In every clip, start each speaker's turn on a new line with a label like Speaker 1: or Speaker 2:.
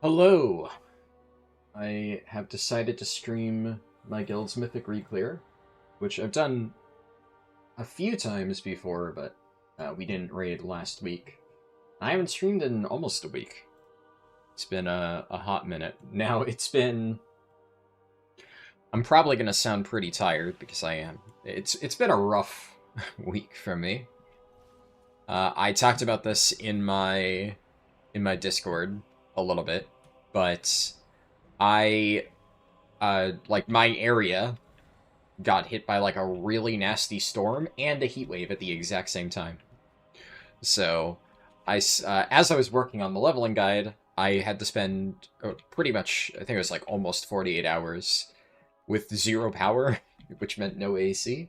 Speaker 1: Hello! I have decided to stream my guild's Mythic Reclear, which I've done a few times before, but we didn't raid last week. I haven't streamed in almost a week. It's been a hot minute. Now I'm probably going to sound pretty tired, because I am. It's been a rough week for me. I talked about this in my Discord a little bit, but my area got hit by, like, a really nasty storm and a heat wave at the exact same time. So, as I was working on the leveling guide, I had to spend pretty much, I think it was, like, almost 48 hours with 0 power, which meant no AC,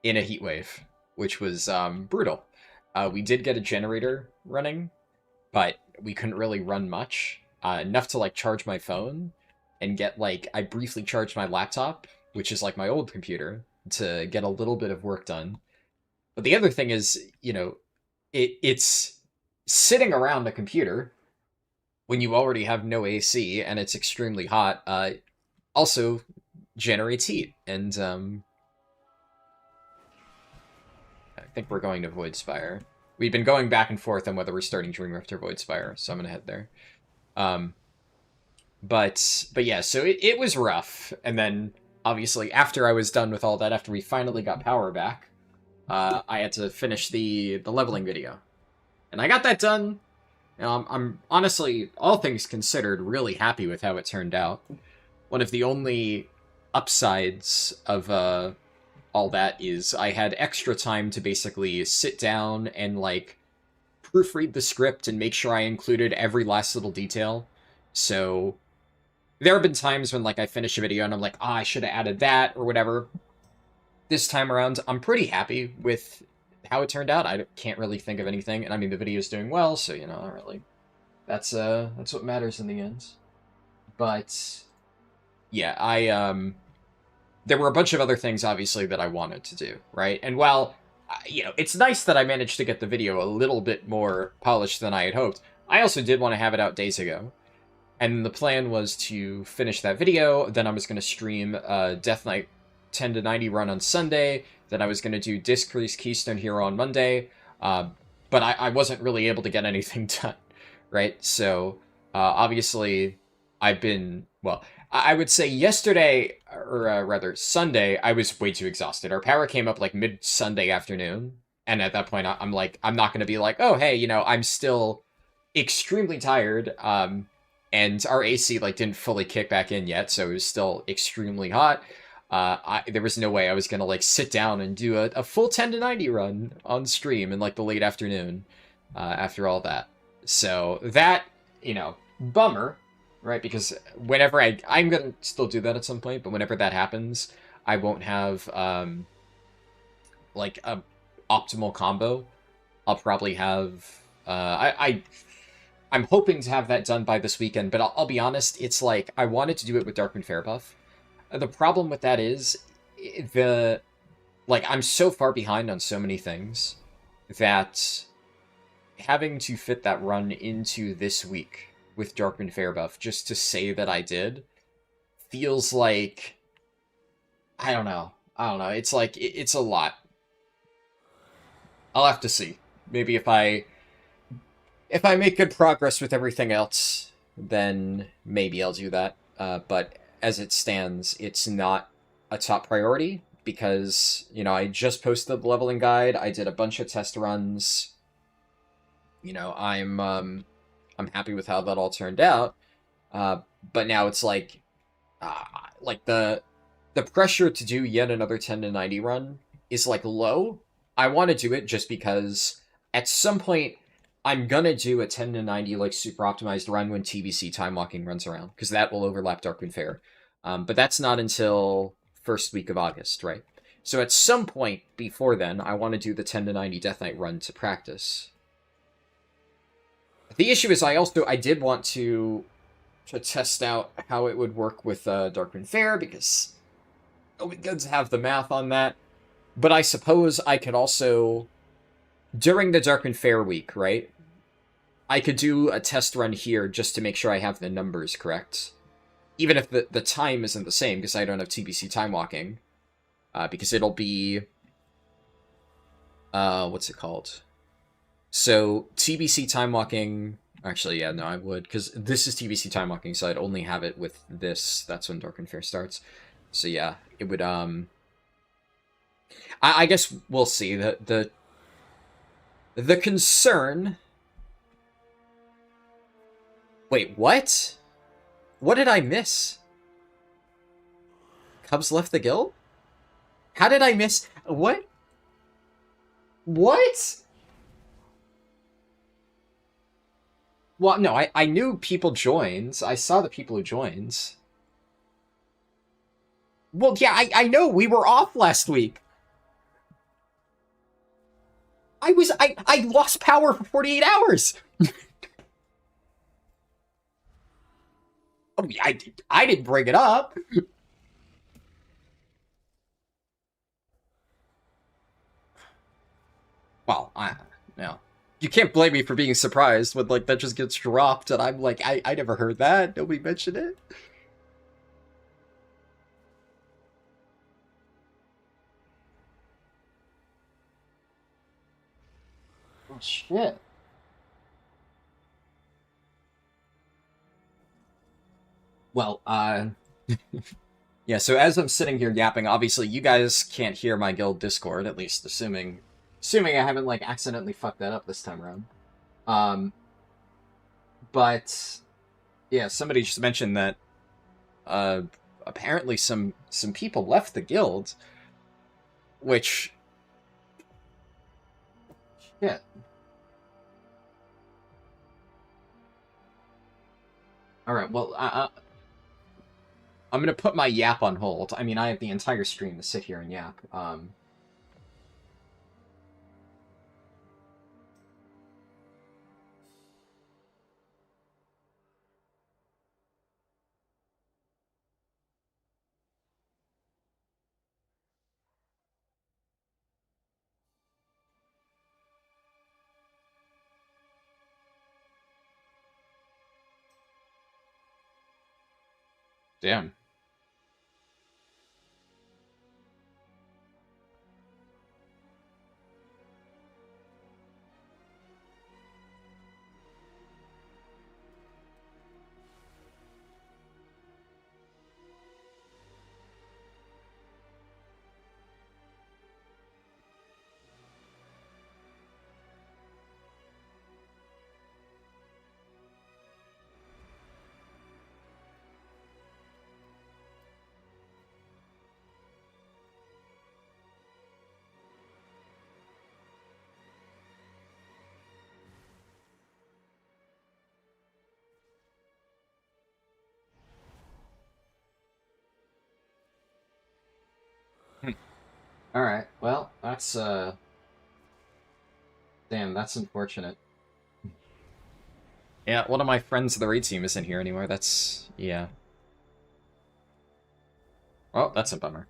Speaker 1: in a heat wave, which was brutal. We did get a generator running, but we couldn't really run much. Enough to, like, charge my phone and get, like, I briefly charged my laptop, which is, like, my old computer, to get a little bit of work done. But the other thing is, you know, it's sitting around a computer when you already have no AC and it's extremely hot, also generates heat. And, I think we're going to Void Spire. We've been going back and forth on whether we're starting Dream Rift or Void Spire, so I'm gonna head there. But yeah, so it was rough. And then, obviously, after I was done with all that, after we finally got power back, I had to finish the leveling video. And I got that done. I'm honestly, all things considered, really happy with how it turned out. One of the only upsides of all that is I had extra time to basically sit down and, like, proofread the script and make sure I included every last little detail. So there have been times when, like, I finish a video and I'm like, I should have added that or whatever. This time around, I'm pretty happy with how it turned out. I can't really think of anything, and I mean, the video's doing well, so, you know, not really. That's what matters in the end. But yeah, there were a bunch of other things, obviously, that I wanted to do, right? And while, you know, it's nice that I managed to get the video a little bit more polished than I had hoped, I also did want to have it out days ago. And the plan was to finish that video, then I was going to stream Death Knight 10 to 90 run on Sunday, then I was going to do Discrease Keystone Hero on Monday, but I wasn't really able to get anything done, right? So, obviously, I've been, well, I would say yesterday, or rather Sunday, I was way too exhausted. Our power came up, like, mid-Sunday afternoon, and at that point, I'm like, I'm not going to be like, oh, hey, you know, I'm still extremely tired, and our AC, like, didn't fully kick back in yet, so it was still extremely hot. There was no way I was going to, like, sit down and do a full 10 to 90 run on stream in, like, the late afternoon, after all that. So that, you know, bummer, right? Because whenever I'm going to still do that at some point, but whenever that happens, I won't have, like, a optimal combo. I'll probably have, I'm hoping to have that done by this weekend, but I'll be honest, it's like, I wanted to do it with Darkmoon Fair buff. The problem with that is, I'm so far behind on so many things, that having to fit that run into this week with Darkmoon Fair buff, just to say that I did, feels like, I don't know, it's like, it's a lot. I'll have to see. Maybe if I make good progress with everything else, then maybe I'll do that. But as it stands, it's not a top priority, because, you know, I just posted the leveling guide, I did a bunch of test runs, you know, I'm happy with how that all turned out, but now it's like the pressure to do yet another 10 to 90 run is, like, low. I want to do it just because at some point I'm gonna do a 10 to 90, like, super optimized run when TBC time walking runs around, because that will overlap Darkmoon Fair. But that's not until first week of August, right? So at some point before then, I want to do the 10 to 90 Death Knight run to practice. The issue is I did want to test out how it would work with Darkmoon Fair, because it'll be good to have the math on that. But I suppose I could also, during the Darkmoon Fair week, right? I could do a test run here just to make sure I have the numbers correct. Even if the time isn't the same, because I don't have TBC time walking. Because it'll be... what's it called? So, TBC time walking... Actually, yeah, no, I would, because this is TBC time walking, so I'd only have it with this. That's when Dark and Fair starts. So yeah, it would, I guess we'll see. The concern... Wait, what? What did I miss? Cubs left the guild? How did I miss... What? What? Well, no, I knew people joined. I saw the people who joined. Well, yeah, I know. We were off last week. I lost power for 48 hours. Oh, yeah, I didn't bring it up. Well, no. You can't blame me for being surprised when, like, that just gets dropped, and I'm like, I never heard that. Nobody mentioned it. Oh, shit. Well, yeah, so as I'm sitting here yapping, obviously you guys can't hear my guild Discord, at least assuming I haven't, like, accidentally fucked that up this time around. But yeah, somebody just mentioned that apparently some people left the guild, which shit. All right, well, I'm gonna put my yap on hold. I mean, I have the entire stream to sit here and yap. Damn. Alright, well, that's, damn, that's unfortunate. Yeah, one of my friends of the raid team isn't here anymore, that's... yeah. Well, that's a bummer.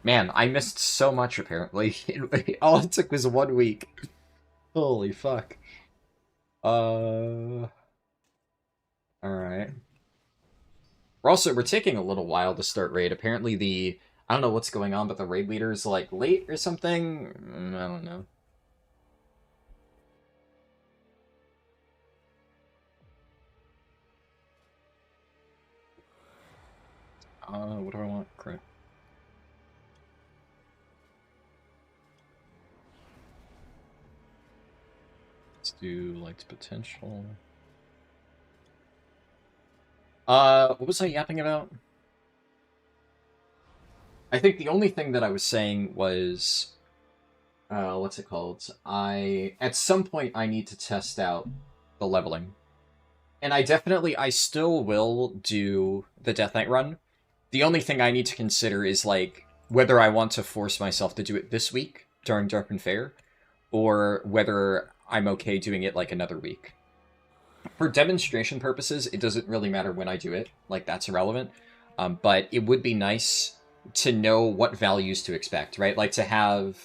Speaker 1: Man, I missed so much, apparently. All it took was 1 week. Holy fuck. Alright. We're taking a little while to start raid. Apparently I don't know what's going on, but the raid leader's, like, late or something? I don't know. What do I want? Crap. Let's do Light's Potential. What was I yapping about? I think the only thing that I was saying was, what's it called? At some point, I need to test out the leveling. And I still will do the Death Knight run. The only thing I need to consider is, like, whether I want to force myself to do it this week during Dark and Fair, or whether I'm okay doing it, like, another week. For demonstration purposes, it doesn't really matter when I do it. Like, that's irrelevant. But it would be nice to know what values to expect, right? Like to have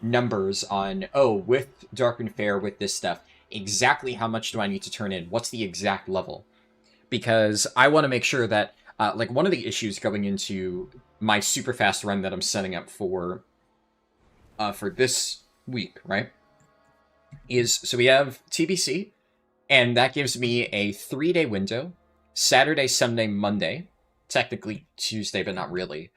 Speaker 1: numbers on, oh, with Dark and Fair, with this stuff, exactly how much do I need to turn in? What's the exact level? Because I want to make sure that, like, one of the issues going into my super fast run that I'm setting up for this week, right, is, so we have TBC, and that gives me a 3-day window, Saturday, Sunday, Monday, technically Tuesday, but not really,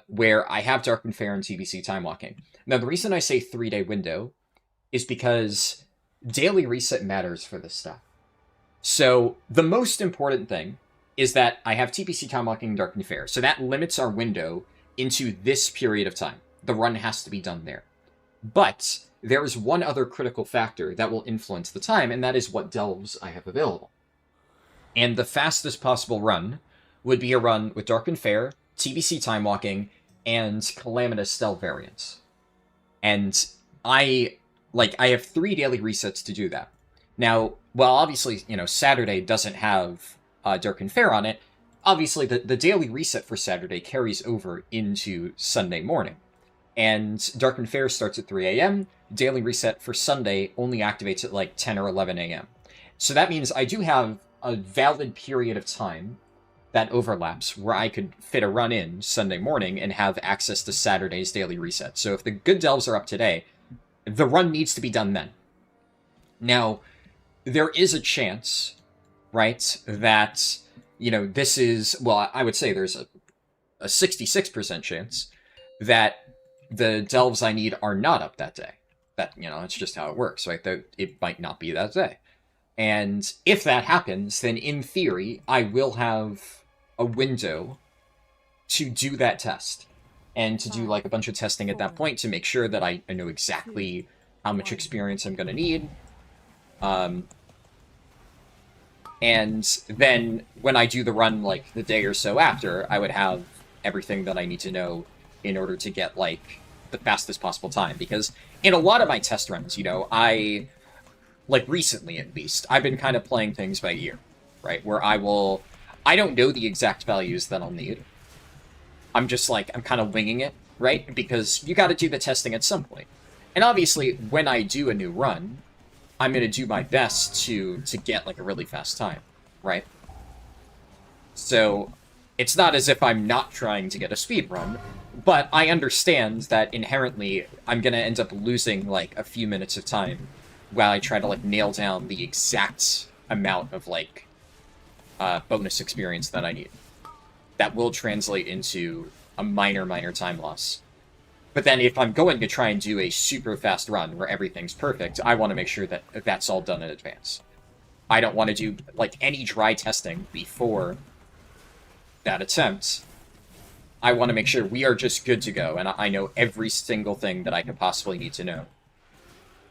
Speaker 1: where I have Dark and Fair and TBC time walking. Now, the reason I say 3-day window is because daily reset matters for this stuff. So the most important thing is that I have TBC time walking and Dark and Fair. So that limits our window into this period of time. The run has to be done there. But there is one other critical factor that will influence the time, and that is what delves I have available. And the fastest possible run would be a run with Dark and Fair, TBC time walking, and Calamitous delve variants. And I have 3 daily resets to do that. Now, well, obviously, Saturday doesn't have Dark and Fair on it. Obviously, the daily reset for Saturday carries over into Sunday morning. And Dark and Fair starts at 3 a.m. Daily reset for Sunday only activates at like 10 or 11 a.m. So that means I do have a valid period of time that overlaps where I could fit a run in Sunday morning and have access to Saturday's daily reset. So if the good delves are up today, the run needs to be done then. Now, there is a chance, right, that, this is, well, I would say there's a 66% chance that the delves I need are not up that day. That, that's just how it works, right? That it might not be that day. And if that happens, then in theory, I will have a window to do that test. And to do like a bunch of testing at that point to make sure that I know exactly how much experience I'm going to need. And then when I do the run like the day or so after, I would have everything that I need to know in order to get like the fastest possible time. Because in a lot of my test runs, I, like recently at least, I've been kind of playing things by ear, right? Where I don't know the exact values that I'll need. I'm just like, I'm kind of winging it, right? Because you got to do the testing at some point. And obviously, when I do a new run, I'm going to do my best to get like a really fast time, right? So it's not as if I'm not trying to get a speed run, but I understand that inherently I'm going to end up losing like a few minutes of time while I try to like nail down the exact amount of like bonus experience that I need. That will translate into a minor time loss. But then if I'm going to try and do a super fast run where everything's perfect, I want to make sure that that's all done in advance. I don't want to do like any dry testing before that attempt. I want to make sure we are just good to go, and I know every single thing that I could possibly need to know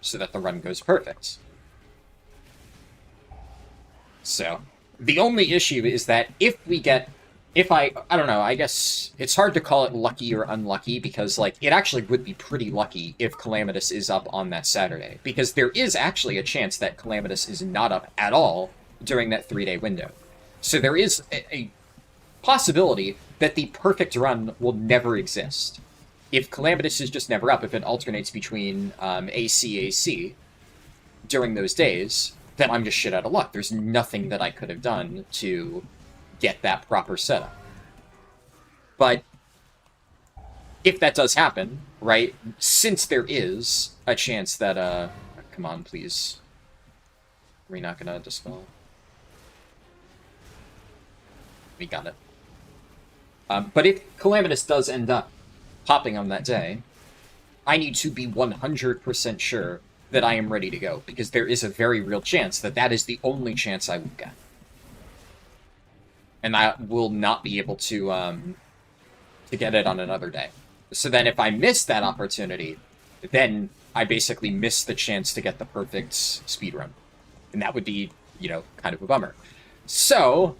Speaker 1: so that the run goes perfect. So, the only issue is that if I don't know, I guess it's hard to call it lucky or unlucky, because, like, it actually would be pretty lucky if Calamitous is up on that Saturday, because there is actually a chance that Calamitous is not up at all during that 3-day window. So there is a possibility that the perfect run will never exist. If Calamitous is just never up, if it alternates between AC during those days, then I'm just shit out of luck. There's nothing that I could have done to get that proper setup. But if that does happen, right, since there is a chance that, come on, please. Are we not gonna dispel? We got it. But if Calamitous does end up popping on that day, I need to be 100% sure that I am ready to go, because there is a very real chance that that is the only chance I will get. And I will not be able to get it on another day. So then if I miss that opportunity, then I basically miss the chance to get the perfect speedrun. And that would be, kind of a bummer. So,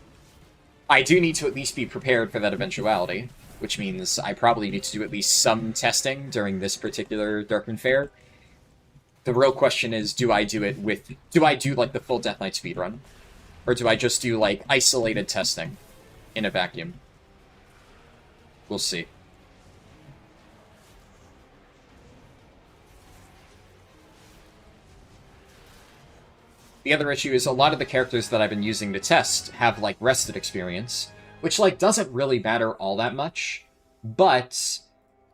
Speaker 1: I do need to at least be prepared for that eventuality, which means I probably need to do at least some testing during this particular Darkman Fair. The real question is, do I do like the full Death Knight speedrun? Or do I just do like isolated testing in a vacuum? We'll see. The other issue is a lot of the characters that I've been using to test have, like, rested experience, which, like, doesn't really matter all that much, but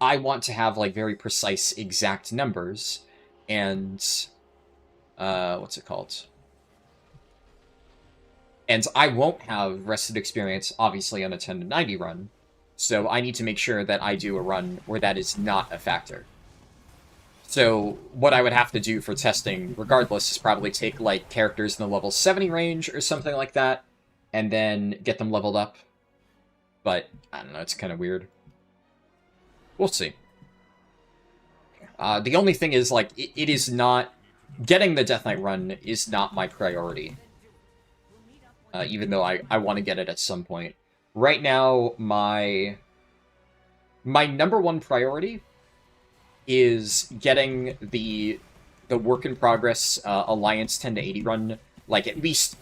Speaker 1: I want to have, like, very precise, exact numbers, and, what's it called? And I won't have rested experience, obviously, on a 10 to 90 run, so I need to make sure that I do a run where that is not a factor. So what I would have to do for testing, regardless, is probably take, like, characters in the level 70 range or something like that, and then get them leveled up. But, I don't know, it's kind of weird. We'll see. The only thing is, like, it is not... Getting the Death Knight run is not my priority. Even though I want to get it at some point. Right now, my number one priority is getting the work in progress Alliance 10 to 80 run, like, at least,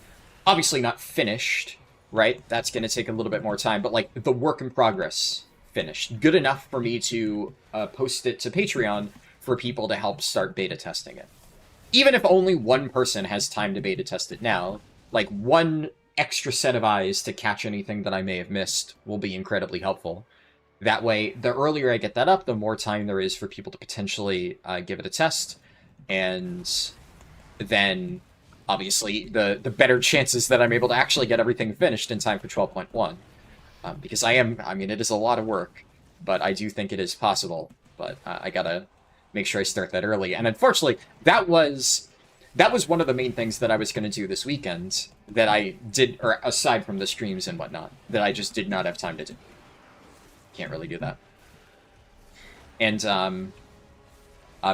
Speaker 1: obviously not finished, right? That's going to take a little bit more time, but, like, the work in progress finished. Good enough for me to post it to Patreon for people to help start beta testing it. Even if only one person has time to beta test it now, like, one extra set of eyes to catch anything that I may have missed will be incredibly helpful. That way, the earlier I get that up, the more time there is for people to potentially give it a test, and then, obviously, the better chances that I'm able to actually get everything finished in time for 12.1. Because I mean, it is a lot of work, but I do think it is possible, but I gotta make sure I start that early. And unfortunately, that was one of the main things that I was going to do this weekend that I did, or aside from the streams and whatnot, that I just did not have time to do. Can't really do that. And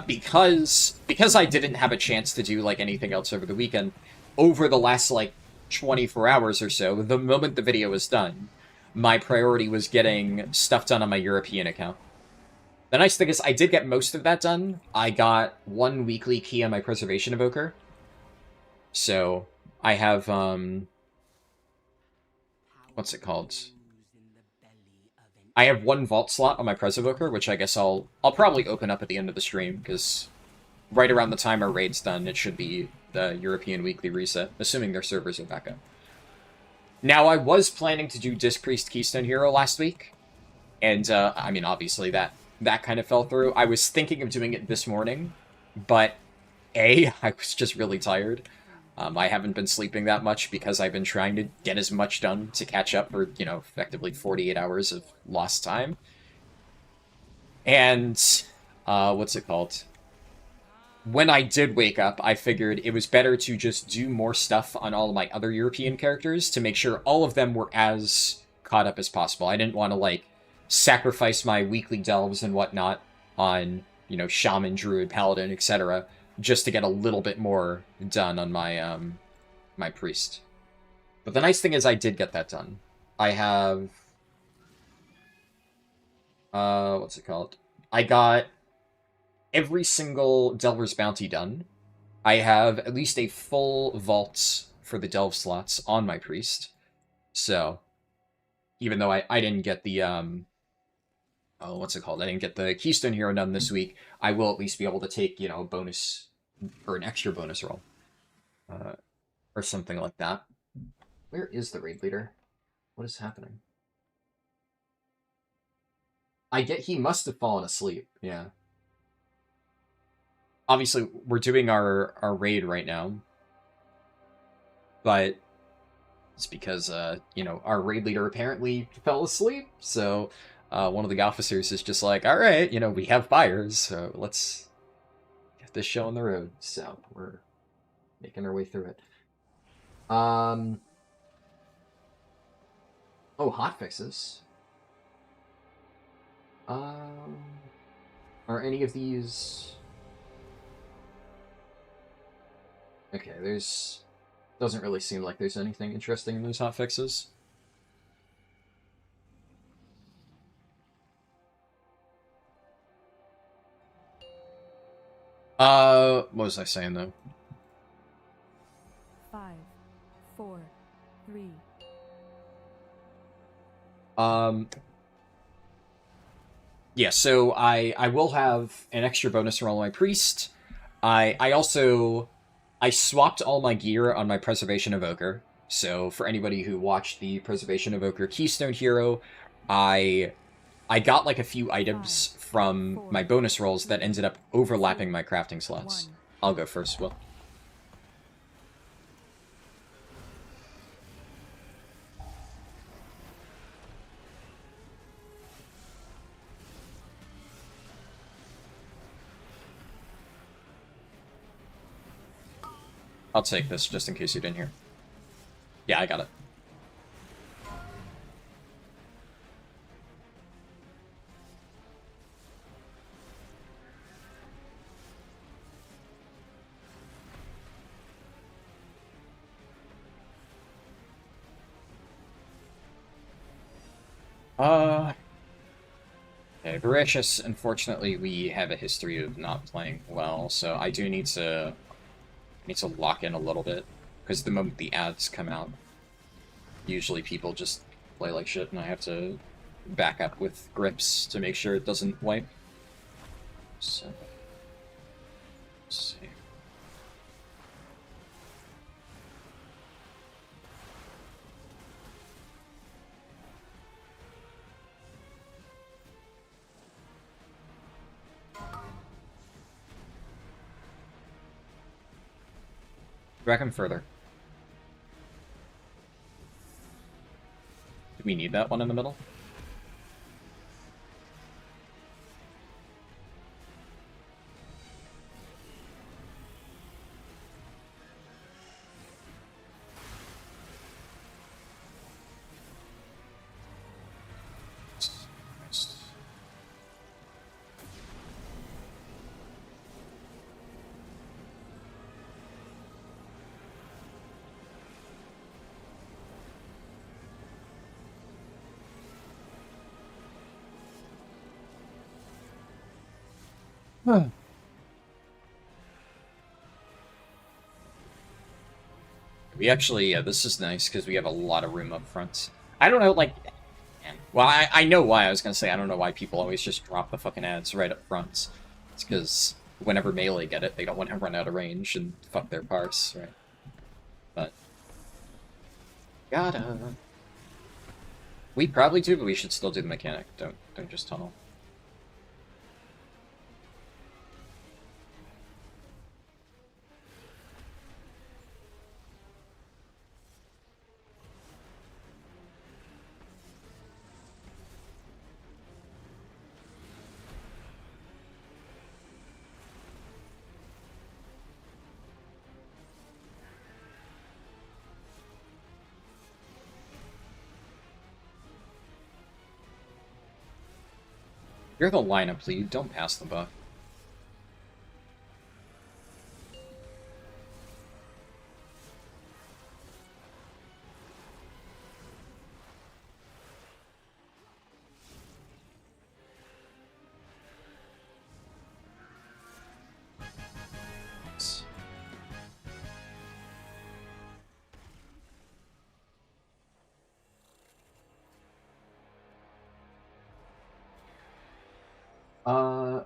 Speaker 1: because I didn't have a chance to do, like, anything else over the weekend, over the last, like, 24 hours or so, the moment the video was done, my priority was getting stuff done on my European account. The nice thing is I did get most of that done. I got 1 weekly key on my Preservation Evoker. So I have, what's it called? I have 1 vault slot on my Pres Evoker, which I guess I'll probably open up at the end of the stream, because right around the time our raid's done, it should be the European weekly reset, assuming their servers are back up. Now, I was planning to do Disc Priest Keystone Hero last week, and, I mean, obviously that kind of fell through. I was thinking of doing it this morning, but I was just really tired. I haven't been sleeping that much because I've been trying to get as much done to catch up for, you know, effectively 48 hours of lost time. And, what's it called? When I did wake up, I figured it was better to just do more stuff on all of my other European characters to make sure all of them were as caught up as possible. I didn't want to, like, sacrifice my weekly delves and whatnot on, you know, Shaman, Druid, Paladin, etc., just to get a little bit more done on my, my Priest. But the nice thing is I did get that done. I have... what's it called? I got every single Delver's Bounty done. I have at least a full vault for the Delve slots on my Priest. So, even though I didn't get the, oh, what's it called? I didn't get the Keystone Hero done this week. I will at least be able to take, you know, a bonus, or an extra bonus roll. Or something like that. Where is the raid leader? What is happening? I get he must have fallen asleep, yeah. Obviously, we're doing our raid right now. But it's because, you know, our raid leader apparently fell asleep, so... one of the officers is just like, all right, you know, we have fires, so let's get this show on the road. So we're making our way through it. Oh, hotfixes. Are any of these... Okay, doesn't really seem like there's anything interesting in those hotfixes. What was I saying, though?
Speaker 2: 5, 4, 3.
Speaker 1: Yeah, so I will have an extra bonus roll on my Priest. I I swapped all my gear on my Preservation Evoker. So for anybody who watched the Preservation Evoker Keystone Hero, I got like a few items from my bonus rolls that ended up overlapping my crafting slots. I'll go first, Will. I'll take this just in case you didn't hear. Yeah, I got it. Okay, Voracious, unfortunately, we have a history of not playing well, so I do need to lock in a little bit, because the moment the ads come out, usually people just play like shit, and I have to back up with grips to make sure it doesn't wipe. So, let's see. Back him further. Do we need that one in the middle? We actually, yeah, this is nice because we have a lot of room up front. I don't know, like, man. Well, I know why. I was gonna say I don't know why people always just drop the fucking ads right up front. It's because whenever melee get it, they don't want to run out of range and fuck their parse, right? But gotta. We probably do, but we should still do the mechanic. Don't just tunnel. You're the lineup lead, don't pass the buck.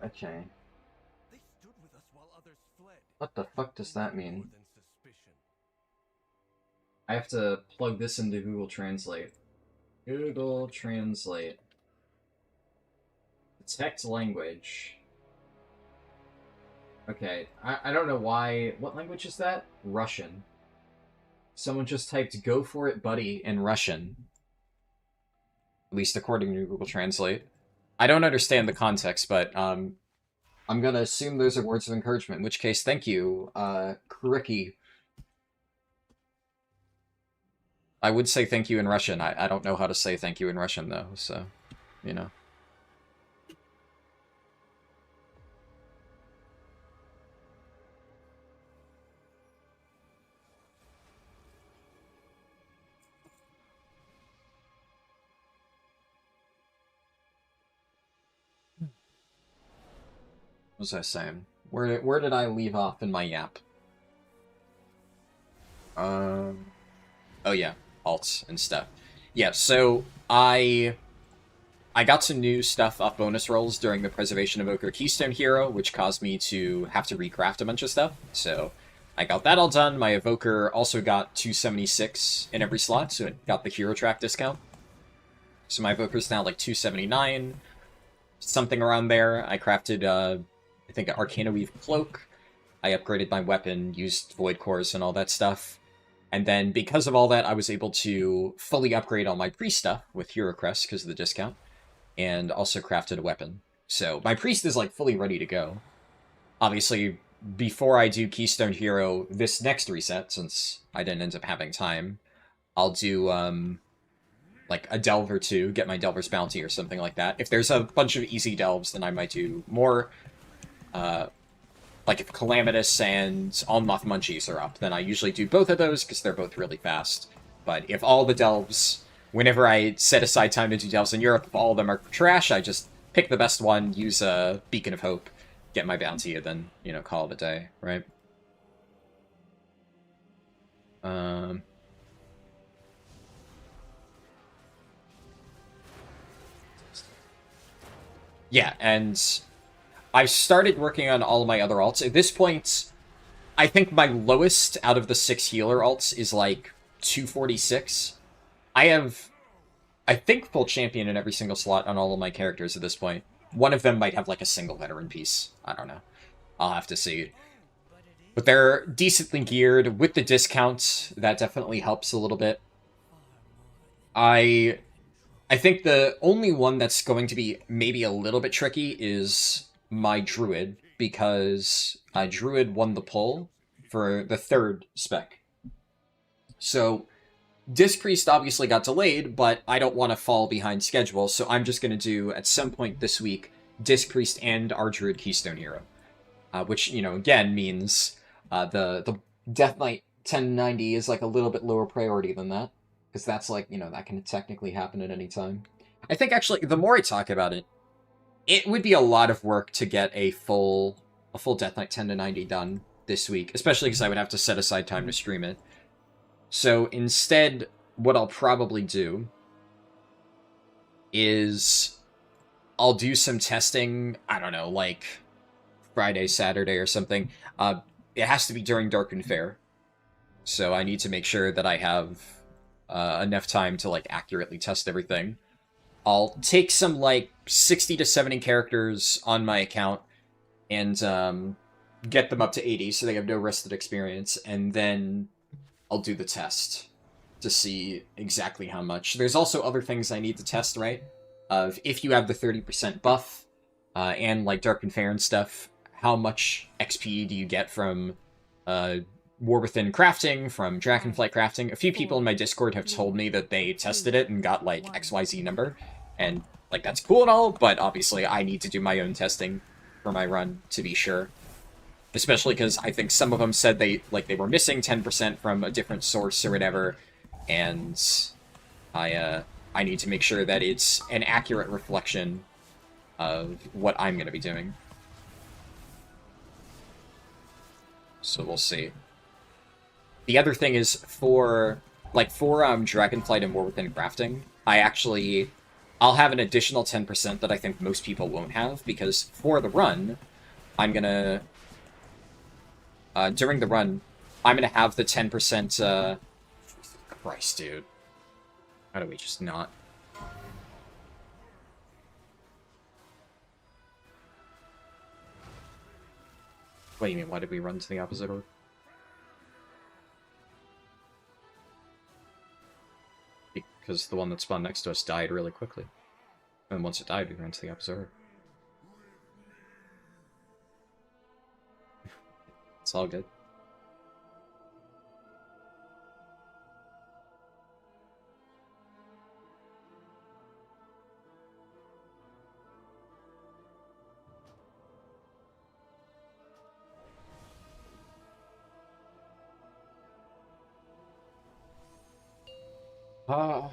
Speaker 1: Okay.
Speaker 3: They stood with us while others fled.
Speaker 1: What the fuck does that mean? I have to plug this into Google Translate. Google Translate. Detect language. Okay, I don't know why. What language is that? Russian. Someone just typed "Go for it, buddy" in Russian. At least according to Google Translate. I don't understand the context, but I'm gonna assume those are words of encouragement, in which case, thank you, Kuriki. I would say thank you in Russian. I don't know how to say thank you in Russian, though, so, you know. What was I saying? Where did I leave off in my yap? Oh yeah, alts and stuff. Yeah, so I got some new stuff off bonus rolls during the Preservation Evoker Keystone Hero, which caused me to have to recraft a bunch of stuff. So I got that all done. My Evoker also got 276 in every slot, so it got the hero track discount. So my Evoker's now like 279, something around there. I crafted, I think, an Arcana Weave Cloak. I upgraded my weapon, used Void Cores and all that stuff. And then, because of all that, I was able to fully upgrade all my Priest stuff with Hero Crest because of the discount, and also crafted a weapon. So my Priest is, like, fully ready to go. Obviously, before I do Keystone Hero this next reset, since I didn't end up having time, I'll do, like, a delve or two, get my Delver's Bounty or something like that. If there's a bunch of easy delves, then I might do more. Like, if Calamitous and Almoth Munchies are up, then I usually do both of those, because they're both really fast. But if all the delves, whenever I set aside time to do delves in Europe, if all of them are trash, I just pick the best one, use a Beacon of Hope, get my bounty, and then, you know, call it a day, right? Yeah, and I've started working on all of my other alts. At this point, I think my lowest out of the 6 healer alts is like 246. I have, I think, full champion in every single slot on all of my characters at this point. One of them might have like a single veteran piece. I don't know. I'll have to see. But they're decently geared. With the discounts, that definitely helps a little bit. I think the only one that's going to be maybe a little bit tricky is my Druid, because Druid won the poll for the 3rd spec. So Disc Priest obviously got delayed, but I don't want to fall behind schedule, so I'm just going to do, at some point this week, Disc Priest and our Druid Keystone Hero. Which, you know, again means the Death Knight 1090 is like a little bit lower priority than that, because that's like, you know, that can technically happen at any time. I think, actually, the more I talk about it, it would be a lot of work to get a full Death Knight 10-90 done this week, especially because I would have to set aside time to stream it. So instead, what I'll probably do is I'll do some testing, I don't know, like Friday, Saturday or something. It has to be during Dark Fair, so I need to make sure that I have enough time to like accurately test everything. I'll take some like 60 to 70 characters on my account and get them up to 80 so they have no rested experience, and then I'll do the test to see exactly how much. There's also other things I need to test, right? If you have the 30% buff and like Dark and Fair and stuff, how much XP do you get from War Within crafting, from Dragonflight crafting? A few people in my Discord have told me that they tested it and got like XYZ number, and like that's cool and all, but obviously I need to do my own testing for my run to be sure. Especially because I think some of them said they were missing 10% from a different source or whatever, and I need to make sure that it's an accurate reflection of what I'm going to be doing. So we'll see. The other thing is for Dragonflight and War Within crafting, I'll have an additional 10% that I think most people won't have, because for the run, I'm gonna during the run, I'm gonna have the 10%, Christ, dude. How do we just not? What do you mean, why did we run to the opposite order? Because the one that spawned next to us died really quickly. And once it died, we ran to the opposite order. It's all good. What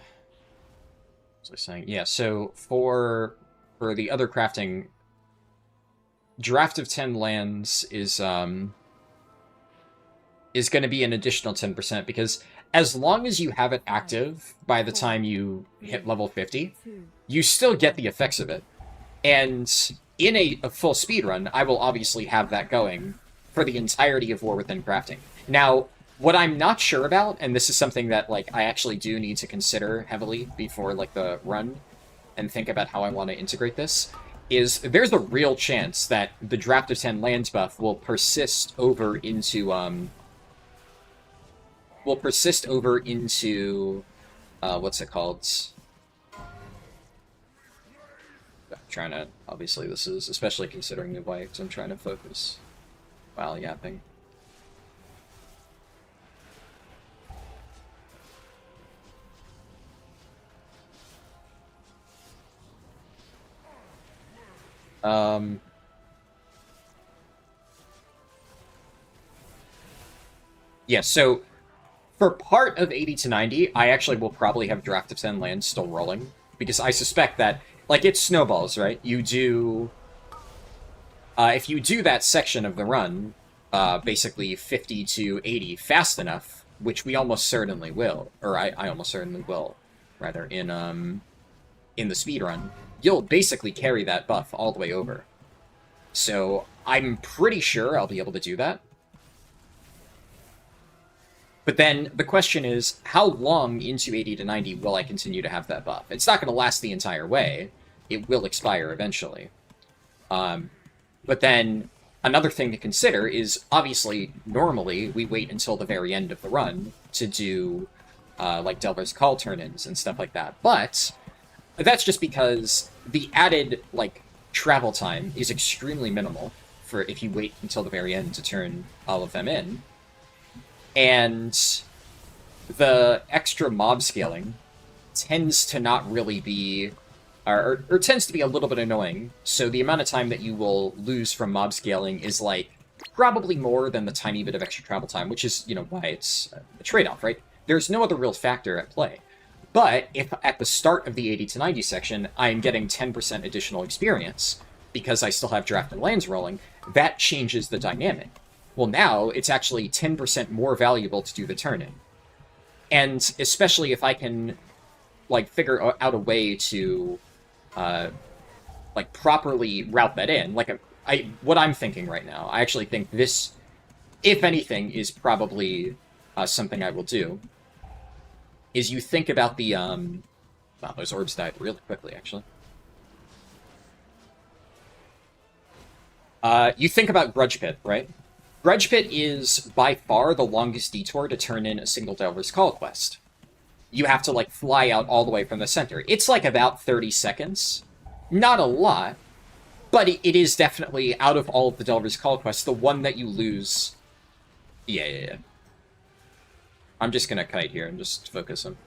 Speaker 1: was I saying? Yeah, so for the other crafting, Draft of 10 lands is going to be an additional 10%, because as long as you have it active by the time you hit level 50, you still get the effects of it. And in a full speedrun, I will obviously have that going for the entirety of War Within crafting. Now, what I'm not sure about, and this is something that, like, I actually do need to consider heavily before, like, the run, and think about how I want to integrate this, is there's a real chance that the Draft of 10 lands buff will persist over into, what's it called? I'm trying to, obviously this is, especially considering the whites, I'm trying to focus while yapping. Yeah, so for part of 80 to 90, I actually will probably have Draft of 10 lands still rolling, because I suspect that, like, it snowballs, right? You do... if you do that section of the run, basically 50 to 80 fast enough, which we almost certainly will, or I almost certainly will, rather, in the speedrun, you'll basically carry that buff all the way over. So I'm pretty sure I'll be able to do that. But then the question is, how long into 80 to 90 will I continue to have that buff? It's not going to last the entire way. It will expire eventually. But then another thing to consider is, obviously, normally we wait until the very end of the run to do, like, Delver's Call turn-ins and stuff like that. But that's just because the added, like, travel time is extremely minimal for if you wait until the very end to turn all of them in. And the extra mob scaling tends to not really be, or tends to be a little bit annoying. So the amount of time that you will lose from mob scaling is, like, probably more than the tiny bit of extra travel time, which is, you know, why it's a trade-off, right? There's no other real factor at play. But if at the start of the 80 to 90 section, I'm getting 10% additional experience because I still have draft and lands rolling, that changes the dynamic. Well, now it's actually 10% more valuable to do the turn-in. And especially if I can, like, figure out a way to, like, properly route that in. Like, what I'm thinking right now, I actually think this, if anything, is probably something I will do, is you think about the, wow, those orbs died really quickly, actually. You think about Grudge Pit, right? Grudge Pit is by far the longest detour to turn in a single Delver's Call quest. You have to, like, fly out all the way from the center. It's, like, about 30 seconds. Not a lot, but it is definitely, out of all of the Delver's Call quests, the one that you lose. Yeah. I'm just gonna kite here and just focus him.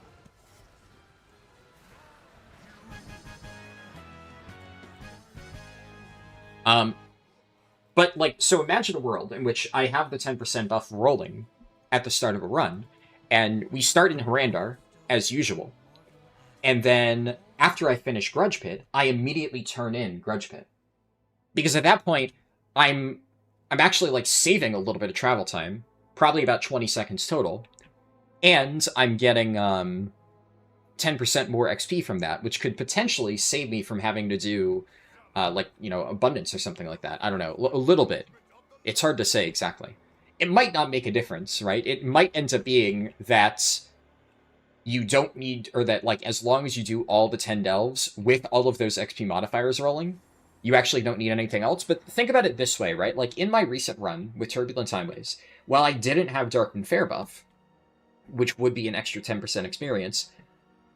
Speaker 1: But, like, so imagine a world in which I have the 10% buff rolling at the start of a run, and we start in Harrandar, as usual. And then, after I finish Grudge Pit, I immediately turn in Grudge Pit. Because at that point, I'm actually, like, saving a little bit of travel time, probably about 20 seconds total, and I'm getting 10% more XP from that, which could potentially save me from having to do, like, you know, Abundance or something like that. I don't know, a little bit. It's hard to say exactly. It might not make a difference, right? It might end up being that you don't need, or that, like, as long as you do all the 10 delves with all of those XP modifiers rolling, you actually don't need anything else. But think about it this way, right? Like, in my recent run with Turbulent Timeways, while I didn't have Dark and Fair buff, which would be an extra 10% experience,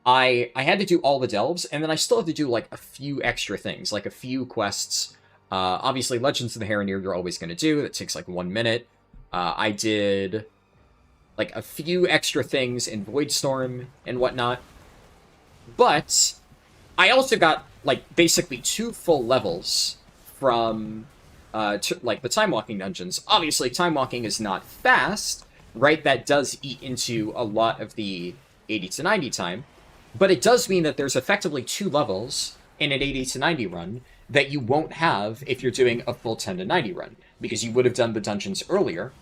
Speaker 1: I had to do all the delves, and then I still had to do, like, a few extra things, like a few quests. Obviously, Legends of the Harrowneer you're always going to do. That takes, like, 1 minute. I did, like, a few extra things in Voidstorm and whatnot. But I also got, like, basically 2 full levels from, like, the Time Walking dungeons. Obviously, Time Walking is not fast, right? That does eat into a lot of the 80 to 90 time. But it does mean that there's effectively 2 levels in an 80 to 90 run that you won't have if you're doing a full 10 to 90 run, because you would have done the dungeons earlier,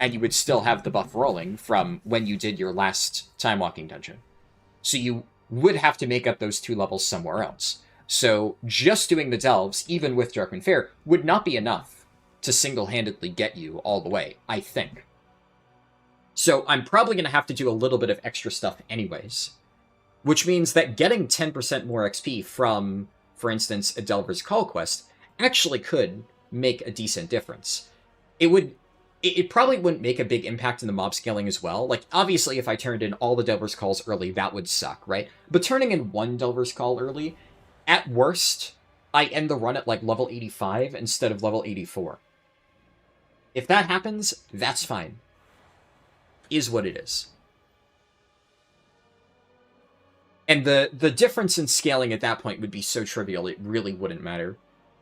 Speaker 1: and you would still have the buff rolling from when you did your last Time Walking dungeon. So you would have to make up those 2 levels somewhere else. So just doing the delves, even with Dark and Fair, would not be enough to single-handedly get you all the way, I think. So I'm probably going to have to do a little bit of extra stuff anyways. Which means that getting 10% more XP from, for instance, a Delver's Call quest actually could make a decent difference. It probably wouldn't make a big impact in the mob scaling as well. Like, obviously, if I turned in all the Delver's Calls early, that would suck, right? But turning in one Delver's Call early, at worst, I end the run at, like, level 85 instead of level 84. If that happens, that's fine. Is what it is. And the difference in scaling at that point would be so trivial, it really wouldn't matter.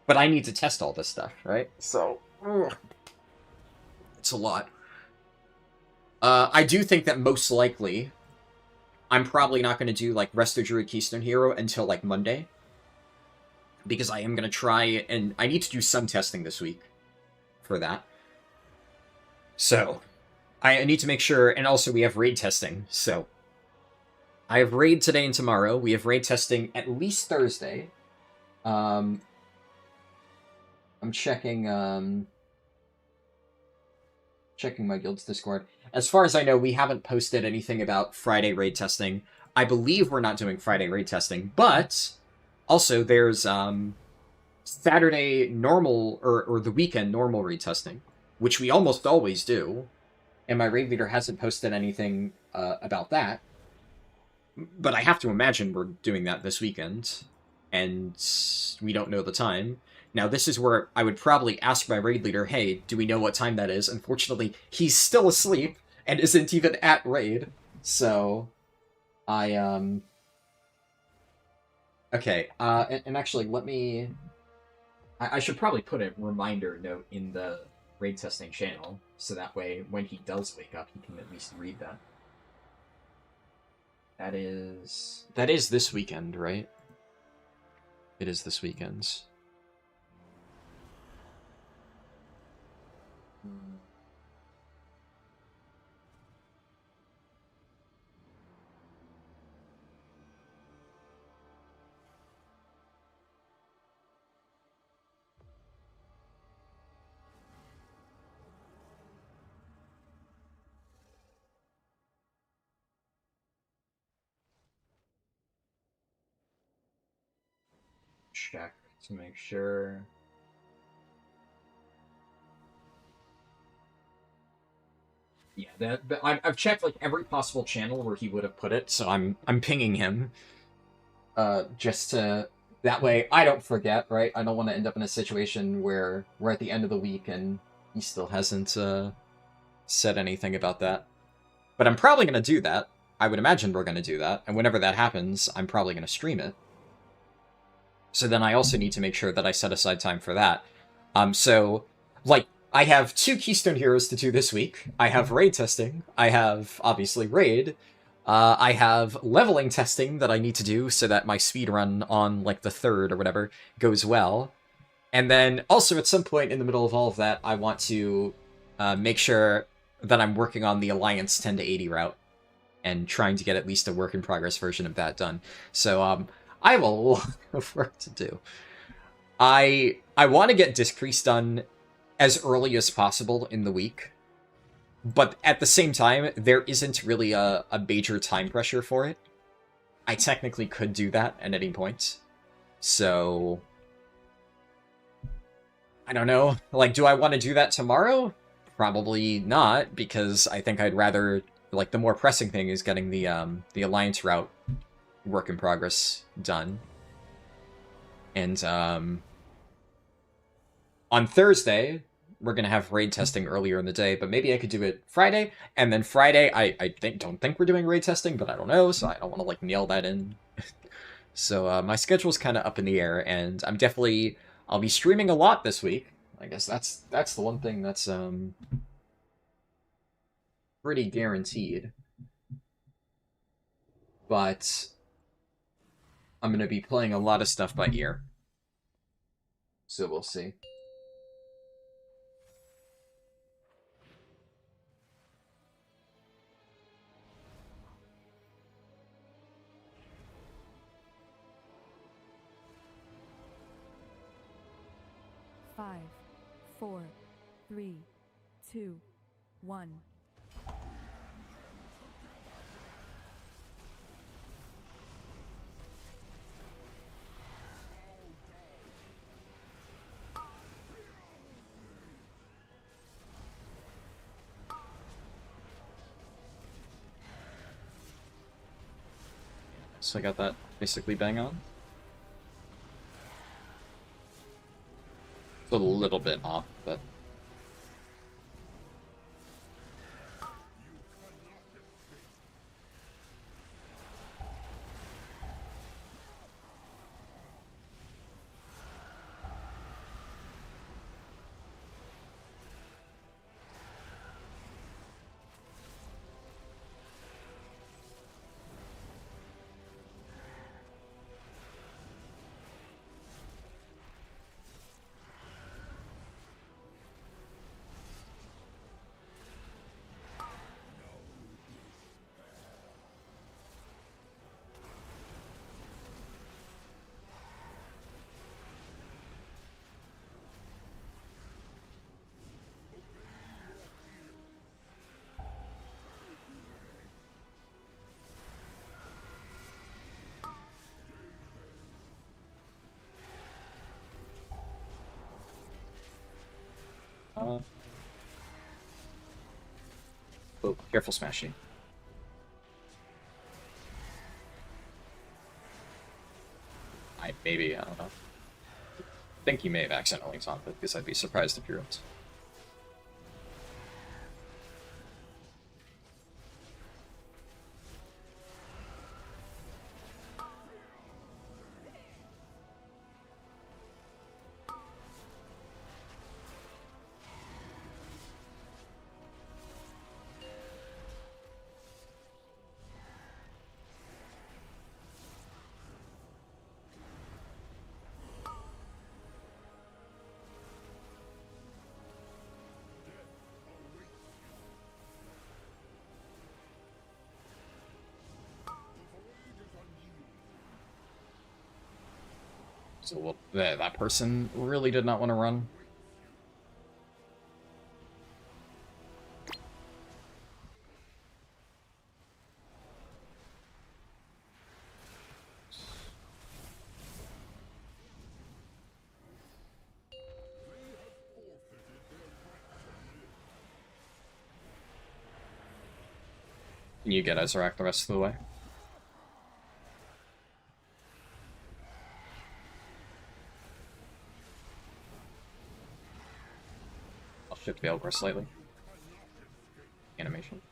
Speaker 1: But I need to test all this stuff, right? So, it's a lot. I do think that most likely, I'm probably not going to do, like, Resto Druid Keystone Hero until, like, Monday. Because I am going to try, and I need to do some testing this week for that. So, I need to make sure, and also we have raid testing, so... I have raid today and tomorrow. We have raid testing at least Thursday. I'm checking my guild's Discord. As far as I know, we haven't posted anything about Friday raid testing. I believe we're not doing Friday raid testing, but also there's Saturday normal or the weekend normal raid testing, which we almost always do. And my raid leader hasn't posted anything about that. But I have to imagine we're doing that this weekend, and we don't know the time. Now, this is where I would probably ask my raid leader, hey, do we know what time that is? Unfortunately, he's still asleep and isn't even at raid, so I, Okay, and actually, let me... I should probably put a reminder note in the raid testing channel, so that way, when he does wake up, he can at least read that. That is this weekend, right? It is this weekend. Check to make sure. Yeah, I've checked like every possible channel where he would have put it, so I'm pinging him. Just to that way I don't forget, right? I don't want to end up in a situation where we're at the end of the week and he still hasn't said anything about that. But I'm probably gonna do that. I would imagine we're gonna do that, and whenever that happens, I'm probably gonna stream it. So then I also need to make sure that I set aside time for that. So, like, I have 2 Keystone Heroes to do this week. I have raid testing. I have, obviously, raid. I have leveling testing that I need to do so that my speedrun on, like, the 3rd or whatever goes well. And then, also, at some point in the middle of all of that, I want to make sure that I'm working on the Alliance 10 to 80 route and trying to get at least a work-in-progress version of that done. So, I have a lot of work to do. I want to get Disc Priest done as early as possible in the week, but at the same time, there isn't really a major time pressure for it. I technically could do that at any point. So, I don't know. Like, do I want to do that tomorrow? Probably not, because I think I'd rather, like, the more pressing thing is getting the Alliance route work in progress done. And on Thursday, we're gonna have raid testing earlier in the day, but maybe I could do it Friday, and then Friday I don't think we're doing raid testing, but I don't know, so I don't want to like nail that in. So my schedule's kind of up in the air, and I'll be streaming a lot this week. I guess that's the one thing that's pretty guaranteed. But I'm going to be playing a lot of stuff by ear. So we'll see.
Speaker 2: Five, 4, 3, 2, 1.
Speaker 1: So I got that basically bang on. It's a little bit off, but... Oh, careful smashing. Maybe, I don't know. I think you may have accidentally taunted it, because I'd be surprised if you're out. So well, that person really did not want to run. Can you get Ezrak the rest of the way? Shift Veilgore slightly. Animation.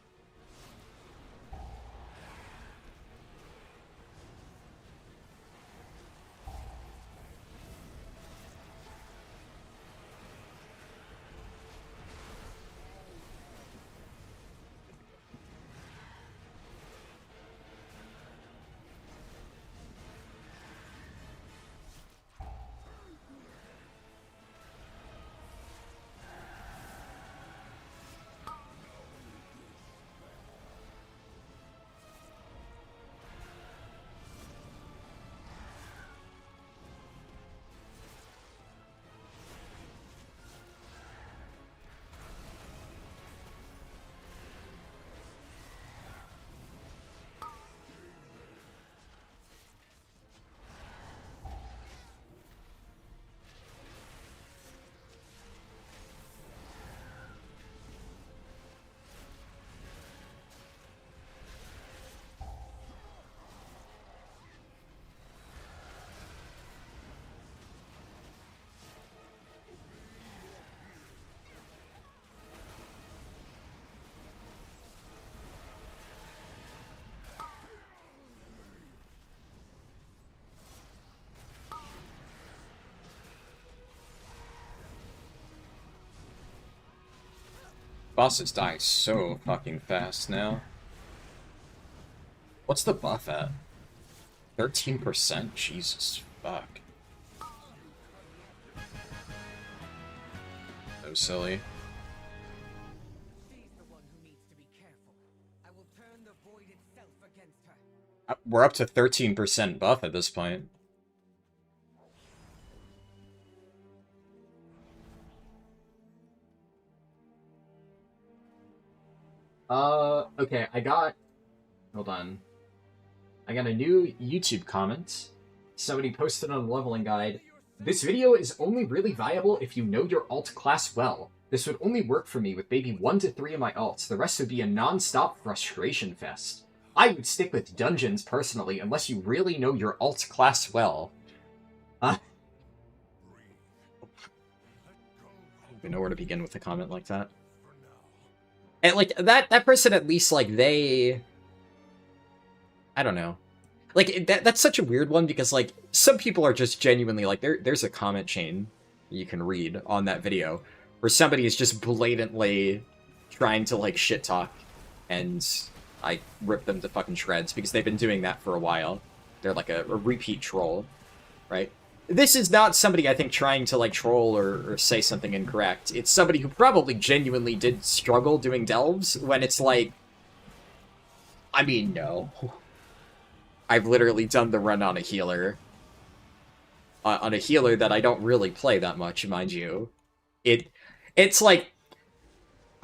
Speaker 1: Bosses die so fucking fast now. What's the buff at? 13%? Jesus fuck. So silly.
Speaker 3: She's the one who needs to be careful. I will turn the void itself against her.
Speaker 1: We're up to 13% buff at this point. Okay, hold on. I got a new YouTube comment. Somebody posted on the leveling guide. This video is only really viable if you know your alt class well. This would only work for me with maybe 1 to 3 of my alts. The rest would be a non-stop frustration fest. I would stick with dungeons, personally, unless you really know your alt class well. I don't even know where to begin with a comment like that. And, like, that person, at least, like, they... I don't know. Like, that's such a weird one, because, like, some people are just genuinely, like, there's a comment chain you can read on that video, where somebody is just blatantly trying to, like, shit talk, and I rip them to fucking shreds, because they've been doing that for a while. They're, like, a repeat troll, right? This is not somebody, I think, trying to, like, troll or say something incorrect. It's somebody who probably genuinely did struggle doing delves, when it's like... I mean, no. I've literally done the run on a healer. On a healer that I don't really play that much, mind you. It's like...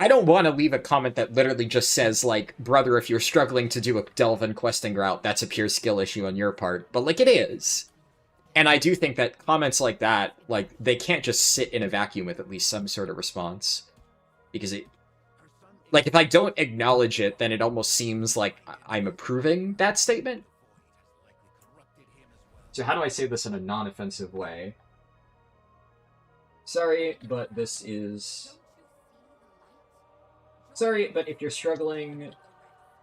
Speaker 1: I don't want to leave a comment that literally just says, like, brother, if you're struggling to do a delve and questing route, that's a pure skill issue on your part. But, like, it is. And I do think that comments like that, like, they can't just sit in a vacuum with at least some sort of response. Because it... Like, if I don't acknowledge it, then it almost seems like I'm approving that statement. So how do I say this in a non-offensive way? Sorry, but this is... Sorry, but if you're struggling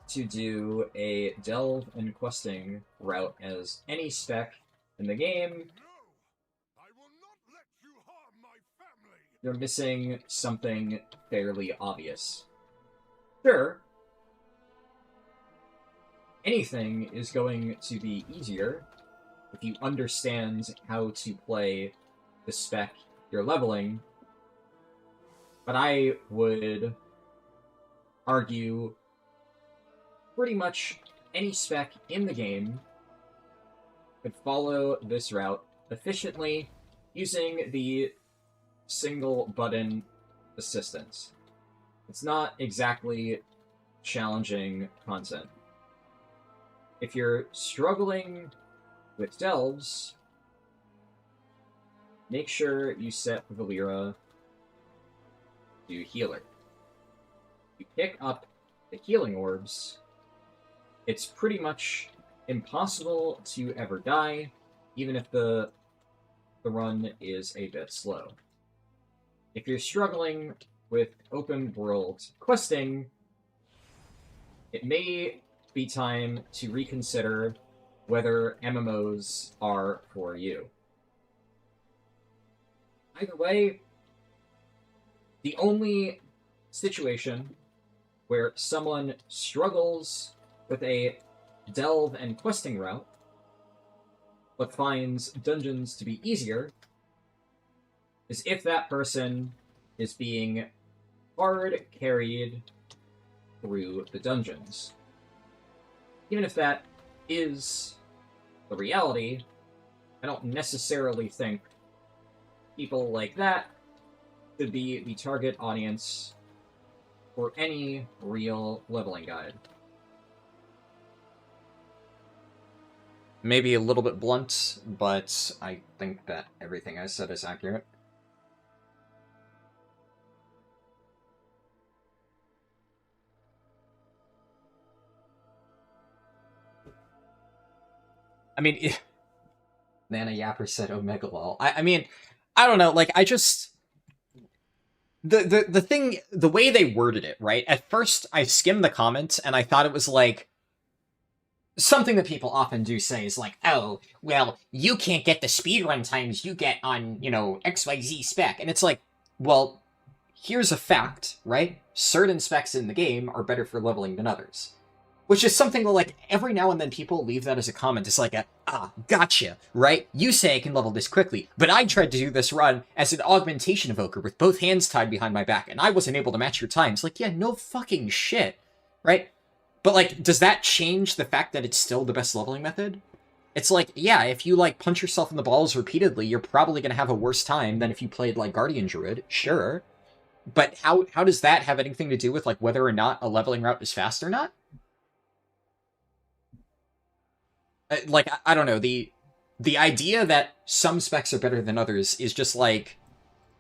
Speaker 1: to do a delve and questing route as any spec in the game, you're missing something fairly obvious. Sure, anything is going to be easier if you understand how to play the spec you're leveling, but I would argue pretty much any spec in the game could follow this route efficiently using the single button assistance. It's not exactly challenging content. If you're struggling with delves, make sure you set Valera to healer. You pick up the healing orbs, it's pretty much impossible to ever die, even if the run is a bit slow. If you're struggling with open world questing, it may be time to reconsider whether MMOs are for you. Either way, the only situation where someone struggles with a delve and questing route, but finds dungeons to be easier, is if that person is being hard carried through the dungeons. Even if that is the reality, I don't necessarily think people like that should be the target audience for any real leveling guide. Maybe a little bit blunt, but I think that everything I said is accurate. I mean, Nana Yapper said Omega Lol. I mean, I don't know, like, I just... The thing, the way they worded it, right? At first, I skimmed the comments, and I thought it was like... Something that people often do say is like, oh, well, you can't get the speedrun times you get on, you know, XYZ spec. And it's like, well, here's a fact, right? Certain specs in the game are better for leveling than others. Which is something that, like, every now and then people leave that as a comment. It's like, gotcha, right? You say I can level this quickly, but I tried to do this run as an augmentation evoker with both hands tied behind my back, and I wasn't able to match your times. Like, yeah, no fucking shit, right? But, like, does that change the fact that it's still the best leveling method? It's like, yeah, if you, like, punch yourself in the balls repeatedly, you're probably going to have a worse time than if you played, like, Guardian Druid, sure. But how does that have anything to do with, like, whether or not a leveling route is fast or not? Like, I don't know, the idea that some specs are better than others is just, like,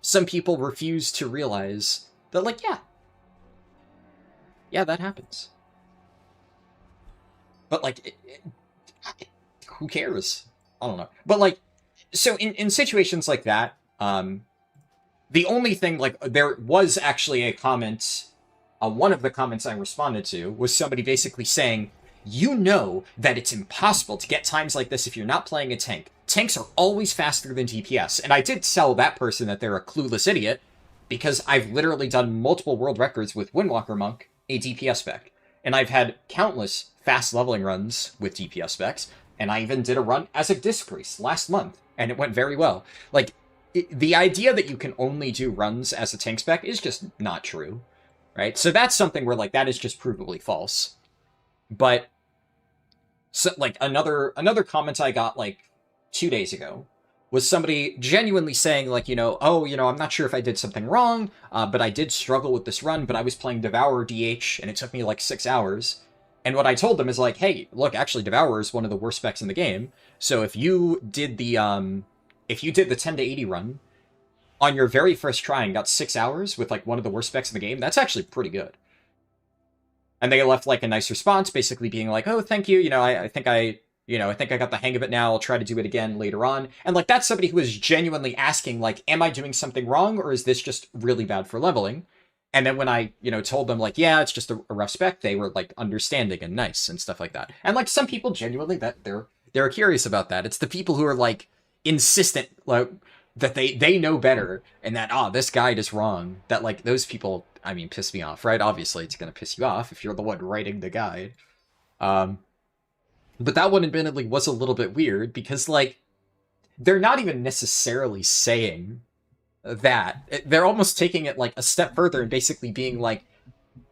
Speaker 1: some people refuse to realize that, like, yeah, that happens. But, like, who cares? I don't know. But, like, so in situations like that, the only thing, like, there was actually a comment, one of the comments I responded to was somebody basically saying, you know that it's impossible to get times like this if you're not playing a tank. Tanks are always faster than DPS. And I did tell that person that they're a clueless idiot, because I've literally done multiple world records with Windwalker Monk, a DPS spec. And I've had countless fast leveling runs with DPS specs, and I even did a run as a Disc Priest last month, and it went very well. Like, the idea that you can only do runs as a tank spec is just not true, right? So that's something where, like, that is just provably false. But, so, like, another comment I got, like, 2 days ago was somebody genuinely saying, like, oh, I'm not sure if I did something wrong, but I did struggle with this run, but I was playing Devourer DH, and it took me, like, 6 hours. And what I told them is, like, hey, look, actually, Devourer is one of the worst specs in the game, so if you did the 10 to 80 run on your very first try and got 6 hours with, like, one of the worst specs in the game, that's actually pretty good. And they left, like, a nice response, basically being like, oh, thank you, I think I got the hang of it now, I'll try to do it again later on. And, like, that's somebody who is genuinely asking, like, am I doing something wrong, or is this just really bad for leveling? And then when I, told them, like, yeah, it's just a rough spec, they were, like, understanding and nice and stuff like that. And, like, some people genuinely, that they're curious about that. It's the people who are, like, insistent, like, that they know better, and that, this guide is wrong, that, like, those people, I mean, piss me off, right? Obviously, it's gonna piss you off if you're the one writing the guide. But that one, admittedly, was a little bit weird, because, like, they're not even necessarily saying that. They're almost taking it, like, a step further and basically being like,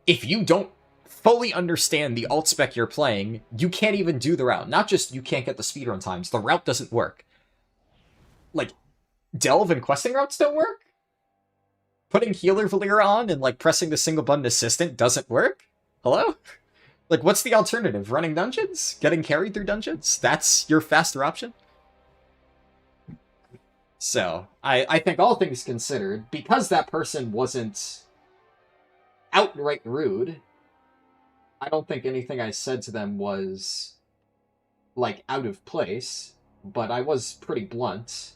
Speaker 1: if you don't fully understand the alt spec you're playing, you can't even do the route. Not just you can't get the speedrun times, the route doesn't work. Like, delve and questing routes don't work? Putting Healer Valir on and, like, pressing the single button assistant doesn't work? Hello? Like, what's the alternative? Running dungeons? Getting carried through dungeons? That's your faster option? So, I think all things considered, because that person wasn't outright rude, I don't think anything I said to them was, like, out of place, but I was pretty blunt.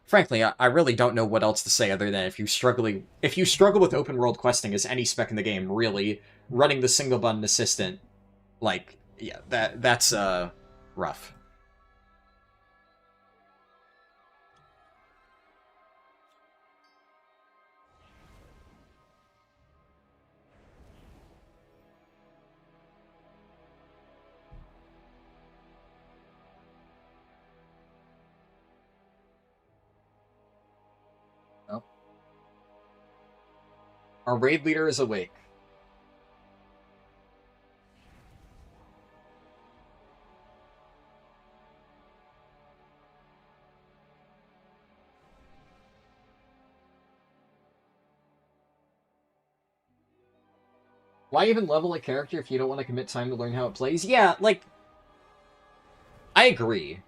Speaker 1: Frankly, I really don't know what else to say other than if you struggle with open world questing as any spec in the game, really, running the single button assistant, like, yeah, that's rough. Our raid leader is awake. Why even level a character if you don't want to commit time to learn how it plays? Yeah, like, I agree.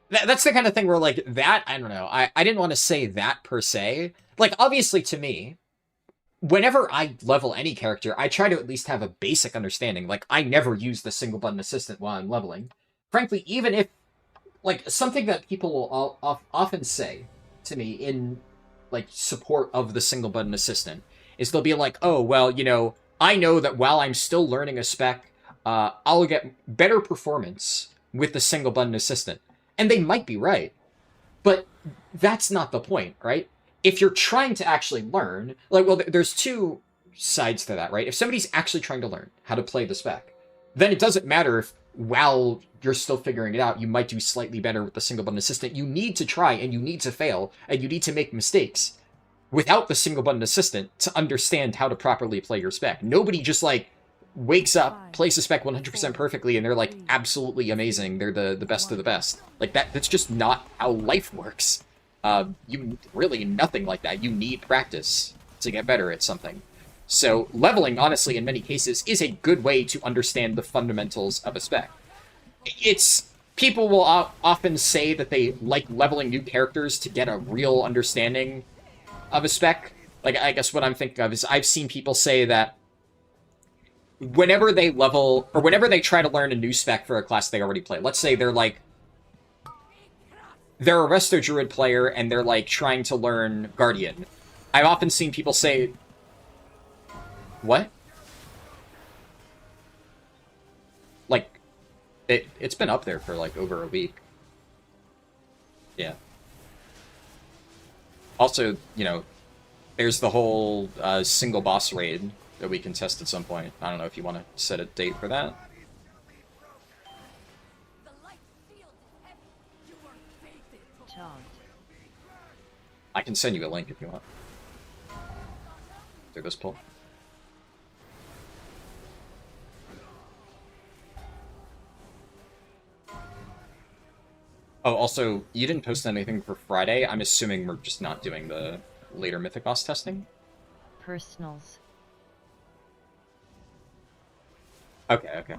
Speaker 1: That's the kind of thing where, like, that, I don't know, I didn't want to say that per se. Like, obviously to me, whenever I level any character, I try to at least have a basic understanding. Like, I never use the single button assistant while I'm leveling. Frankly, even if, like, something that people will often say to me in, like, support of the single button assistant is they'll be like, oh, well, I know that while I'm still learning a spec, I'll get better performance with the single button assistant. And they might be right, but that's not the point, right? If you're trying to actually learn, like, well, there's two sides to that, right? If somebody's actually trying to learn how to play the spec, then it doesn't matter if while you're still figuring it out, you might do slightly better with the single button assistant. You need to try, and you need to fail, and you need to make mistakes without the single button assistant to understand how to properly play your spec. Nobody just, like, wakes up, plays the spec 100% perfectly, and they're, like, absolutely amazing. They're the best of the best. Like, that's just not how life works. You really, nothing like that. You need practice to get better at something. So leveling, honestly, in many cases, is a good way to understand the fundamentals of a spec. People will often say that they like leveling new characters to get a real understanding of a spec. Like, I guess what I'm thinking of is I've seen people say that whenever they level, or whenever they try to learn a new spec for a class they already play, let's say they're like, they're a Resto Druid player and they're like trying to learn Guardian. I've often seen people say, what? Like, it's been up there for like over a week. Yeah. Also, you know, there's the whole single boss raid that we can test at some point. I don't know if you want to set a date for that. I can send you a link if you want. Through this poll. Oh, also, you didn't post anything for Friday. I'm assuming we're just not doing the later Mythic boss testing?
Speaker 4: Personals.
Speaker 1: Okay, okay.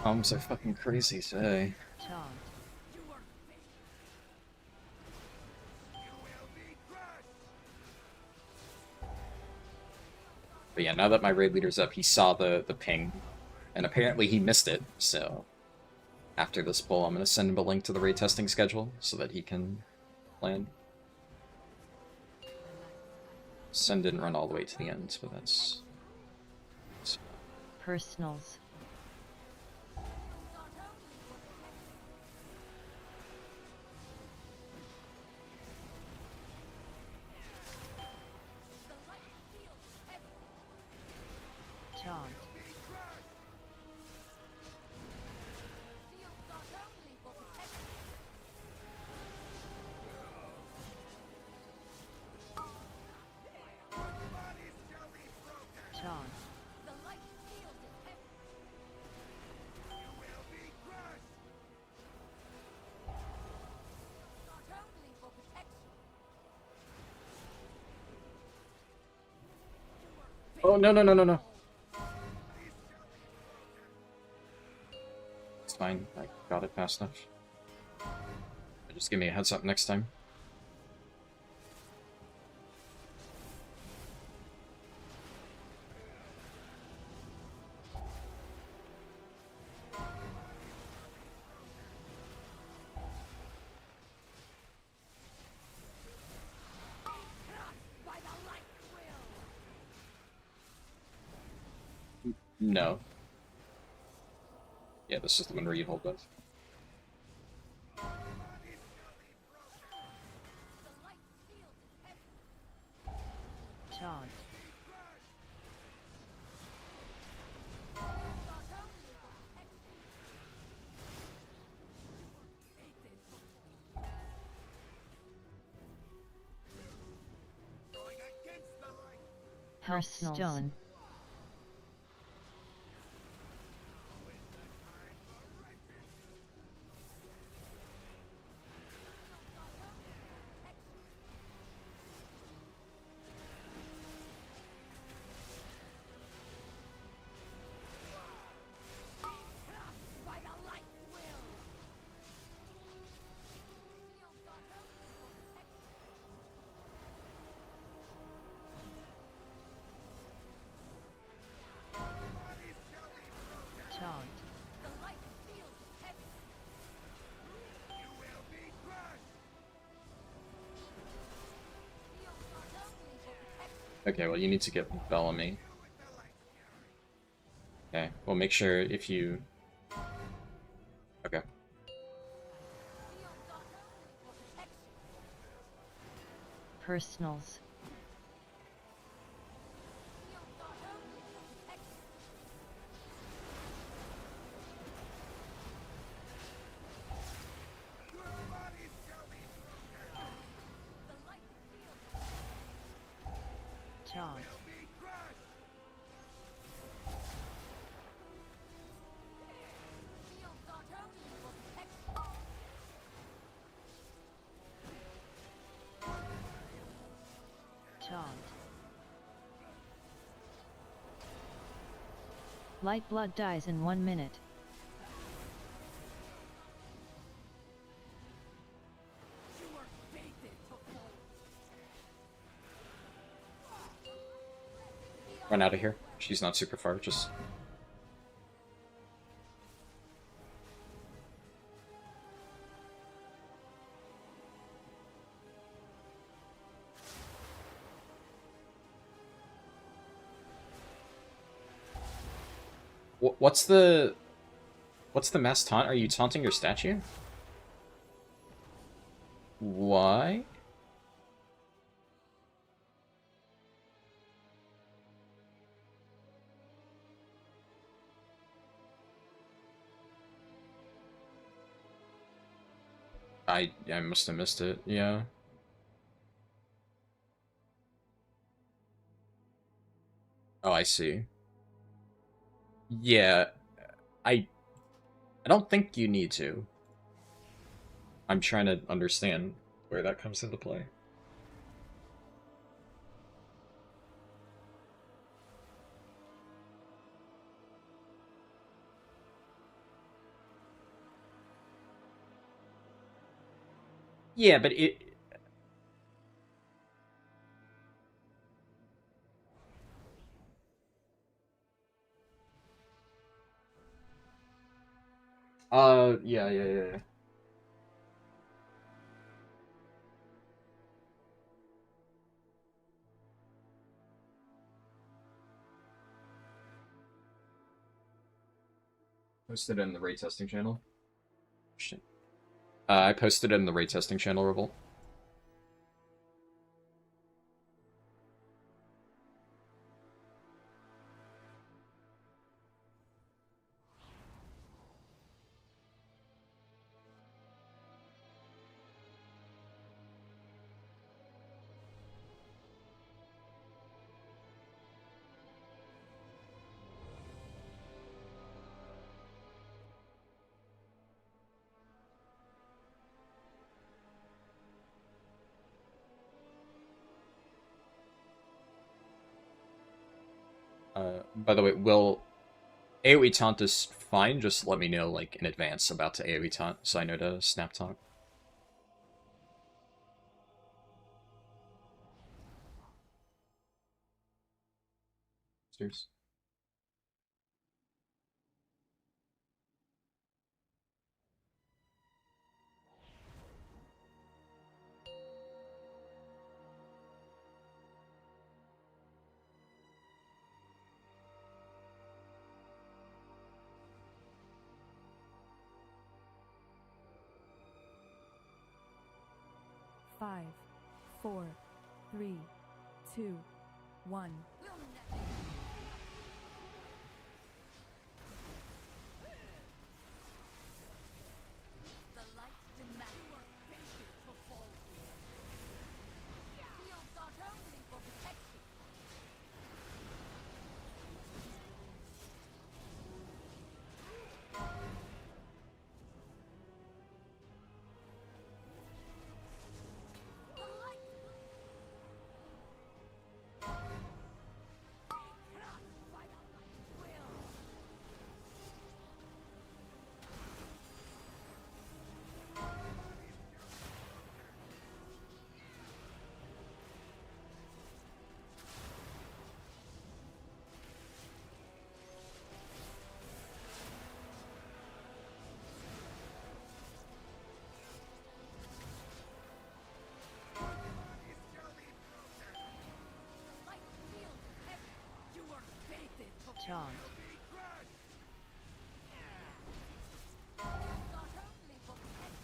Speaker 1: I'm so fucking crazy today. But yeah, now that my raid leader's up, he saw the ping, and apparently he missed it, so after this poll, I'm going to send him a link to the raid testing schedule so that he can plan. Send didn't run all the way to the end, but that's...
Speaker 4: Personals.
Speaker 1: Oh, no, no, no, no, no. It's fine. I got it fast enough. Just give me a heads up next time. No. Yeah, this is the one where you hold both.
Speaker 4: Hearthstone.
Speaker 1: Okay, well, you need to get Bellamy. Okay, well, make sure if you... Okay.
Speaker 4: Personals. Light blood dies in 1 minute.
Speaker 3: You are fated to fall.
Speaker 1: Run out of here. She's not super far, just... What's the mass taunt? Are you taunting your statue? Why? I must have missed it, yeah. Oh, I see. Yeah, I don't think you need to. I'm trying to understand where that comes into play. Yeah, but it... yeah. Posted it in the rate testing channel. Shit. I posted it in the rate testing channel, Revolt. By the way, will AoE taunt is fine, just let me know, like, in advance about to AoE taunt, so I know to snap taunt. Stairs.
Speaker 2: Five, 4, 3, 2, 1.
Speaker 3: The light demand you are fated to fall. Shields not only for protection. The light cannot fight a light will. Light feels heavy. You are fated to
Speaker 4: Taunt.
Speaker 3: not only for protection.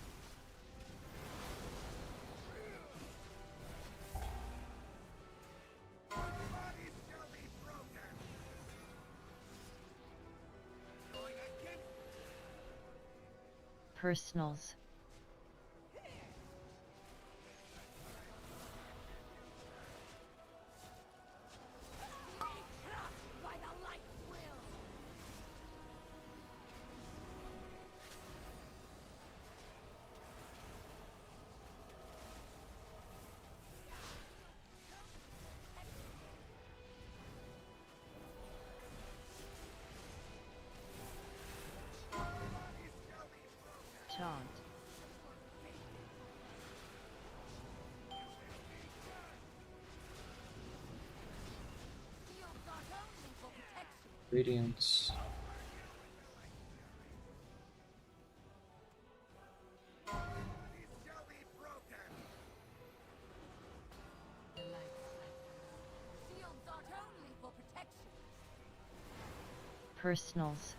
Speaker 4: Personals.
Speaker 3: Cannot by the light will.
Speaker 4: Taunt.
Speaker 1: Radiance.
Speaker 4: Personals.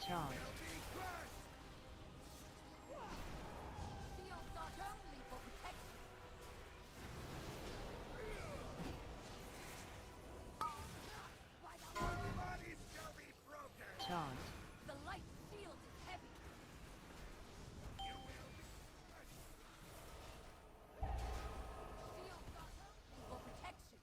Speaker 4: Taunt. Taunt.
Speaker 3: The light field is heavy. Shield got only for protection.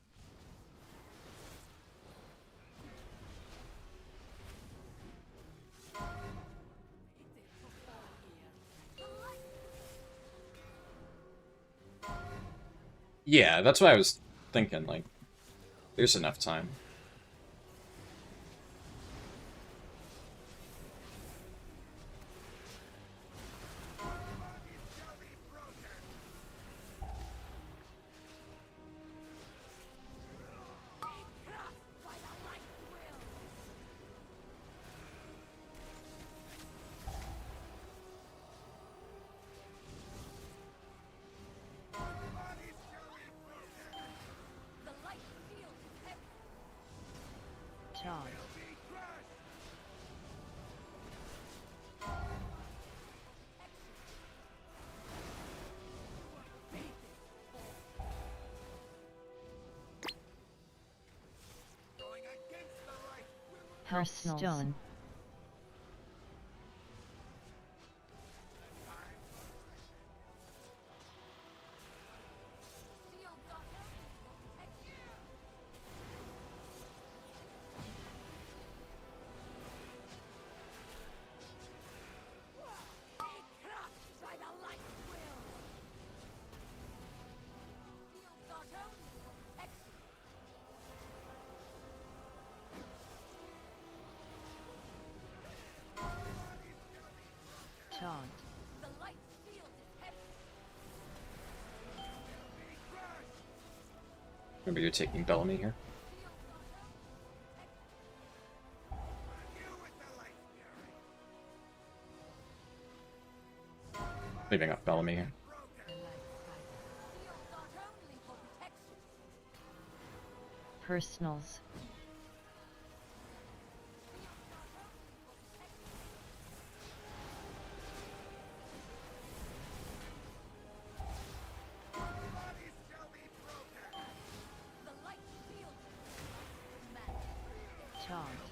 Speaker 1: Yeah, that's what I was thinking, like, there's enough time.
Speaker 3: The light field is heavy.
Speaker 4: Taunt. Hearthstone.
Speaker 3: Shield got only for protection. Be crushed by the light will. Shield got only for protection.
Speaker 4: Taunt.
Speaker 3: The light field is heavy.
Speaker 1: Remember, you're taking Bellamy here. Leaving up Bellamy here.
Speaker 3: Shield got only for protection.
Speaker 4: Personals.
Speaker 3: The light field is magic.
Speaker 4: Taunt.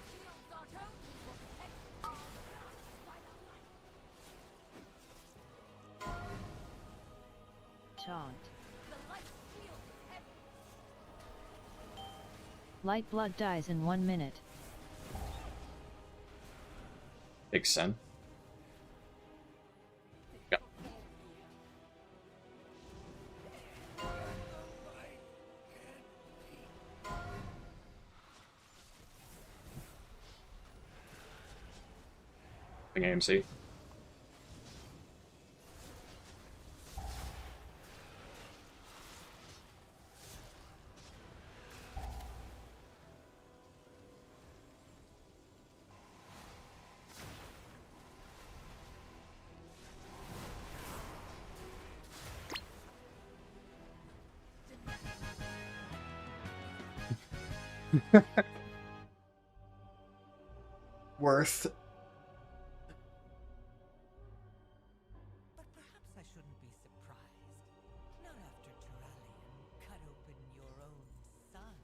Speaker 3: Shield got only for protection. By the light.
Speaker 4: Taunt.
Speaker 3: The light field is heavy.
Speaker 4: Light blood dies in 1 minute.
Speaker 1: Big Sen. Yep. Big AMC. Worth.
Speaker 3: But perhaps I shouldn't be surprised. Not after Turalian cut open your own son.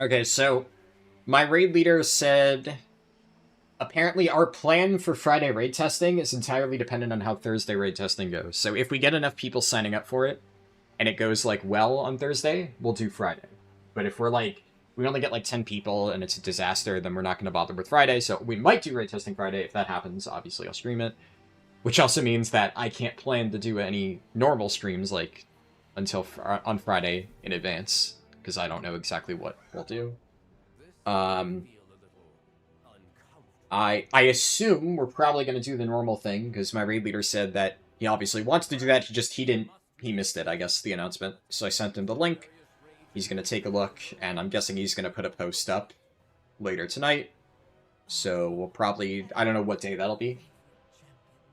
Speaker 1: Okay, so my raid leader said apparently our plan for Friday raid testing is entirely dependent on how Thursday raid testing goes. So if we get enough people signing up for it and it goes like well on Thursday, we'll do Friday. But if we're like we only get like 10 people and it's a disaster, then we're not going to bother with Friday. So we might do raid testing Friday. If that happens, obviously I'll stream it. Which also means that I can't plan to do any normal streams like until on Friday in advance because I don't know exactly what we'll do. I assume we're probably going to do the normal thing because my raid leader said that he obviously wants to do that. He missed it, I guess, the announcement. So I sent him the link. He's going to take a look, and I'm guessing he's going to put a post up later tonight. So we'll probably, I don't know what day that'll be.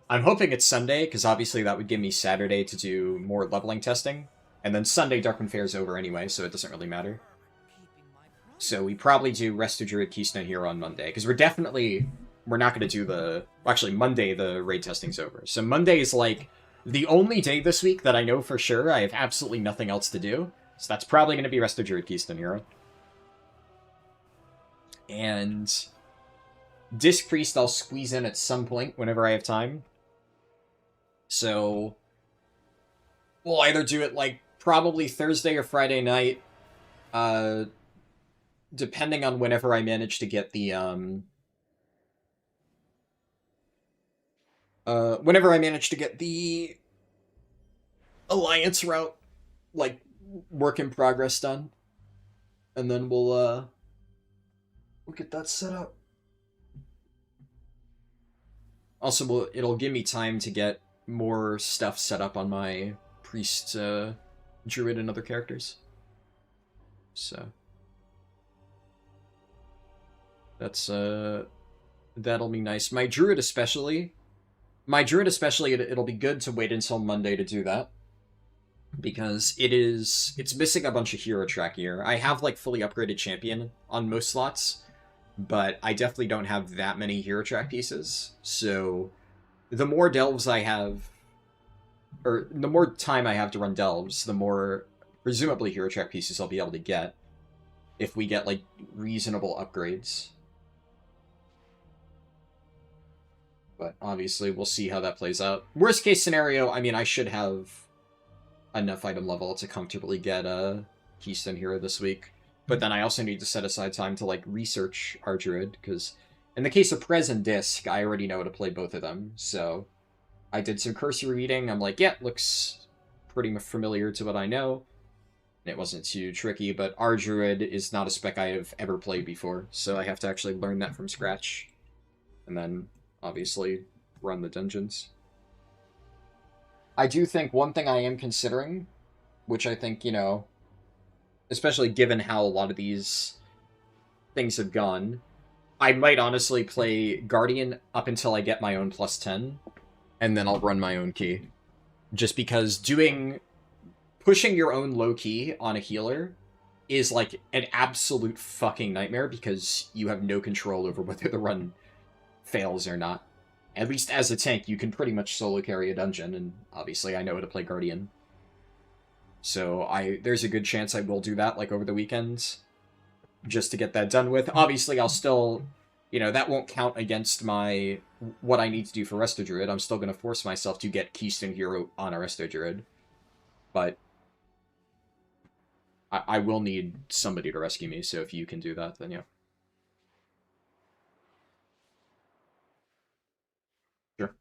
Speaker 1: I'm hoping it's Sunday, because obviously that would give me Saturday to do more leveling testing. And then Sunday, Darkwind Fair is over anyway, so it doesn't really matter. So we probably do Resto Druid Keystone Hero on Monday, because we're not going to do Monday the raid testing's over. So Monday is like the only day this week that I know for sure I have absolutely nothing else to do. So that's probably going to be Resto Druid Keystone Hero. And Disc Priest I'll squeeze in at some point whenever I have time. So we'll either do it like probably Thursday or Friday night, depending on whenever I manage to get the Alliance route, like, work in progress done. And then we'll get that set up. Also, it'll give me time to get more stuff set up on my priest, druid, and other characters. So that's that'll be nice. My druid especially, it'll be good to wait until Monday to do that. Because it's missing a bunch of hero track gear. I have like fully upgraded champion on most slots, but I definitely don't have that many hero track pieces. So the more delves I have, or the more time I have to run delves, the more presumably hero track pieces I'll be able to get if we get like reasonable upgrades. But obviously we'll see how that plays out. Worst case scenario, I mean, I should have enough item level to comfortably get a Keystone Hero this week. But then I also need to set aside time to like research our druid, because in the case of Prez and Disc, I already know how to play both of them. So I did some cursory reading. I'm like, yeah, looks pretty familiar to what I know. And it wasn't too tricky, but our druid is not a spec I have ever played before, so I have to actually learn that from scratch. And then, obviously, run the dungeons. I do think one thing I am considering, which I think, you know, especially given how a lot of these things have gone, I might honestly play Guardian up until I get my own +10, and then I'll run my own key. Just because pushing your own low key on a healer is like an absolute fucking nightmare, because you have no control over whether the run fails or not. At least as a tank, you can pretty much solo carry a dungeon, and obviously I know how to play Guardian. So there's a good chance I will do that, like, over the weekends, just to get that done with. Obviously, I'll still, you know, that won't count against what I need to do for Resto Druid. I'm still going to force myself to get Keystone Hero on a Resto Druid. But I will need somebody to rescue me, so if you can do that, then yeah. Sure.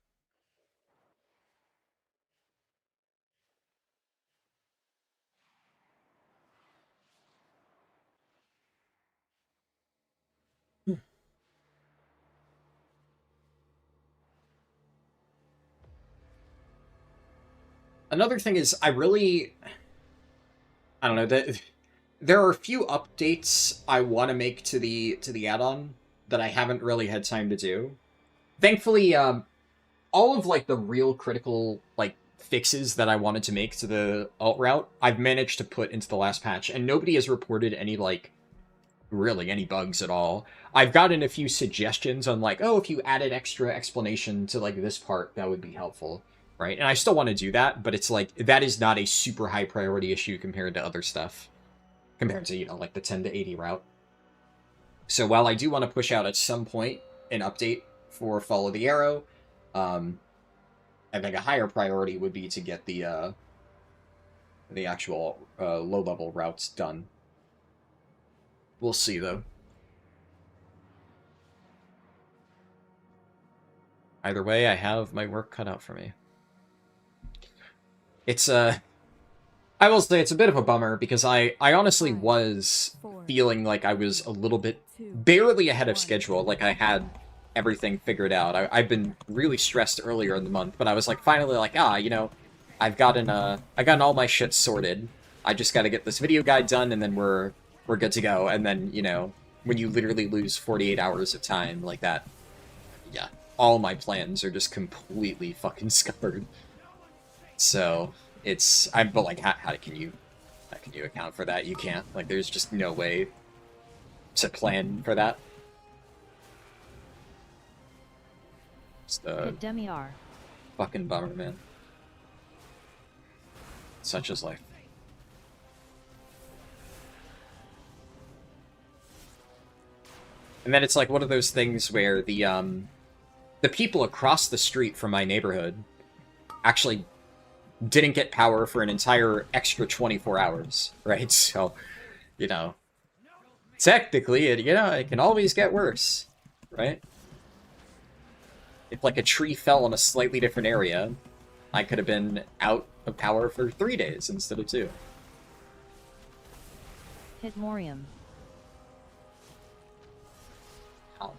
Speaker 1: Another thing is, I don't know, there are a few updates I want to make to the add-on that I haven't really had time to do. Thankfully, all of, like, the real critical, like, fixes that I wanted to make to the alt route, I've managed to put into the last patch, and nobody has reported any, like, really any bugs at all. I've gotten a few suggestions on, like, oh, if you added extra explanation to, like, this part, that would be helpful. Right? And I still want to do that, but it's like, that is not a super high priority issue compared to other stuff. Compared to, you know, like the 10 to 80 route. So while I do want to push out at some point an update for Follow the Arrow, I think a higher priority would be to get the actual low-level routes done. We'll see, though. Either way, I have my work cut out for me. It's, I will say it's a bit of a bummer, because I honestly was feeling like I was a little bit barely ahead of schedule, like I had everything figured out. I've been really stressed earlier in the month, but I was like finally like, you know, I've gotten all my shit sorted. I just gotta get this video guide done, and then we're good to go. And then, you know, when you literally lose 48 hours of time like that, yeah, all my plans are just completely fucking scuppered. So but like, how can you account for that? You can't. Like, there's just no way to plan for that. It's the
Speaker 4: Demi-R.
Speaker 1: fucking bummer, man. Such is life. And then it's like one of those things where the people across the street from my neighborhood actually didn't get power for an entire extra 24 hours, right? So, you know, technically, it can always get worse, right? If, like, a tree fell in a slightly different area, I could have been out of power for 3 days instead of 2.
Speaker 4: Hit Morium.
Speaker 1: Ow.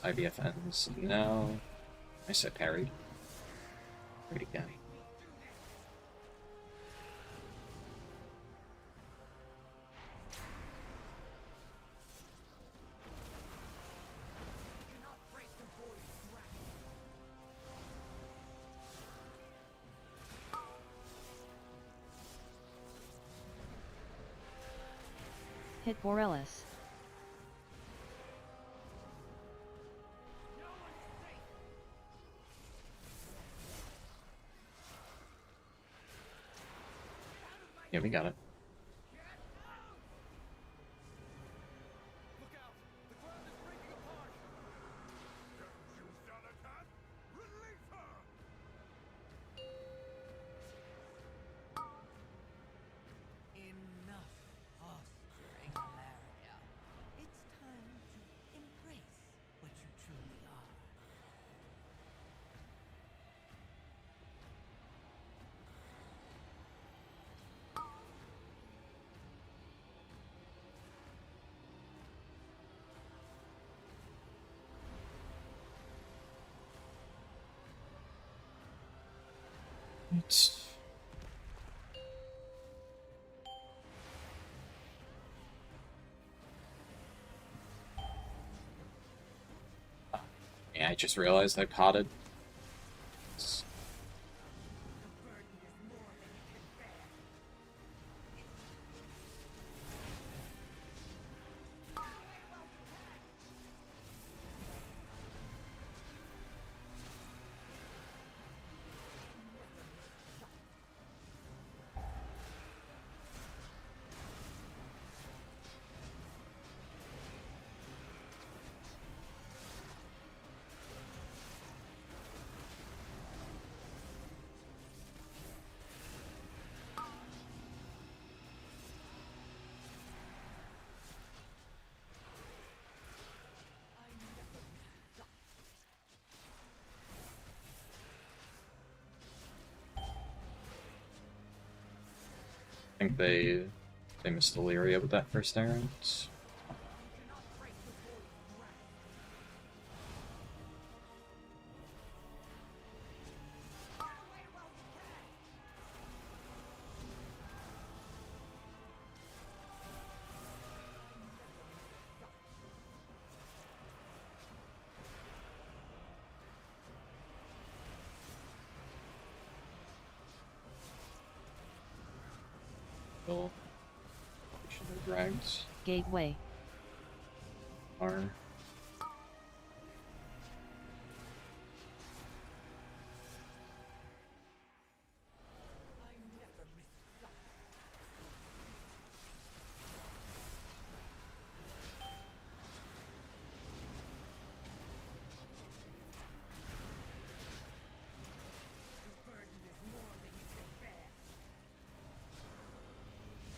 Speaker 1: IBF ends now. I said parried. Where'd he go?
Speaker 4: Hit Borealis.
Speaker 1: Yeah, we got it.
Speaker 3: Enough posturing, Malaria. It's time to embrace what you truly are.
Speaker 1: Yeah, I just realized I potted. I think they missed Illyria with that first errant. Should have dragged
Speaker 4: Gateway.
Speaker 1: our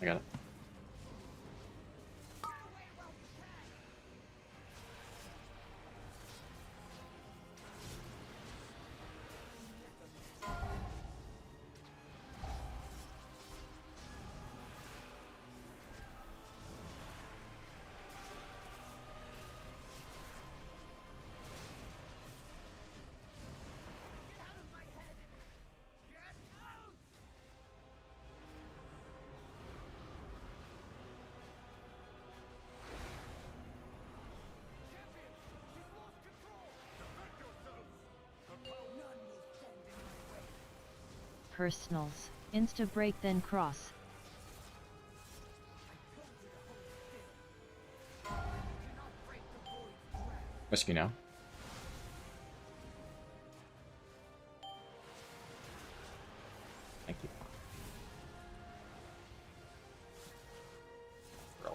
Speaker 1: I got it.
Speaker 4: Personals. Insta break then cross.
Speaker 1: Rescue now. Thank you.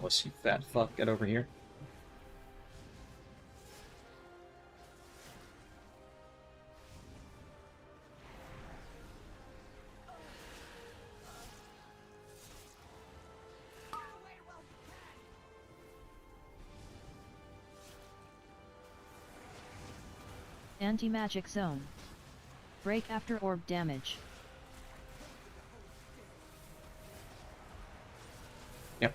Speaker 1: Let's you fat fuck, get over here.
Speaker 4: Anti-magic zone. Break after orb damage.
Speaker 1: Yep.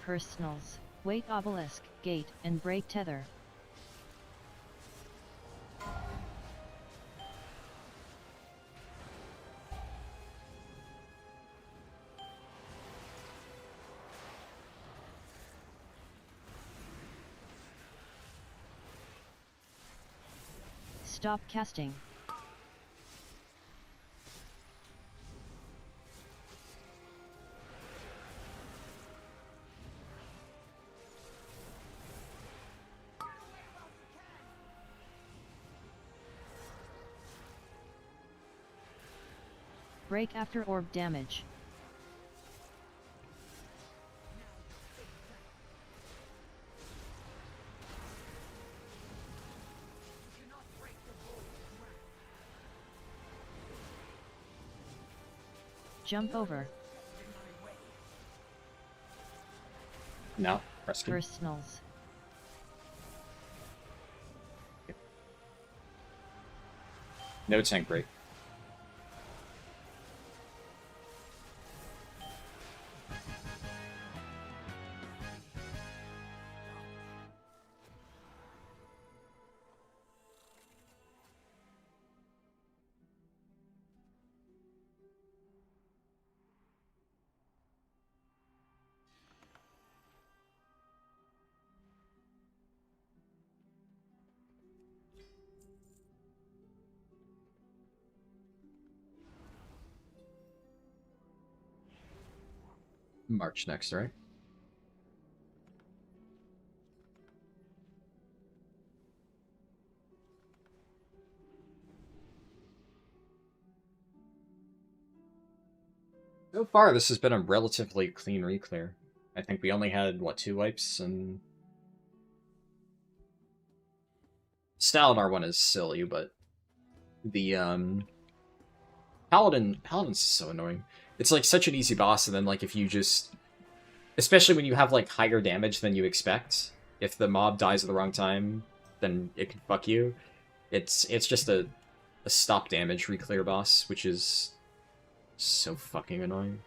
Speaker 4: Personals. Wait obelisk, gate, and break tether. Stop casting. Break after orb damage. Jump over.
Speaker 1: No, rescue.
Speaker 4: Personals.
Speaker 1: No tank break. March next, right? So far, this has been a relatively clean reclear. I think we only had, what, 2 wipes, and... Stalidar one is silly, but... The, Paladin's so annoying. It's, like, such an easy boss, and then, like, if you just... Especially when you have, like, higher damage than you expect. If the mob dies at the wrong time, then it can fuck you. It's just a stop damage reclear boss, which is so fucking annoying.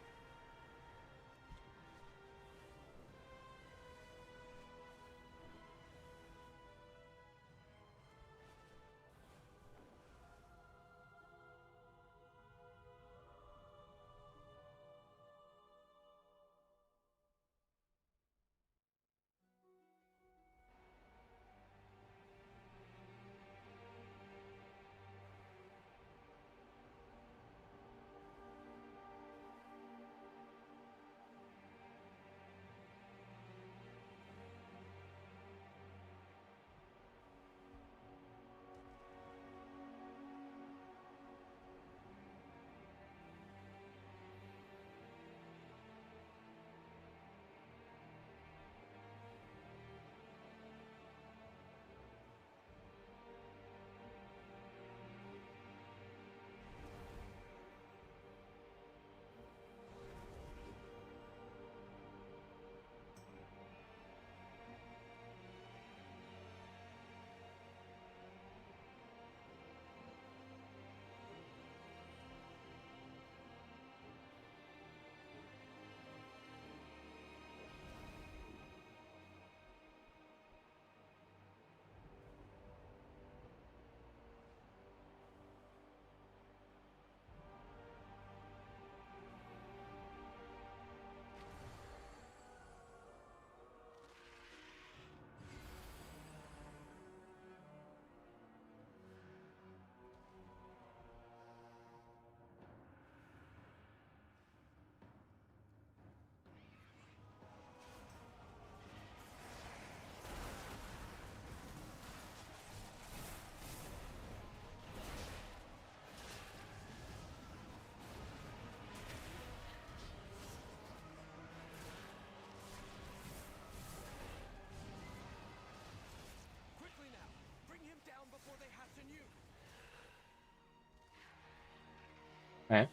Speaker 1: Okay.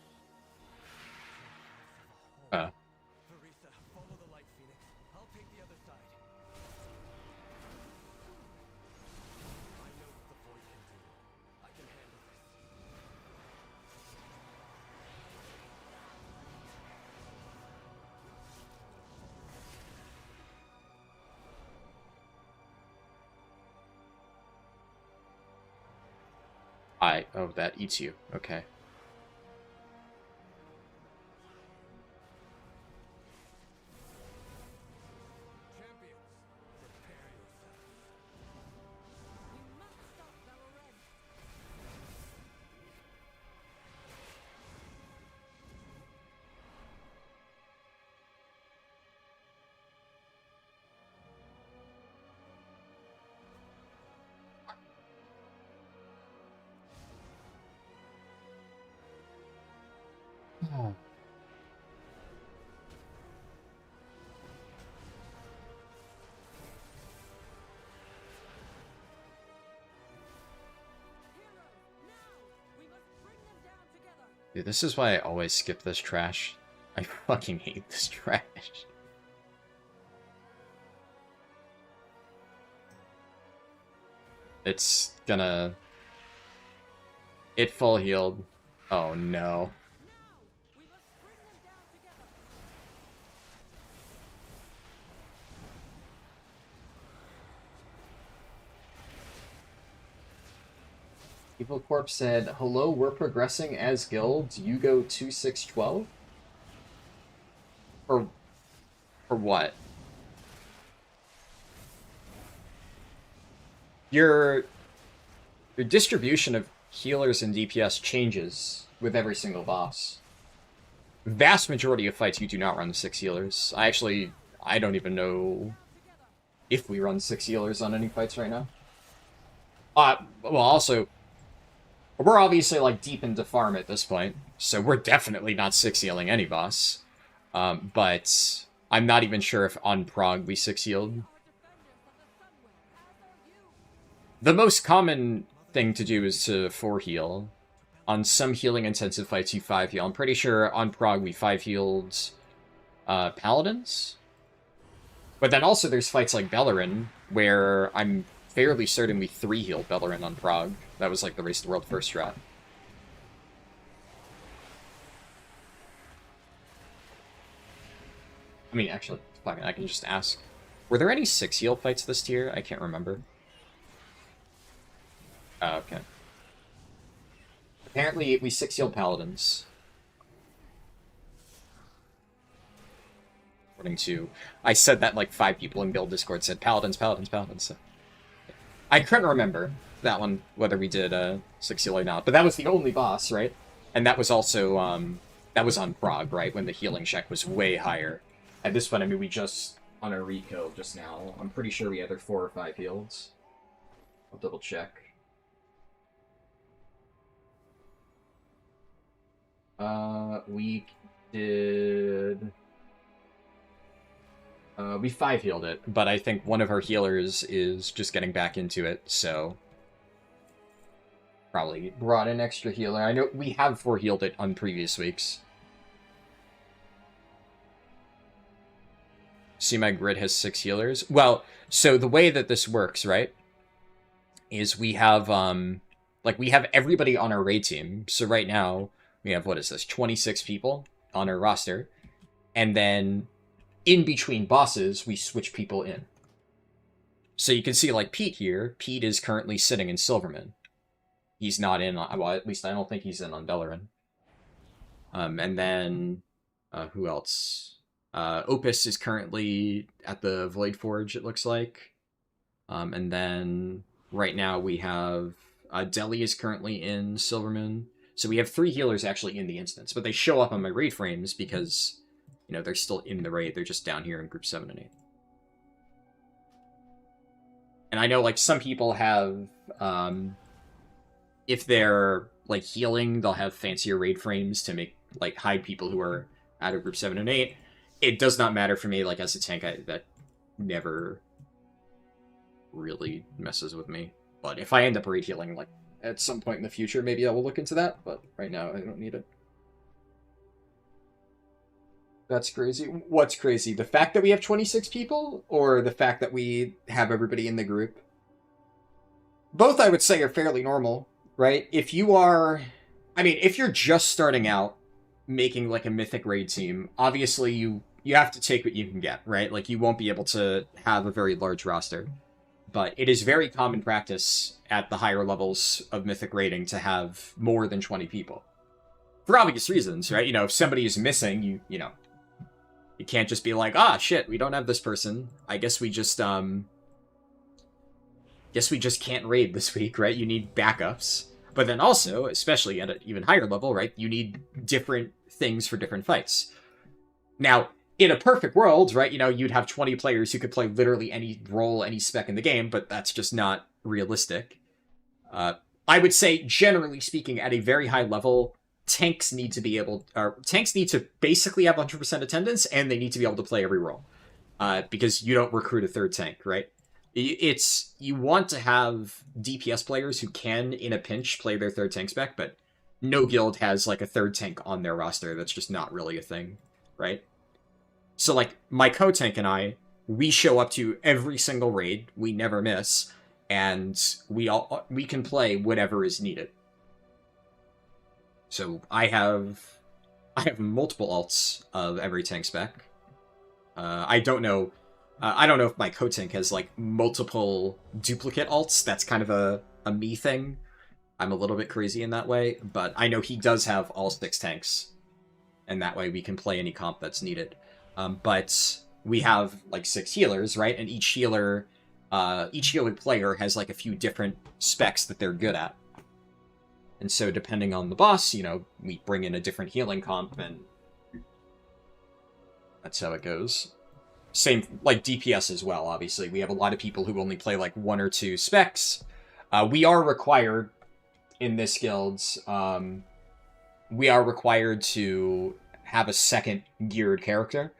Speaker 5: Teresa, follow the light, Phoenix. I'll take the other side. I know what the void can do. I can handle this.
Speaker 1: Oh, that eats you. Okay.
Speaker 5: Champions, prepare yourselves.
Speaker 3: We must stop Valorant.
Speaker 1: Dude, this is why I always skip this trash. I fucking hate this trash. It's gonna... It full healed. Oh no.
Speaker 3: We must bring them down together.
Speaker 1: Evil Corp said, "Hello, we're progressing as guilds. You go 2-6-12?" For what? Your distribution of healers and DPS changes with every single boss. Vast majority of fights you do not run 6 healers. I don't even know if we run 6 healers on any fights right now. Well, also, we're obviously, like, deep into farm at this point, so we're definitely not 6 healing any boss. But I'm not even sure if on prog we 6 healed. The most common thing to do is to 4 heal. On some healing intensive fights, you 5 heal. I'm pretty sure on prog we 5 healed paladins. But then also there's fights like Bellerin, where I'm fairly certain we 3 healed Bellerin on prog. That was like the Race to the World first strat. I mean, actually, I can just ask. Were there any 6 heal fights this tier? I can't remember. Oh, okay. Apparently, we 6 healed paladins. According to... I said that like 5 people in Guild Discord said paladins, paladins, paladins. So. I couldn't remember that one, whether we did 6 heal or not. But that was the only boss, right? And that was also, that was on prog, right? When the healing check was way higher. At this point, I mean, we just, on a rekill just now, I'm pretty sure we either 4 or 5 heals. I'll double check. We did... we 5 healed it, but I think one of our healers is just getting back into it, so... Probably brought an extra healer. I know we have 4 healed it on previous weeks. See, my grid has 6 healers. Well, so the way that this works, right, is we have, we have everybody on our raid team. So right now, we have, 26 people on our roster. And then, in between bosses, we switch people in. So you can see, like, Pete here. Pete is currently sitting in Silverman. He's not in, well, at least I don't think he's in on Bellerin. And then, who else? Opus is currently at the Void Forge, it looks like. And then right now we have Deli is currently in Silverman. So we have 3 healers actually in the instance, but they show up on my raid frames because, you know, they're still in the raid. They're just down here in group 7 and 8. And I know, like, some people have, if they're, like, healing, they'll have fancier raid frames to make, like, hide people who are out of group 7 and 8. It does not matter for me, like, as a tank, that never really messes with me. But if I end up raid healing, like, at some point in the future, maybe I will look into that, but right now I don't need it. That's crazy. What's crazy? The fact that we have 26 people, or the fact that we have everybody in the group? Both, I would say, are fairly normal, right? If you are... I mean, if you're just starting out making, like, a Mythic raid team, obviously you have to take what you can get, right? Like, you won't be able to have a very large roster. But it is very common practice at the higher levels of Mythic raiding to have more than 20 people. For obvious reasons, right? You know, if somebody is missing, you know, you can't just be like, ah, shit, we don't have this person. I guess we just can't raid this week, right? You need backups. But then also, especially at an even higher level, right, you need different things for different fights. Now, in a perfect world, right, you know, you'd have 20 players who could play literally any role, any spec in the game, but that's just not realistic. I would say, generally speaking, at a very high level, tanks need to basically have 100% attendance, and they need to be able to play every role. Because you don't recruit a third tank, right? You want to have DPS players who can, in a pinch, play their third tank spec, but no guild has, like, a third tank on their roster. That's just not really a thing, right? So, like, my co-tank and I, we show up to every single raid, we never miss, and we can play whatever is needed. So I have multiple alts of every tank spec. I don't know if my co-tank has, like, multiple duplicate alts. That's kind of a me thing. I'm a little bit crazy in that way, but I know he does have all 6 tanks, and that way we can play any comp that's needed. But we have, like, 6 healers, right? And each healer player has, like, a few different specs that they're good at. And so depending on the boss, you know, we bring in a different healing comp, and that's how it goes. Same, like, DPS as well, obviously. We have a lot of people who only play, like, 1 or 2 specs. We are required, in this guild, we are required to have a second geared character.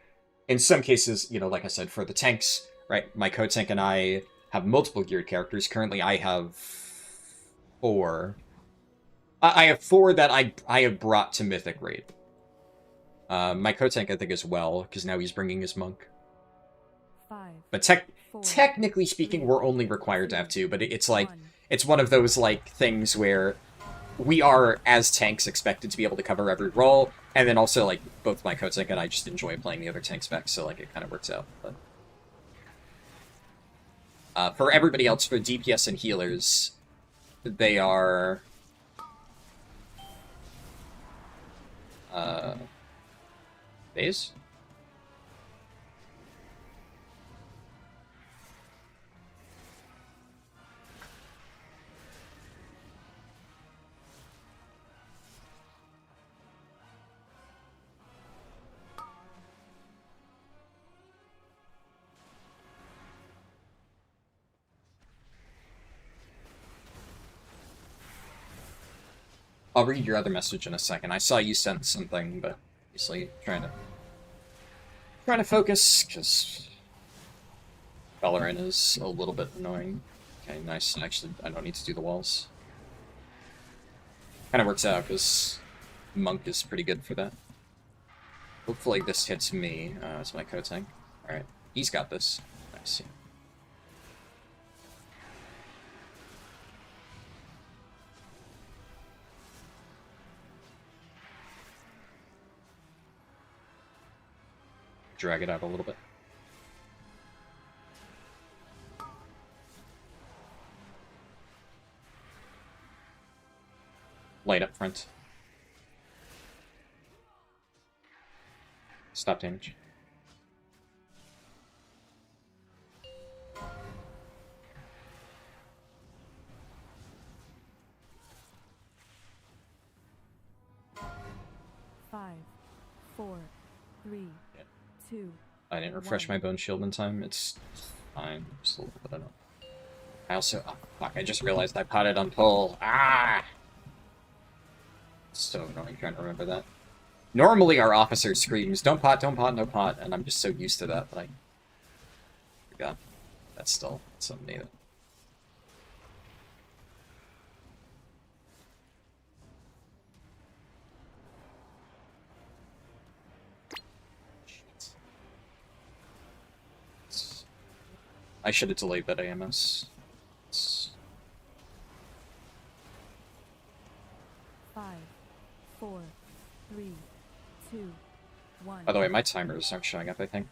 Speaker 1: In some cases, you know, like I said, for the tanks, right, my co-tank and I have multiple geared characters. Currently, I have 4. I have 4 that I have brought to Mythic Raid. My co-tank, I think, as well, because now he's bringing his monk.
Speaker 2: 5,
Speaker 1: But
Speaker 2: 4,
Speaker 1: technically speaking, we're only required to have 2, but it's like, it's one of those, like, things where we are, as tanks, expected to be able to cover every role, and then also, like, both my co-tank and I just enjoy playing the other tank specs, so, like, it kind of works out. But for everybody else, for DPS and healers, they are... Phase? I'll read your other message in a second. I saw you sent something, but obviously trying to focus, because Valorant is a little bit annoying. Okay, nice. Actually, I don't need to do the walls. Kind of works out, because Monk is pretty good for that. Hopefully this hits me as my co-tank. Alright, he's got this. Nice. Drag it out a little bit. Light up front. Stop damage.
Speaker 2: Five, 4, 3, 2.
Speaker 1: I didn't refresh my bone shield in time. It's fine. Just a little bit of... I also... Oh, fuck, I just realized I potted on pull. Ah! It's so annoying trying to remember that. Normally our officer screams, don't pot, no pot, and I'm just so used to that I forgot. That's still something needed. I should have delayed that AMS. It's...
Speaker 2: 5, 4, 3, 2, 1.
Speaker 1: By the way, my timers aren't showing up, I think.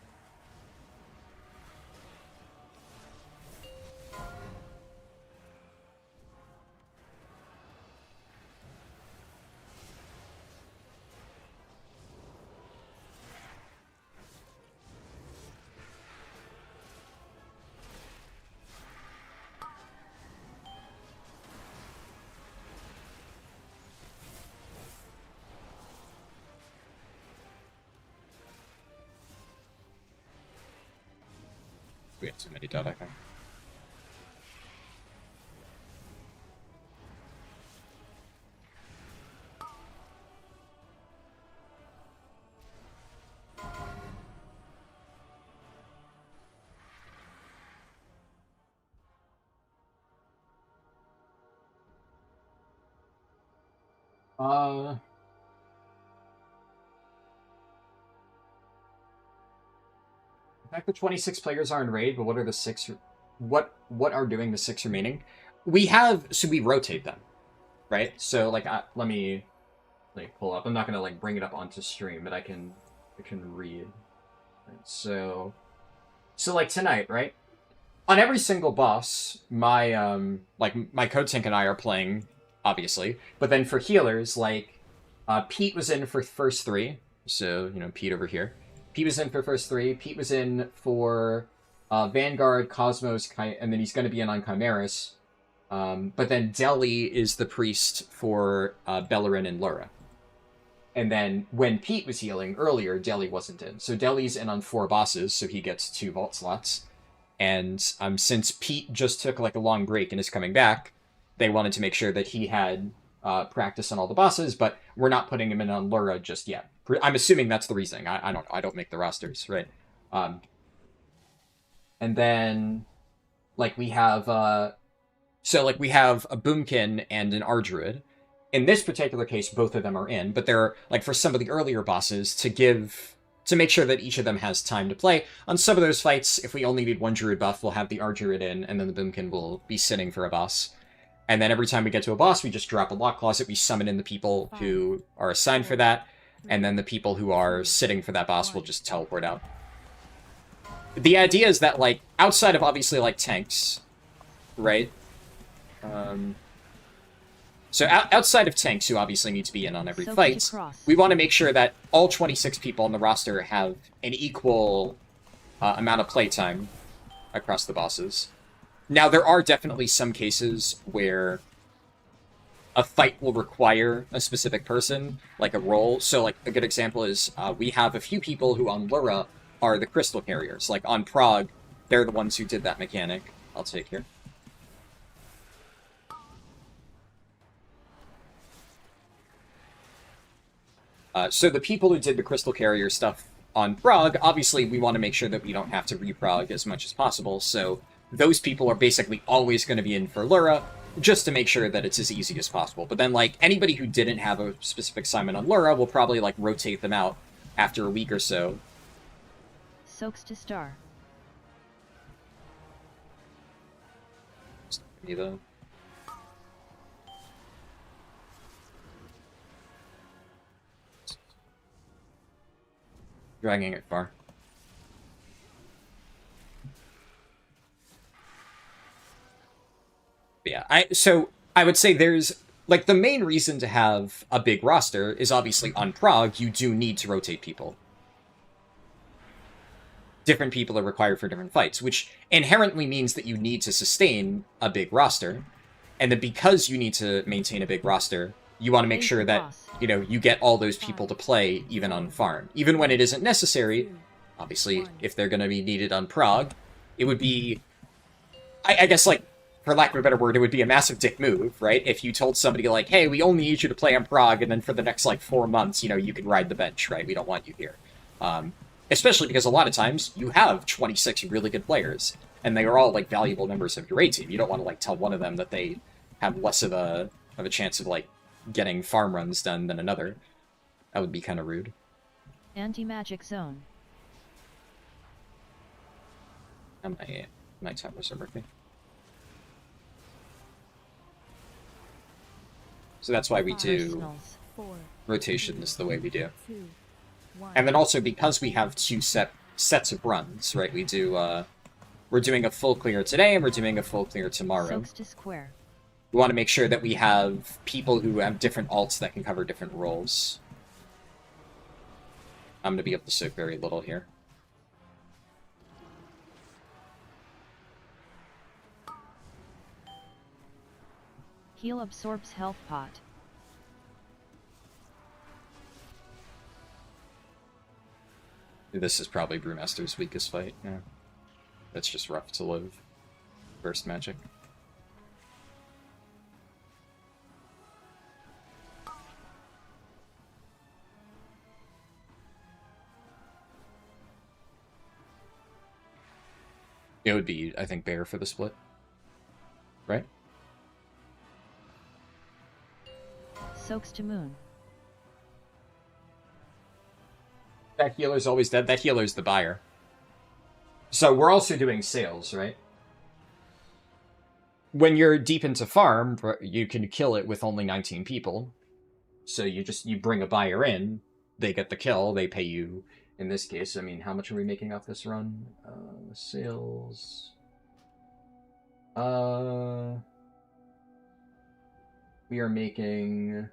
Speaker 1: We have too many dead, I think. In fact, the 26 players are in raid, but what are the 6? What are doing the 6 remaining? We rotate them, right? So like, let me like pull up. I'm not gonna like bring it up onto stream, but I can read. Right, so like tonight, right? On every single boss, my my code tank and I are playing, obviously. But then for healers, like Pete was in for first 3, so you know Pete over here. Pete was in for first 3. Pete was in for Vanguard, Cosmos, and then he's going to be in on Chimeras. But then Deli is the priest for Bellerin and Lura. And then when Pete was healing earlier, Deli wasn't in. So Deli's in on 4 bosses, so he gets 2 vault slots. And since Pete just took like a long break and is coming back, they wanted to make sure that he had practice on all the bosses, but we're not putting him in on Lura just yet. I'm assuming that's the reasoning. I don't know. I don't make the rosters, right? And then, like, we have we have a Boomkin and an Ardruid. In this particular case, both of them are in, but they're, like, for some of the earlier bosses, to make sure that each of them has time to play. On some of those fights, if we only need 1 Druid buff, we'll have the Ardruid in, and then the Boomkin will be sitting for a boss. And then every time we get to a boss, we just drop a lock closet, we summon in the people who are assigned for that, and then the people who are sitting for that boss will just teleport out. The idea is that, like, outside of obviously, like, tanks, right? So outside of tanks, who obviously need to be in on every fight, we want to make sure that all 26 people on the roster have an equal amount of playtime across the bosses. Now, there are definitely some cases where a fight will require a specific person, like a role. So, like, a good example is we have a few people who on Lura are the crystal carriers. Like, on Prague, they're the ones who did that mechanic. I'll take here. So the people who did the crystal carrier stuff on Prague, obviously we want to make sure that we don't have to re-Prague as much as possible, so those people are basically always going to be in for Lura, just to make sure that it's as easy as possible. But then, like, anybody who didn't have a specific assignment on Lura will probably, like, rotate them out after a week or so.
Speaker 4: Soaks to star.
Speaker 1: Either. Dragging it far. But yeah, so I would say there's, like, the main reason to have a big roster is obviously on Prague, you do need to rotate people. Different people are required for different fights, which inherently means that you need to sustain a big roster. And that because you need to maintain a big roster, you want to make sure that, you know, you get all those people to play even on farm. Even when it isn't necessary, obviously, if they're going to be needed on Prague, it would be, I guess, like, for lack of a better word, it would be a massive dick move, right? If you told somebody, like, hey, we only need you to play on Prague, and then for the next, like, 4 months, you know, you can ride the bench, right? We don't want you here. Especially because a lot of times, you have 26 really good players, and they are all, like, valuable members of your raid team. You don't want to, like, tell one of them that they have less of a chance of, like, getting farm runs done than another. That would be kind of rude.
Speaker 4: Anti-magic zone.
Speaker 1: Am I Nighttime Berserker. So that's why we do
Speaker 4: Personals.
Speaker 2: 4,
Speaker 1: rotations the way we do.
Speaker 2: 2, 1.
Speaker 1: And then also because we have two sets of runs, right? We do we're doing a full clear today and we're doing a full clear tomorrow.
Speaker 4: Soaks to square.
Speaker 1: We want to make sure that we have people who have different alts that can cover different roles. I'm gonna be able to soak very little here.
Speaker 4: Heal absorbs health pot.
Speaker 1: This is probably Brewmaster's weakest fight. Yeah. That's just rough to live. Burst magic. It would be, I think, Bear for the split. Right?
Speaker 4: Soaks to moon.
Speaker 1: That healer's always dead. That healer's the buyer. So we're also doing sales, right? When you're deep into farm, you can kill it with only 19 people. So you bring a buyer in, they get the kill, they pay you. In this case, I mean, how much are we making off this run? Sales. We are making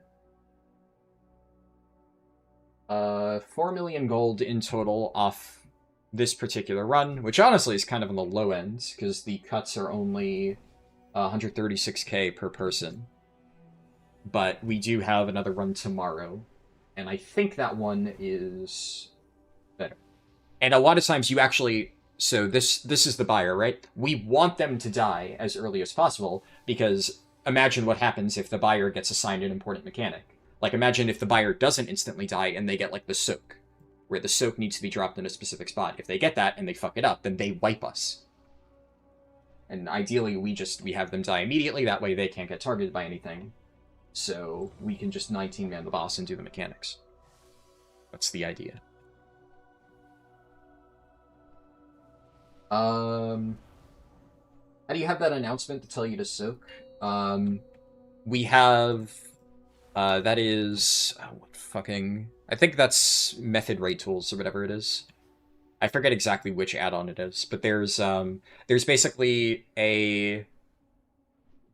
Speaker 1: 4 million gold in total off this particular run, which honestly is kind of on the low end, because the cuts are only 136k per person. But we do have another run tomorrow, and I think that one is better. And a lot of times you actually... So this is the buyer, right? We want them to die as early as possible, because imagine what happens if the buyer gets assigned an important mechanic. Like, imagine if the buyer doesn't instantly die and they get, like, the soak, where the soak needs to be dropped in a specific spot. If they get that and they fuck it up, then they wipe us. And ideally, we have them die immediately, that way they can't get targeted by anything. So we can just 19-man the boss and do the mechanics. That's the idea. How do you have that announcement to tell you to soak? We have... that is... what fucking... I think that's Method Raid Tools or whatever it is. I forget exactly which add-on it is, but there's basically a...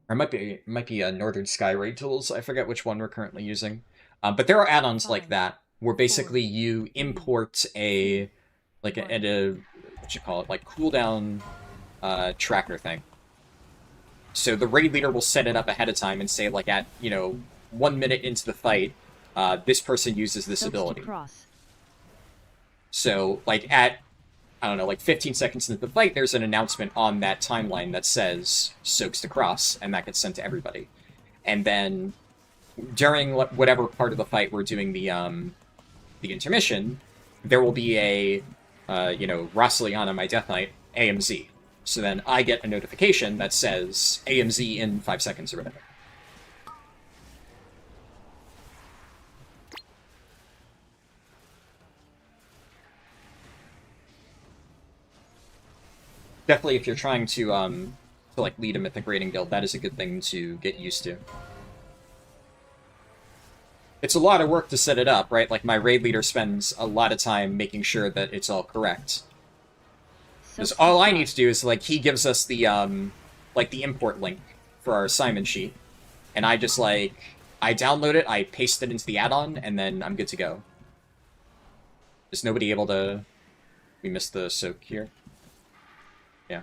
Speaker 1: Or it might be a Northern Sky Raid Tools. I forget which one we're currently using. But there are add-ons like that, where basically you import a... Like a what you call it? Like cooldown tracker thing. So the raid leader will set it up ahead of time and say, like, at, 1 minute into the fight, this person uses this ability. So, like, at, I don't know, like 15 seconds into the fight, there's an announcement on that timeline that says soaks to cross, and that gets sent to everybody. And then, during whatever part of the fight we're doing the intermission, there will be a, Rossiliana, my Death Knight, AMZ. So then I get a notification that says AMZ in 5 seconds or whatever. Definitely, if you're trying to like lead a Mythic raiding guild, that is a good thing to get used to. It's a lot of work to set it up, right? Like, my raid leader spends a lot of time making sure that it's all correct. Because all I need to do is, like, he gives us the, the import link for our assignment sheet. And I just, like, I download it, I paste it into the add-on, and then I'm good to go. Is nobody able to... We missed the soak here. Yeah.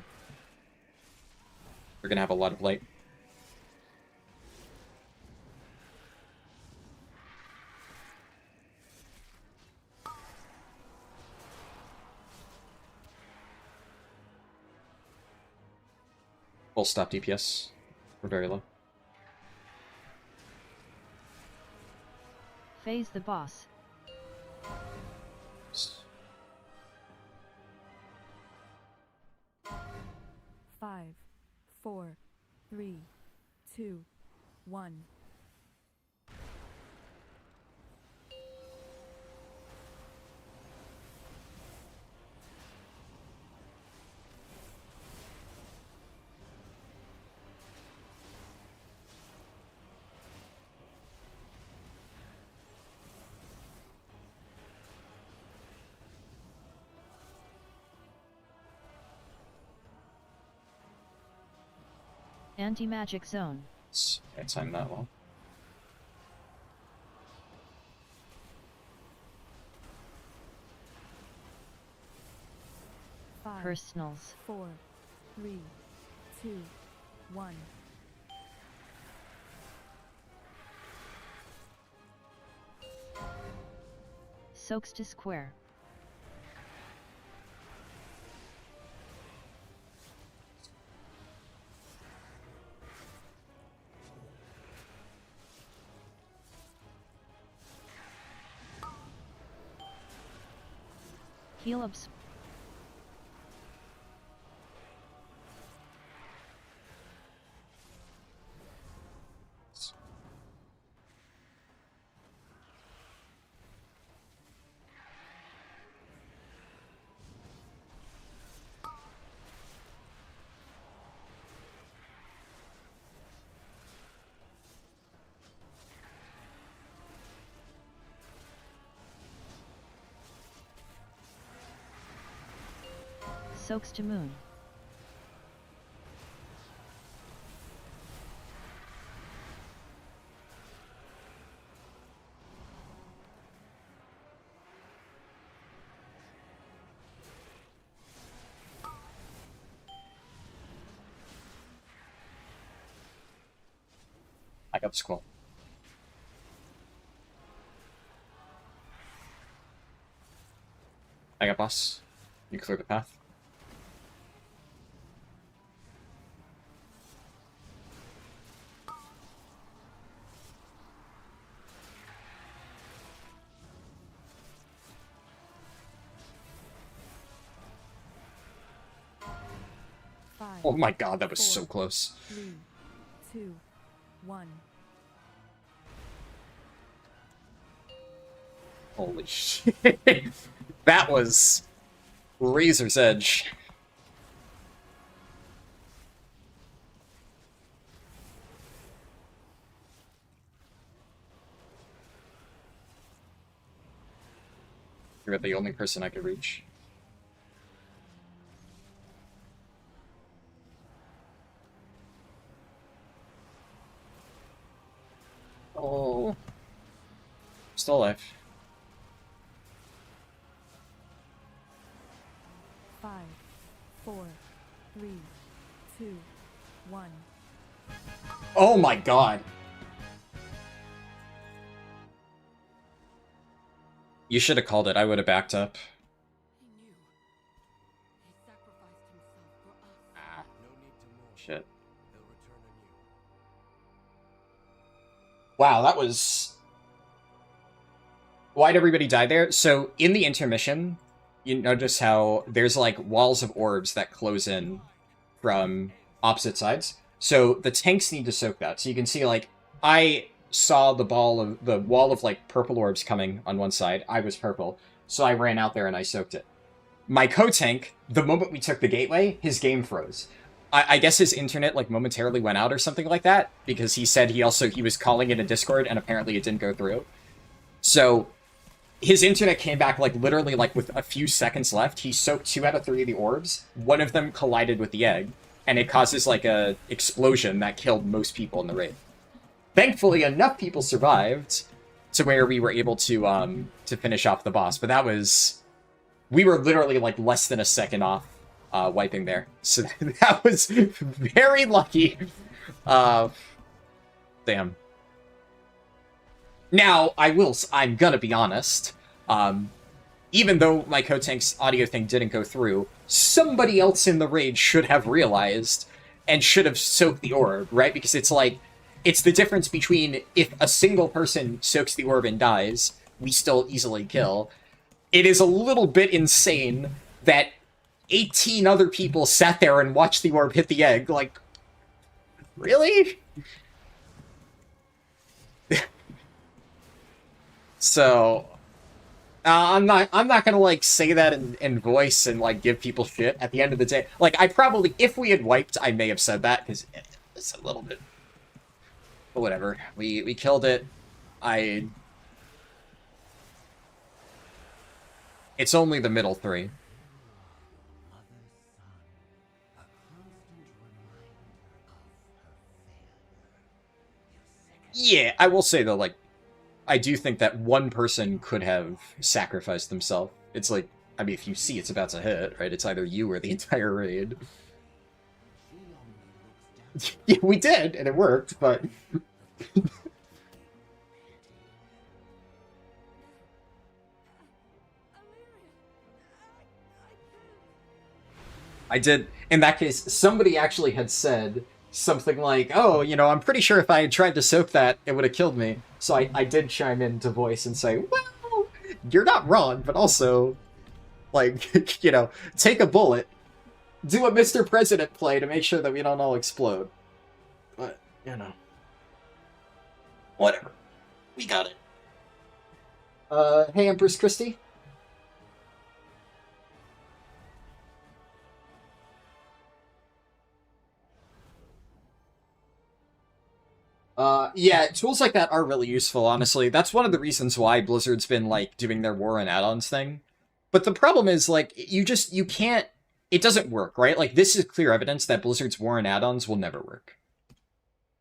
Speaker 1: We're gonna have a lot of light. Full stop DPS. We're very low.
Speaker 4: Phase the boss.
Speaker 2: Five, 4, 3, 2, 1.
Speaker 4: Anti-magic zone.
Speaker 1: Can't time that well.
Speaker 2: Five,
Speaker 4: Personals.
Speaker 2: 4, 3, 2, 1.
Speaker 4: Soaks to square. Heal abs. Soaks to moon.
Speaker 1: I got the squall. I got boss. You clear the path.
Speaker 2: Five,
Speaker 1: Oh my god, that was
Speaker 2: 4,
Speaker 1: so close.
Speaker 2: 3, 2, 1.
Speaker 1: Holy shit. That was razor's edge. You're the only person I could reach. Oh. Still alive.
Speaker 2: 5, 4, 3, 2, 1.
Speaker 1: Oh my god. You should have called it. I would have backed up.
Speaker 3: He knew. He sacrificed himself for us.
Speaker 1: Ah,
Speaker 5: No need to mourn.
Speaker 1: shit.
Speaker 5: They'll return anew.
Speaker 1: Wow, that was... Why'd everybody die there? So, in the intermission, you notice how there's, like, walls of orbs that close in from opposite sides. So, the tanks need to soak that. So you can see, like, I saw the wall of, like, purple orbs coming on one side. I was purple. So I ran out there and I soaked it. My co-tank, the moment we took the gateway, his game froze. I guess his internet, like, momentarily went out or something like that, because he said he was calling it in Discord, and apparently it didn't go through. So, his internet came back, like, literally, like, with a few seconds left. He soaked 2 out of 3 of the orbs. One of them collided with the egg, and it causes, like, a explosion that killed most people in the raid. Thankfully, enough people survived to where we were able to finish off the boss, but that was... We were literally, like, less than a second off wiping there. So that was very lucky. Damn. Now, I'm gonna be honest. Even though my co-tank's audio thing didn't go through, somebody else in the raid should have realized and should have soaked the orb, right? Because it's like, it's the difference between if a single person soaks the orb and dies, we still easily kill. It is a little bit insane that 18 other people sat there and watched the orb hit the egg. Like, really? So, I'm not gonna, like, say that in voice and, like, give people shit. At the end of the day, like, I probably, if we had wiped, I may have said that, because it's a little bit... But whatever. We killed it. It's only the middle 3.
Speaker 5: Mother's son, a constant reminder of her
Speaker 1: Yeah, I will say though, like, I do think that one person could have sacrificed themselves. It's like, I mean, if you see it's about to hit, right? It's either you or the entire raid. Yeah, we did, and it worked, but... I did, in that case, somebody actually had said something like, oh, you know, I'm pretty sure if I had tried to soak that, it would have killed me. So I did chime in to voice and say, well, you're not wrong, but also, like, you know, take a bullet, do a Mr. President play to make sure that we don't all explode. But, you know. Whatever. We got it. Hey, Empress Christie? Yeah, tools like that are really useful, honestly. That's one of the reasons why Blizzard's been, like, doing their war and add-ons thing. But the problem is, like, you can't... It doesn't work, right? Like, this is clear evidence that Blizzard's war and add-ons will never work.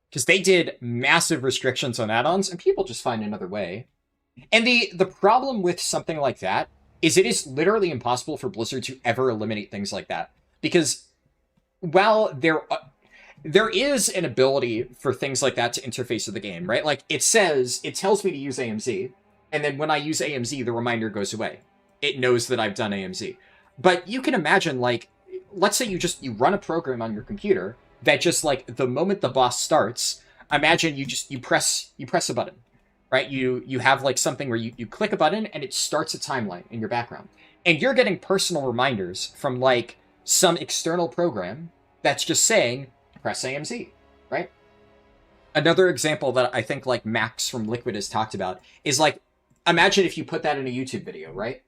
Speaker 1: Because they did massive restrictions on add-ons, and people just find another way. And the problem with something like that is it is literally impossible for Blizzard to ever eliminate things like that. Because while there is an ability for things like that to interface with the game, right? Like, it tells me to use AMZ, and then when I use AMZ, the reminder goes away. It knows that I've done AMZ. But you can imagine, like, let's say you run a program on your computer that just, like, the moment the boss starts, imagine you press a button, right? You have, like, something where you click a button and it starts a timeline in your background. And you're getting personal reminders from, like, some external program that's just saying, press AMZ, right? Another example that I think, like, Max from Liquid has talked about is, like, imagine if you put that in a YouTube video, right?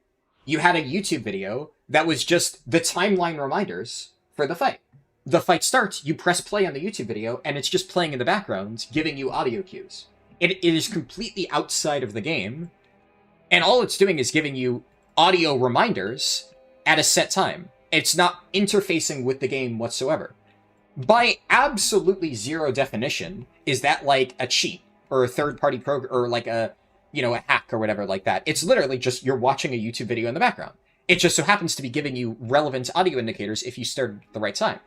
Speaker 1: You had a YouTube video that was just the timeline reminders for the fight. The fight starts, you press play on the YouTube video, and it's just playing in the background, giving you audio cues. It is completely outside of the game, and all it's doing is giving you audio reminders at a set time. It's not interfacing with the game whatsoever. By absolutely zero definition, is that like a cheat or a third-party program or like a hack or whatever like that. It's literally just you're watching a YouTube video in the background. It just so happens to be giving you relevant audio indicators if you started at the right time.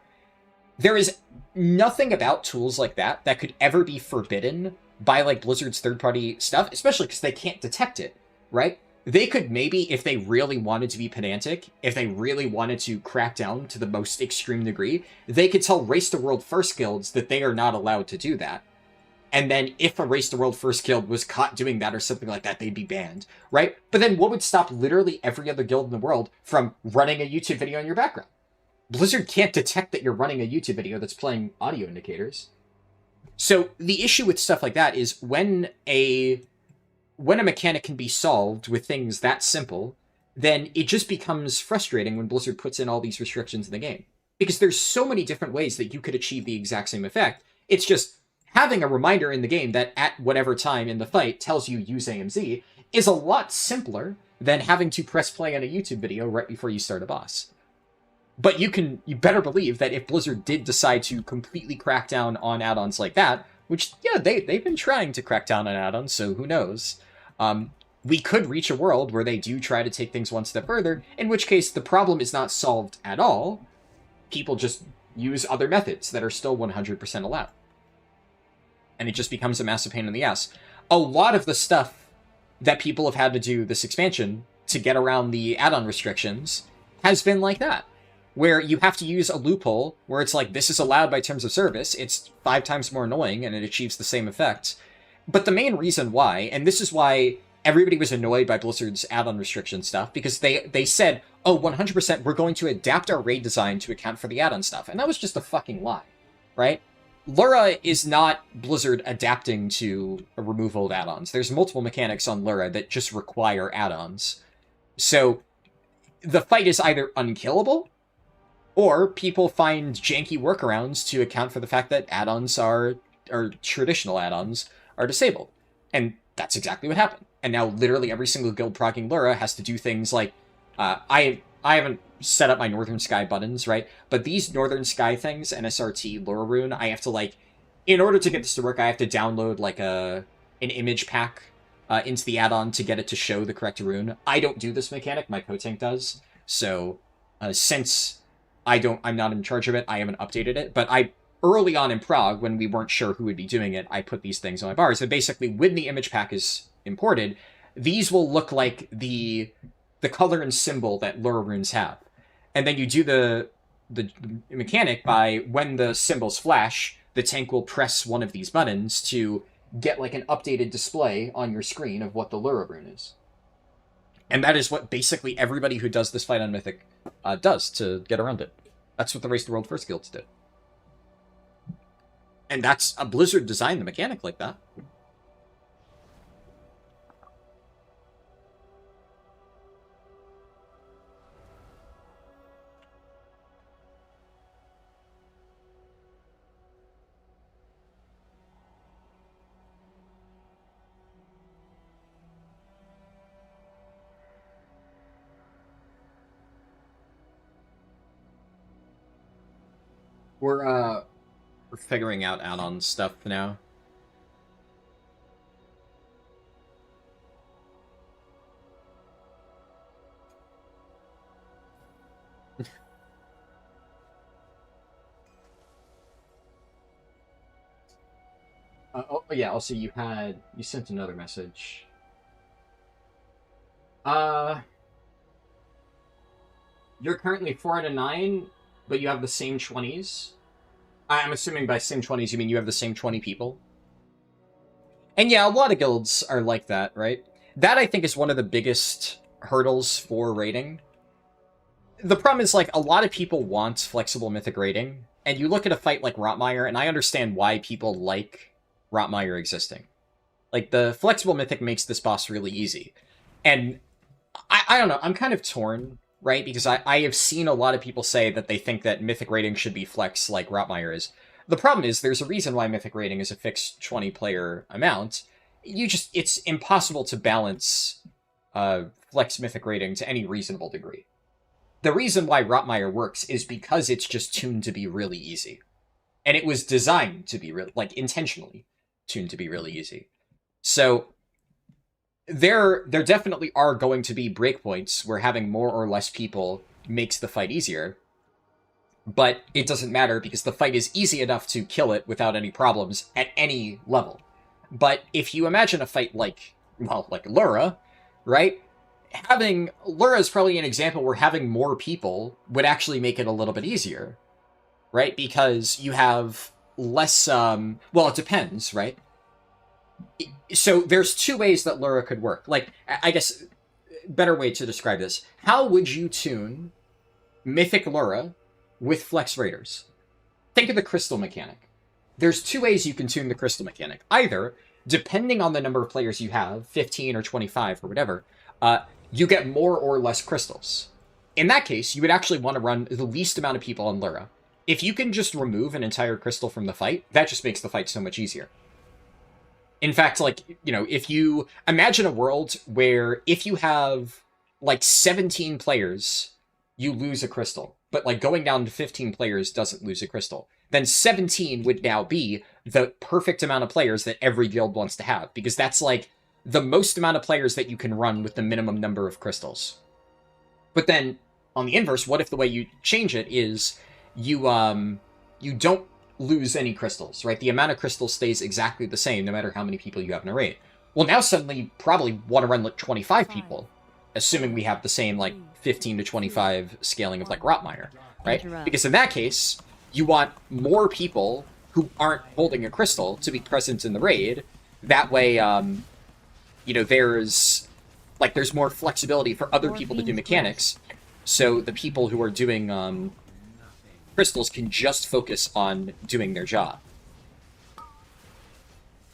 Speaker 1: There is nothing about tools like that that could ever be forbidden by like Blizzard's third-party stuff, especially because they can't detect it, right? They could maybe, if they really wanted to be pedantic, if they really wanted to crack down to the most extreme degree, they could tell Race to World First guilds that they are not allowed to do that. And then if a Race to World First guild was caught doing that or something like that, they'd be banned, right? But then what would stop literally every other guild in the world from running a YouTube video in your background? Blizzard can't detect that you're running a YouTube video that's playing audio indicators. So the issue with stuff like that is when a mechanic can be solved with things that simple, then it just becomes frustrating when Blizzard puts in all these restrictions in the game. Because there's so many different ways that you could achieve the exact same effect. It's just having a reminder in the game that at whatever time in the fight tells you use AMZ is a lot simpler than having to press play on a YouTube video right before you start a boss. But you better believe that if Blizzard did decide to completely crack down on add-ons like that, which, yeah, they've been trying to crack down on add-ons, so who knows, we could reach a world where they do try to take things one step further, in which case the problem is not solved at all. People just use other methods that are still 100% allowed. And it just becomes a massive pain in the ass. A lot of the stuff that people have had to do this expansion to get around the add-on restrictions has been like that, where you have to use a loophole where it's like, this is allowed by terms of service, it's 5 times more annoying, and it achieves the same effect. But the main reason why, and this is why everybody was annoyed by Blizzard's add-on restriction stuff, because they said, oh, 100% we're going to adapt our raid design to account for the add-on stuff. And that was just a fucking lie, right? Lura is not Blizzard adapting to a removal of add-ons. There's multiple mechanics on Lura that just require add-ons. So the fight is either unkillable, or people find janky workarounds to account for the fact that add-ons or traditional add-ons are disabled. And that's exactly what happened. And now literally every single guild progging Lura has to do things like, I haven't set up my Northern Sky buttons, right? But these Northern Sky things, NSRT, Lura Rune, I have to, like, in order to get this to work, I have to download like an image pack into the add-on to get it to show the correct rune. I don't do this mechanic, my Potank does. So since I'm not in charge of it, I haven't updated it. But early on in Prague, when we weren't sure who would be doing it, I put these things on my bars. And basically, when the image pack is imported, these will look like the color and symbol that Lura runes have. And then you do the mechanic by, when the symbols flash, the tank will press one of these buttons to get like an updated display on your screen of what the Lura rune is. And that is what basically everybody who does this fight on Mythic does to get around it. That's what the Race the World First guilds did. And that's a Blizzard designed the mechanic like that. We're figuring out add-on stuff now. Oh yeah, also you sent another message. You're currently 4 out of 9, but you have the same 20s. I'm assuming by same 20s you mean you have the same 20 people. And yeah, a lot of guilds are like that, right? That, I think, is one of the biggest hurdles for raiding. The problem is, like, a lot of people want flexible Mythic raiding, and you look at a fight like Rotmire, and I understand why people like Rotmire existing. Like, the flexible Mythic makes this boss really easy. And I don't know, I'm kind of torn, right? Because I have seen a lot of people say that they think that Mythic raiding should be flex like Rotmire is. The problem is, there's a reason why Mythic raiding is a fixed 20-player amount. It's impossible to balance flex Mythic raiding to any reasonable degree. The reason why Rotmire works is because it's just tuned to be really easy. And it was designed to be, intentionally tuned to be really easy. So, there definitely are going to be breakpoints where having more or less people makes the fight easier. But it doesn't matter because the fight is easy enough to kill it without any problems at any level. But if you imagine a fight like Lura, right? Lura is probably an example where having more people would actually make it a little bit easier, right? Because you have less, well, it depends, right? So there's two ways that Lura could work. Like, I guess, better way to describe this. How would you tune Mythic Lura with Flex Raiders? Think of the crystal mechanic. There's two ways you can tune the crystal mechanic. Either, depending on the number of players you have, 15 or 25 or whatever, you get more or less crystals. In that case, you would actually want to run the least amount of people on Lura. If you can just remove an entire crystal from the fight, that just makes the fight so much easier. In fact, if you imagine a world where if you have, 17 players, you lose a crystal. But, going down to 15 players doesn't lose a crystal. Then 17 would now be the perfect amount of players that every guild wants to have. Because that's, the most amount of players that you can run with the minimum number of crystals. But then, on the inverse, what if the way you change it is you don't lose any crystals, right? The amount of crystals stays exactly the same no matter how many people you have in a raid. Well, now suddenly you probably want to run 25 people, assuming we have the same 15 to 25 scaling of Rotmire, right? Because in that case, you want more people who aren't holding a crystal to be present in the raid. That way, there's more flexibility for other people to do mechanics, so the people who are doing crystals can just focus on doing their job.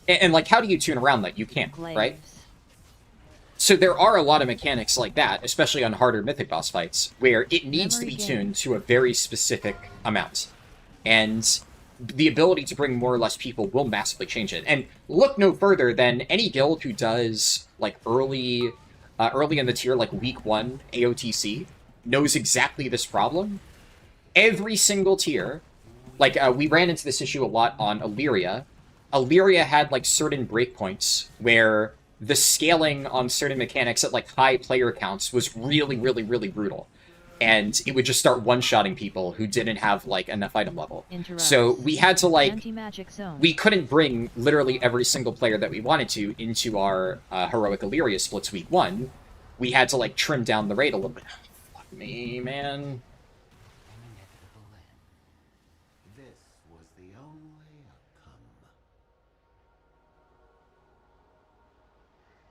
Speaker 1: And how do you tune around that? You can't, right? So there are a lot of mechanics like that, especially on harder Mythic boss fights, where it needs to be tuned to a very specific amount. And the ability to bring more or less people will massively change it. And look no further than any guild who does, early in the tier, week 1 AOTC, knows exactly this problem. Every single tier, Like, we ran into this issue a lot on Illyria. Illyria had, like, certain breakpoints where the scaling on certain mechanics at, like, high player counts was really, really, really brutal. And it would just start one-shotting people who didn't have, like, enough item level. So we had to, like...
Speaker 4: Anti-magic zone.
Speaker 1: We couldn't bring literally every single player that we wanted to into our Heroic Illyria splits week 1. We had to, like, trim down the rate a little bit. Fuck me, man.
Speaker 5: This was the only outcome.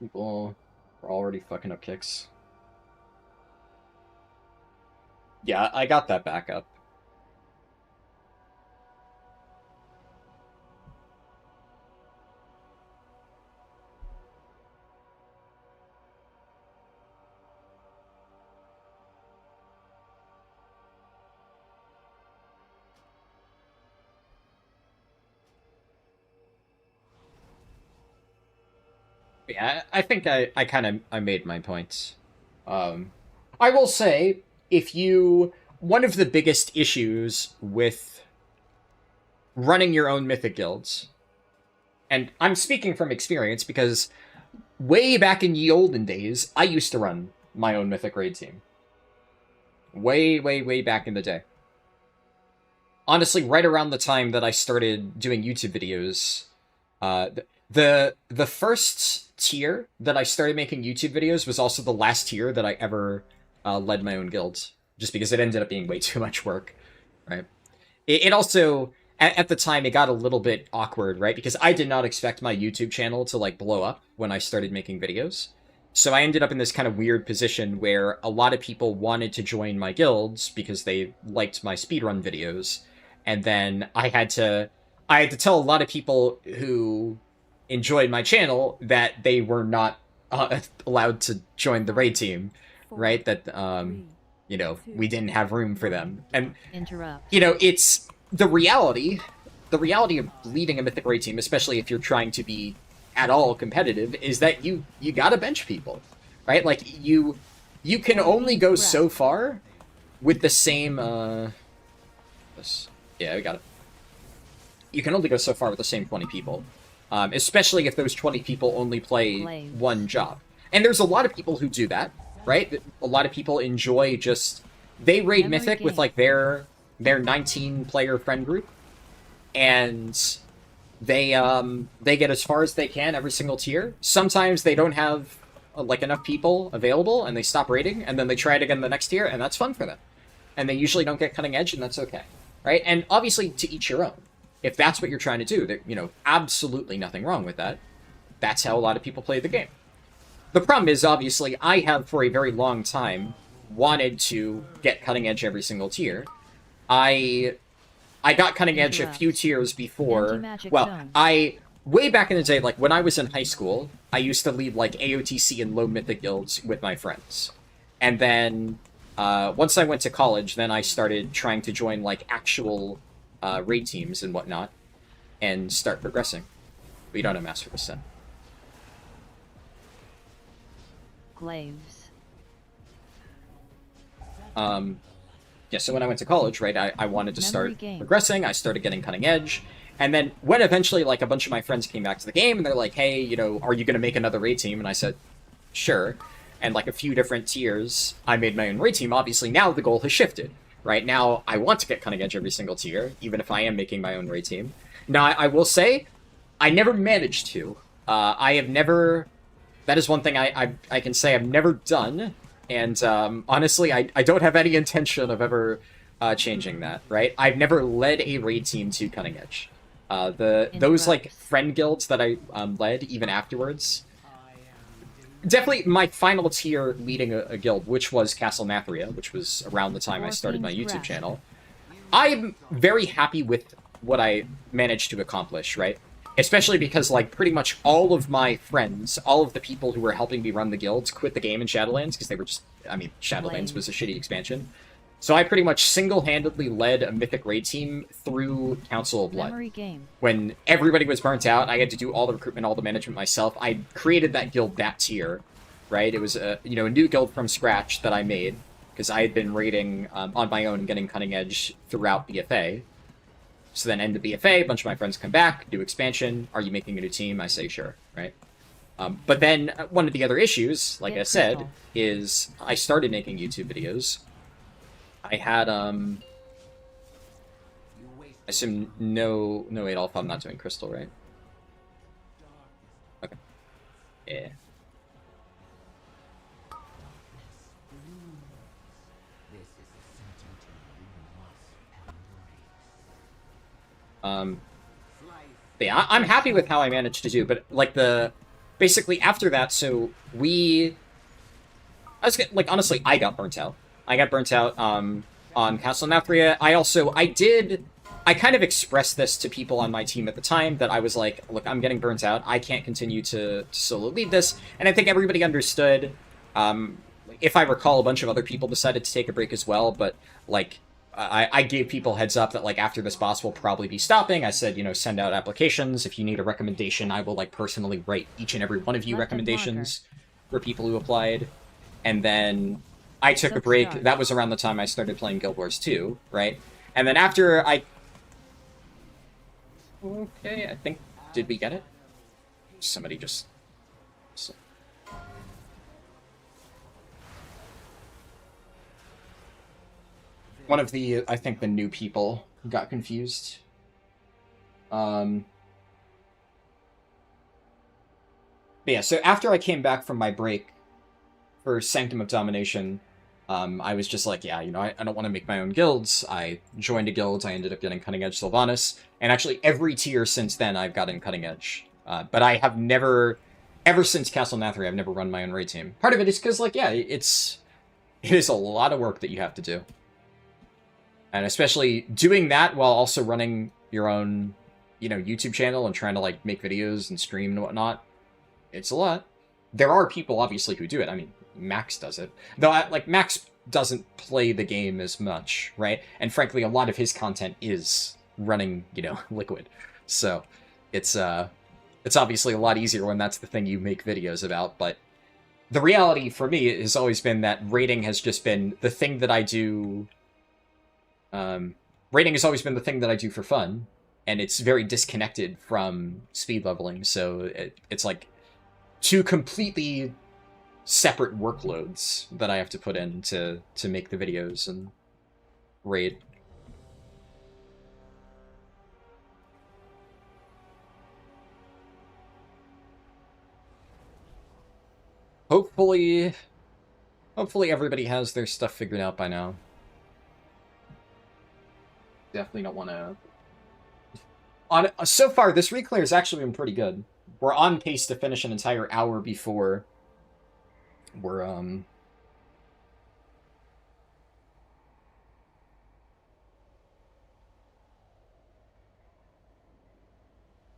Speaker 1: People are already fucking up kicks. Yeah, I got that back up. Yeah, I think I made my points. I will say, one of the biggest issues with running your own Mythic guilds, and I'm speaking from experience because way back in ye olden days, I used to run my own Mythic raid team. Way, way, way back in the day. Honestly, right around the time that I started doing YouTube videos, the first tier that I started making YouTube videos was also the last tier that I ever led my own guild, just because it ended up being way too much work, right? It also, at the time, it got a little bit awkward, right? Because I did not expect my YouTube channel to, like, blow up when I started making videos. So I ended up in this kind of weird position where a lot of people wanted to join my guilds because they liked my speedrun videos, and then I had to tell a lot of people who enjoyed my channel that they were not allowed to join the raid team, right? That, you know, we didn't have room for them. And,
Speaker 4: Interrupt.
Speaker 1: you know, it's the reality of leading a Mythic raid team, especially if you're trying to be at all competitive, is that you gotta bench people, right? Like, you can only go so far with the same, yeah, we got it. You can only go so far with the same 20 people. Especially if those 20 people only play one job. And there's a lot of people who do that, right? A lot of people enjoy just... They raid Mythic with, like, their 19-player friend group, and they get as far as they can every single tier. Sometimes they don't have, like, enough people available, and they stop raiding, and then they try it again the next tier, and that's fun for them. And they usually don't get cutting edge, and that's okay, right? And obviously, to each your own. If that's what you're trying to do, there, you know, absolutely nothing wrong with that. That's how a lot of people play the game. The problem is, obviously, I have for a very long time wanted to get cutting edge every single tier. I got cutting edge a few tiers before. Well, way back in the day, like when I was in high school, I used to lead like AOTC and low Mythic guilds with my friends. And then once I went to college, then I started trying to join like actual raid teams and whatnot, and start progressing. We don't have Master Percent.
Speaker 4: Glaives.
Speaker 1: Yeah, so when I went to college, right, I wanted to start progressing, I started getting cutting edge, and then when eventually, like, a bunch of my friends came back to the game, and they're like, hey, you know, are you gonna make another raid team? And I said, sure. And, like, a few different tiers, I made my own raid team. Obviously, now the goal has shifted. Right now, I want to get cutting edge every single tier, even if I am making my own raid team. Now, I will say, I never managed to. I have never... That is one thing I can say I've never done, and honestly, I don't have any intention of ever changing that, right? I've never led a raid team to cutting edge. Those, like, friend guilds that I led, even afterwards... Definitely my final tier leading a guild, which was Castle Mathria, which was around the time I started my YouTube channel. I'm very happy with what I managed to accomplish, right? Especially because, like, pretty much all of my friends, all of the people who were helping me run the guilds quit the game in Shadowlands, because they were just... I mean, Shadowlands was a shitty expansion. So I pretty much single-handedly led a Mythic raid team through Council of Blood. When everybody was burnt out, I had to do all the recruitment, all the management myself. I created that guild that tier, right? It was a new guild from scratch that I made, because I had been raiding on my own and getting cutting edge throughout BFA. So then end the BFA, a bunch of my friends come back, do expansion. Are you making a new team? I say sure, right? But then one of the other issues, like I said, is I started making YouTube videos. I had, I assume no Adolf, I'm not doing Crystal, right? Okay. Yeah. But yeah, I'm happy with how I managed to do, but like basically after that, so honestly, I got burnt out. I got burnt out on Castle Nathria. I kind of expressed this to people on my team at the time, that I was like, look, I'm getting burnt out. I can't continue to solo lead this. And I think everybody understood. If I recall, a bunch of other people decided to take a break as well, but like, I gave people heads up that, like, after this boss we'll probably be stopping. I said, you know, send out applications. If you need a recommendation, I will, like, personally write each and every one of you recommendations for people who applied. And then I took a break. That was around the time I started playing Guild Wars 2, right? And then after I... Okay, I think... Did we get it? Somebody just... One of the, I think, the new people got confused. But yeah, so after I came back from my break for Sanctum of Domination, I was just like, yeah, you know, I don't want to make my own guilds. I joined a guild, I ended up getting Cutting Edge Sylvanas, and actually every tier since then I've gotten Cutting Edge. But I have never, ever since Castle Nathria, I've never run my own raid team. Part of it is because, like, yeah, it is a lot of work that you have to do. And especially doing that while also running your own, you know, YouTube channel and trying to, like, make videos and stream and whatnot. It's a lot. There are people, obviously, who do it. I mean, Max does it. Though, Max doesn't play the game as much, right? And frankly, a lot of his content is running, you know, Liquid. So, it's obviously a lot easier when that's the thing you make videos about, but the reality for me has always been that raiding has just been the thing that I do... raiding has always been the thing that I do for fun, and it's very disconnected from speed leveling, so it's like two completely separate workloads that I have to put in to make the videos and raid. Hopefully everybody has their stuff figured out by now. Definitely don't want to... So far, this Reclear has actually been pretty good. We're on pace to finish an entire hour before we're,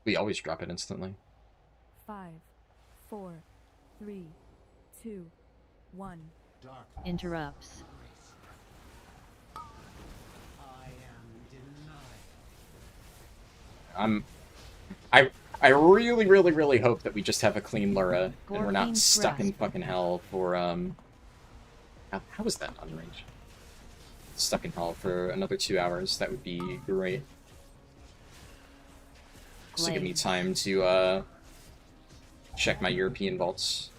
Speaker 1: we always drop it instantly.
Speaker 2: 5, 4, 3, 2, 1.
Speaker 4: Interrupts.
Speaker 1: I really, really, really hope that we just have a clean Lura, and we're not stuck in fucking hell for, how is that on range? Stuck in hell for another 2 hours, that would be great. Just to give me time to, check my European vaults.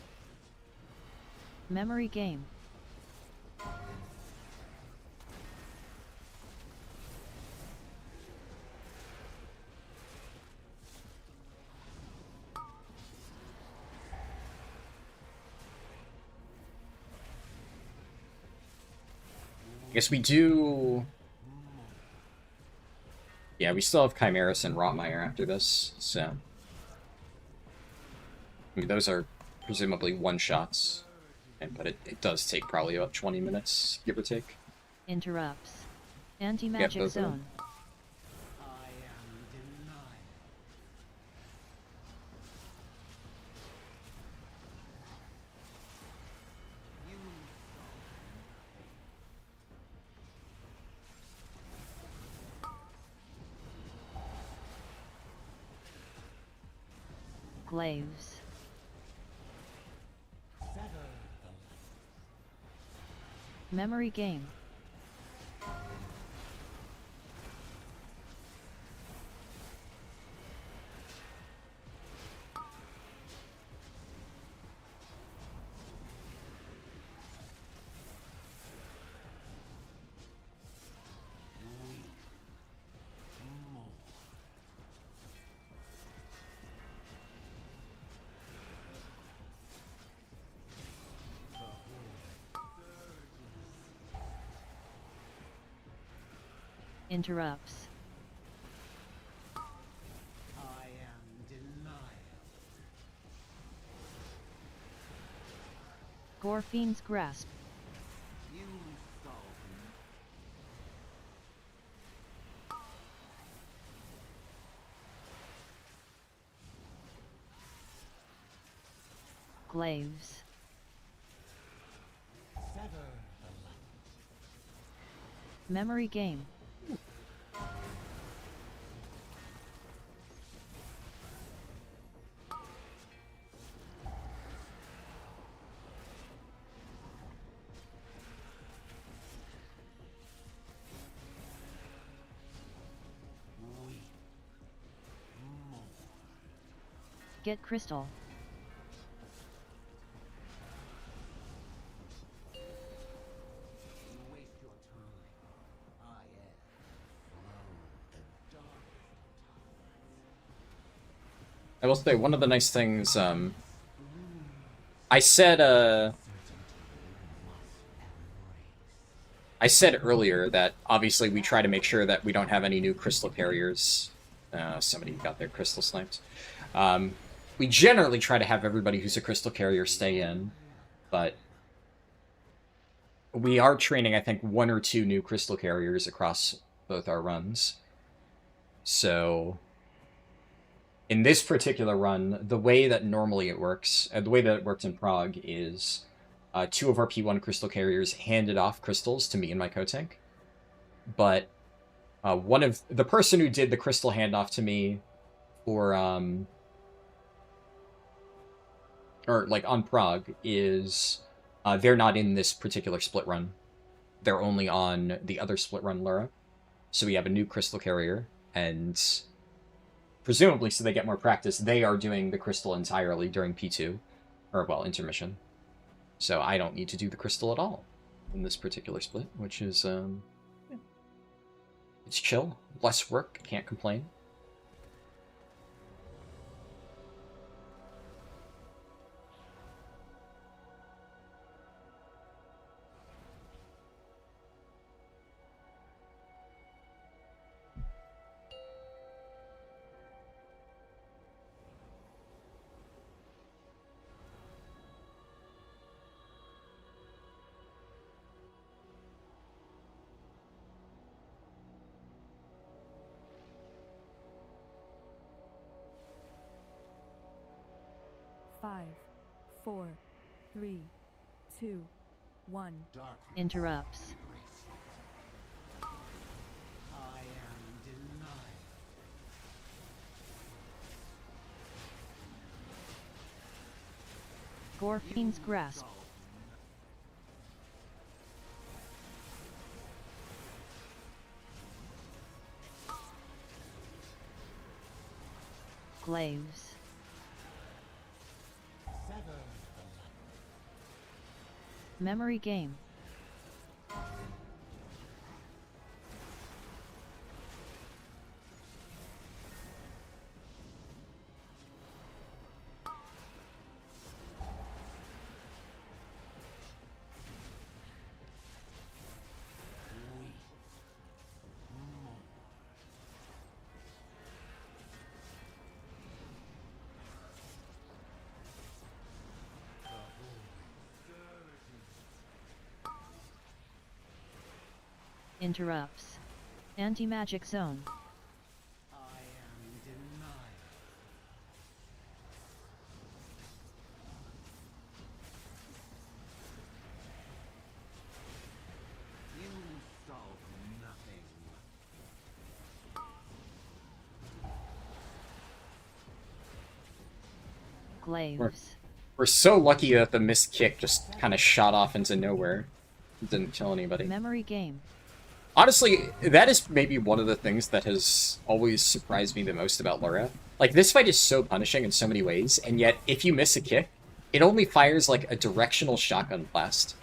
Speaker 4: Memory game.
Speaker 1: I guess we do... Yeah, we still have Chimeras and Rotmire after this, so... I mean, those are presumably one-shots, but it does take probably about 20 minutes, give or take.
Speaker 4: Interrupts. Anti-magic zone. Glaives. Memory game. Interrupts.
Speaker 5: I am denial.
Speaker 4: Gorfiend's Grasp.
Speaker 5: You solve me.
Speaker 4: Glaives.
Speaker 5: Sever the light.
Speaker 4: Memory Game.
Speaker 5: Weep. More.
Speaker 4: Get Crystal.
Speaker 5: You waste your time. I am slow and dark.
Speaker 1: I will say, one of the nice things, I said earlier that obviously we try to make sure that we don't have any new crystal carriers. Somebody got their crystal sniped. We generally try to have everybody who's a crystal carrier stay in, but we are training, I think, 1 or 2 new crystal carriers across both our runs. So in this particular run, the way that normally it works, the way that it worked in Prague is 2 of our P1 crystal carriers handed off crystals to me and my co-tank. But the person who did the crystal handoff to me for, or like on Prague is, they're not in this particular split run. They're only on the other split run Lura. So we have a new crystal carrier, and presumably, so they get more practice, they are doing the crystal entirely during P2, or, well, intermission. So I don't need to do the crystal at all in this particular split, which is, yeah. It's chill, less work, can't complain.
Speaker 2: Five, 4, 3, 2, 1.
Speaker 5: Dark.
Speaker 4: Interrupts.
Speaker 5: I am denial.
Speaker 4: Gorfiend's Grasp. Glaives.
Speaker 5: Sever the light.
Speaker 4: Memory Game.
Speaker 5: Weep. More. The holy surgeon.
Speaker 4: Interrupts. Anti-magic zone.
Speaker 5: I am denial. You solve nothing.
Speaker 4: Glaives.
Speaker 1: We're so lucky that the missed kick just kind of shot off into nowhere. It didn't kill anybody.
Speaker 4: Memory Game.
Speaker 1: Honestly, that is maybe one of the things that has always surprised me the most about Lura. Like, this fight is so punishing in so many ways, and yet, if you miss a kick, it only fires, like, a directional shotgun blast.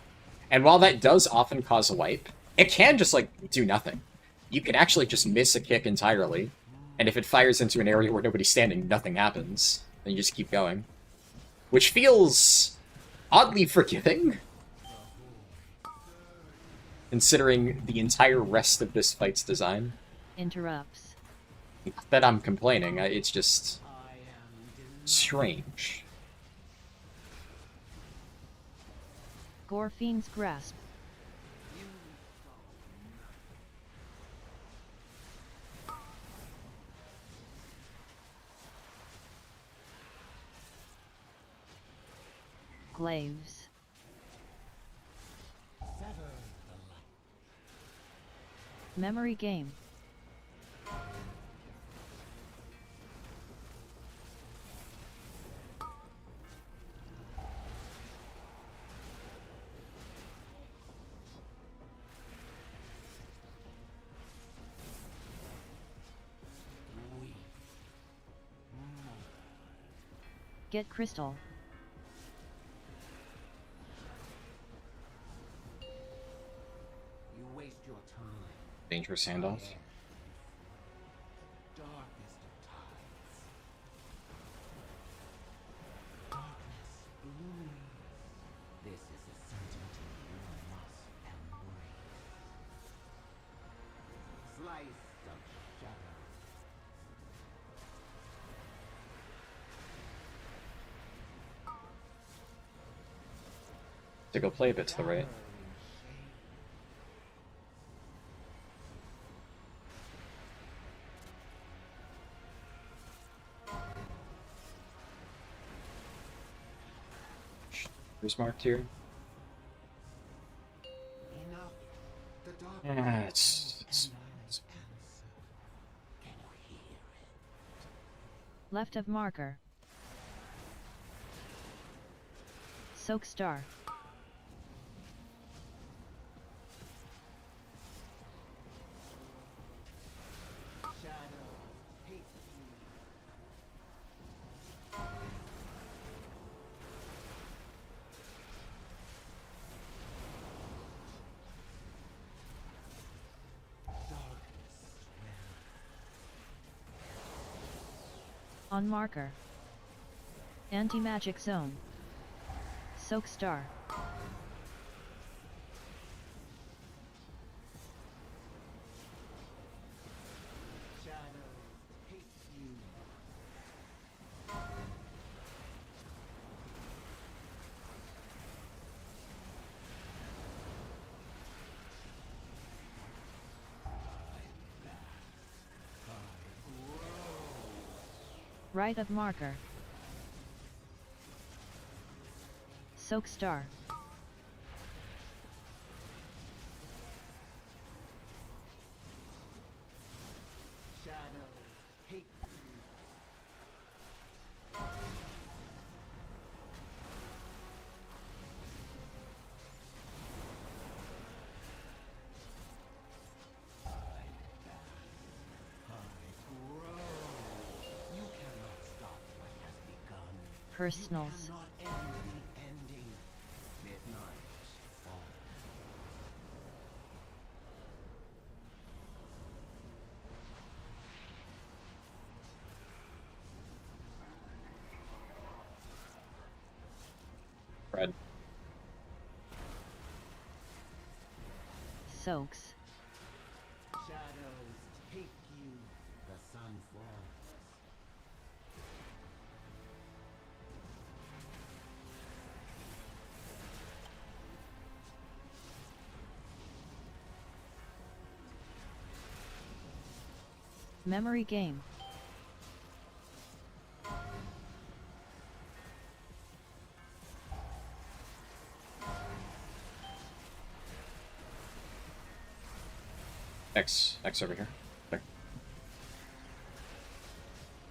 Speaker 1: And while that does often cause a wipe, it can just, like, do nothing. You can actually just miss a kick entirely, and if it fires into an area where nobody's standing, nothing happens. And you just keep going. Which feels oddly forgiving. considering the entire rest of this fight's design.
Speaker 4: Interrupts.
Speaker 1: Not that I'm complaining, it's just
Speaker 5: I am denied.
Speaker 1: strange.
Speaker 4: Gorfiend's grasp.
Speaker 5: You
Speaker 4: Glaives.
Speaker 5: sever the light.
Speaker 4: Memory game.
Speaker 5: We
Speaker 4: Get crystal.
Speaker 5: You waste your time.
Speaker 1: Dangerous handoff.
Speaker 5: Darkest of tides. Darkness blooming. This is a certainty you must embrace. Slice of shadow.
Speaker 1: To go play a bit to the right. Who's marked here?
Speaker 5: Enough. The dark
Speaker 1: Yeah, it's
Speaker 5: answer. Can you hear it?
Speaker 4: Left of marker. Soak star.
Speaker 5: Shadow hates you. Darkness will.
Speaker 4: On marker. Anti-magic zone. Soak star.
Speaker 5: Shadows hate you.
Speaker 4: Right of marker. Soak star.
Speaker 5: Shadows hate you. You cannot stop what has begun.
Speaker 4: Personals.
Speaker 5: Cannot end the ending. Midnight falls.
Speaker 1: Red.
Speaker 4: Soaks.
Speaker 5: Shadows take you. The sun falls.
Speaker 4: Memory game.
Speaker 1: X over here. There.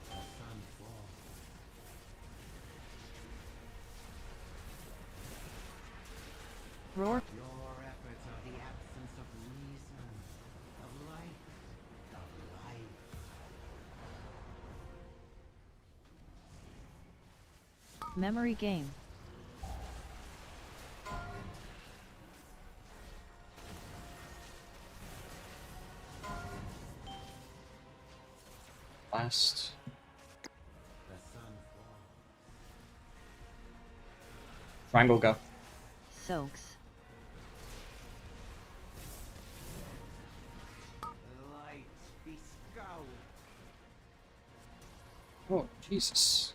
Speaker 5: The sun falls.
Speaker 4: Roar.
Speaker 5: Your efforts are the absence of reason, of life, of life.
Speaker 4: Memory game.
Speaker 1: Last.
Speaker 5: The sun falls.
Speaker 1: Triangle go.
Speaker 4: Soaks.
Speaker 1: Oh, Jesus.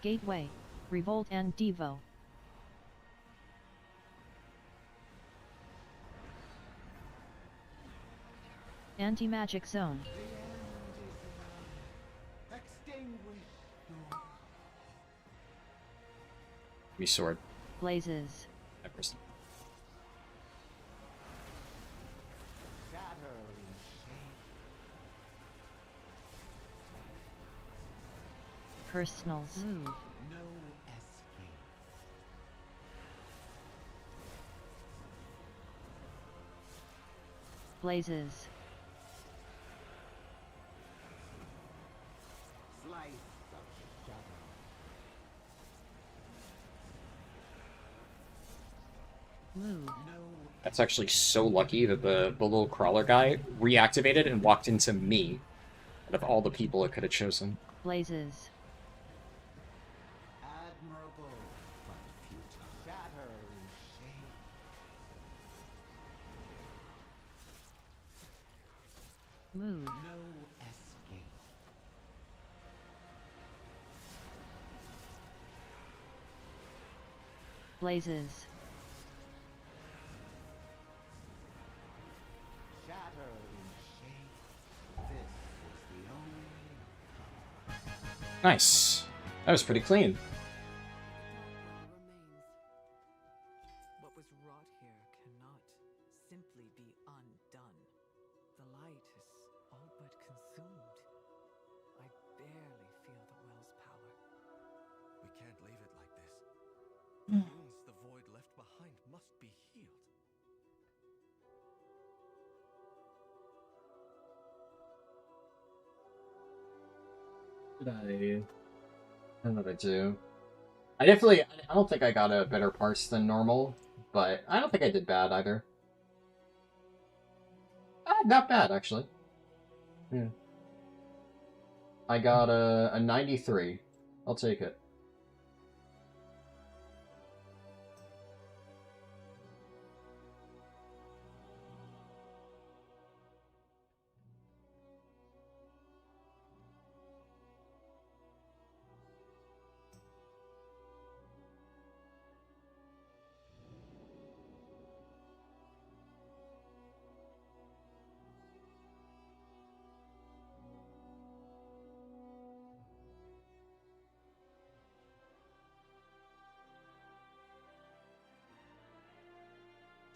Speaker 4: Gateway, Revolt and Devo. Anti-magic zone.
Speaker 5: The end is around. Extinguish your
Speaker 1: Give me sword.
Speaker 4: Blazes.
Speaker 1: Everest.
Speaker 5: shatter in shape.
Speaker 4: Personals. Move.
Speaker 5: No escape.
Speaker 4: Blazes.
Speaker 5: Slice of shadow.
Speaker 4: Move.
Speaker 5: No
Speaker 1: That's actually so lucky that the little crawler guy reactivated and walked into me out of all the people it could have chosen.
Speaker 4: Blazes.
Speaker 5: admirable, but futile. Shatter in shape.
Speaker 4: Move.
Speaker 5: No escape.
Speaker 4: Blazes.
Speaker 5: Shatter in shape. This is the only
Speaker 1: Nice. That was pretty clean.
Speaker 3: What was wrought here cannot simply be undone. The light is all but consumed. I barely feel the well's power.
Speaker 6: We can't leave it like this. The wounds the void left behind must be healed.
Speaker 1: I don't know what I do. I don't think I got a better parse than normal, but I don't think I did bad either. Not bad, actually. Yeah. I got a 93. I'll take it.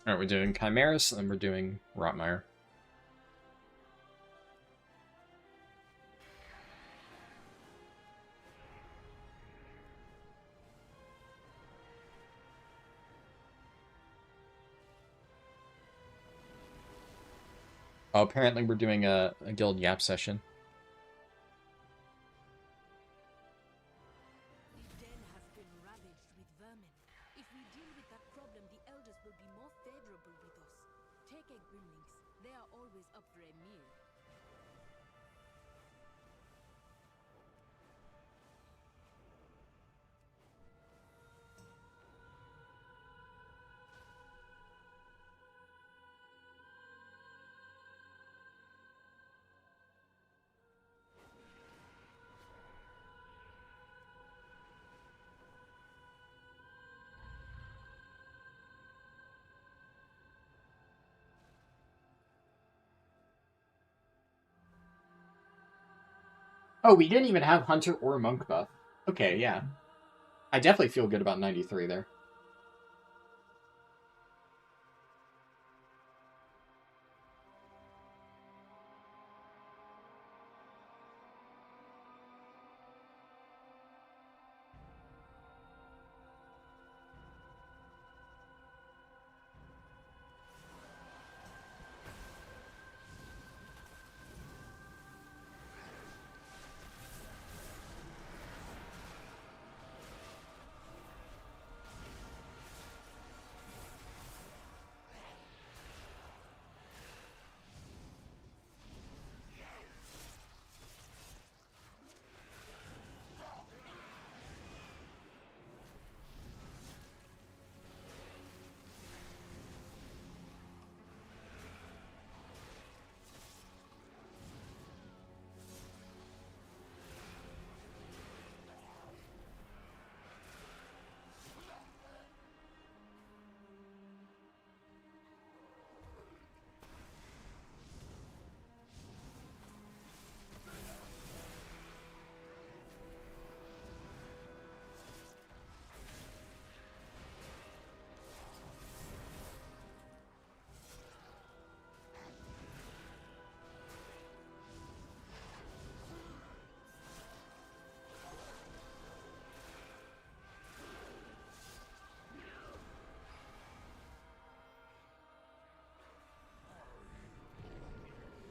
Speaker 1: Alright, we're doing Chimeras, and then we're doing Rotmire. Oh, apparently we're doing a guild yap session.
Speaker 7: The den has been ravaged with vermin. If we deal with that problem, the elders will be more favorable with us. Take a Gremlings. They are always up for a meal.
Speaker 1: Oh, we didn't even have Hunter or Monk buff. Okay, yeah. I definitely feel good about 93 there.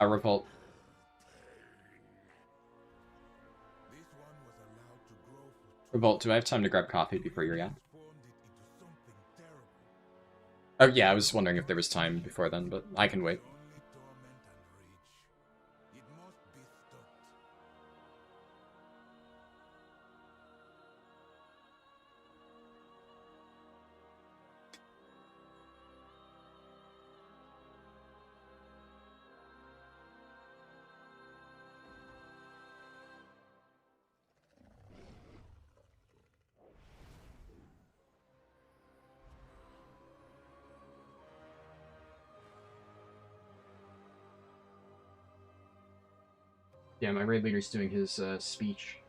Speaker 1: A revolt.
Speaker 6: This one was allowed to grow for
Speaker 1: Revolt, do I have time to grab coffee before you're out?
Speaker 6: transformed it into something terrible.
Speaker 1: Oh yeah, I was wondering if there was time before then, but I can wait.
Speaker 6: Only torment and rage. It must be stopped.
Speaker 1: Yeah, my raid leader's doing his speech,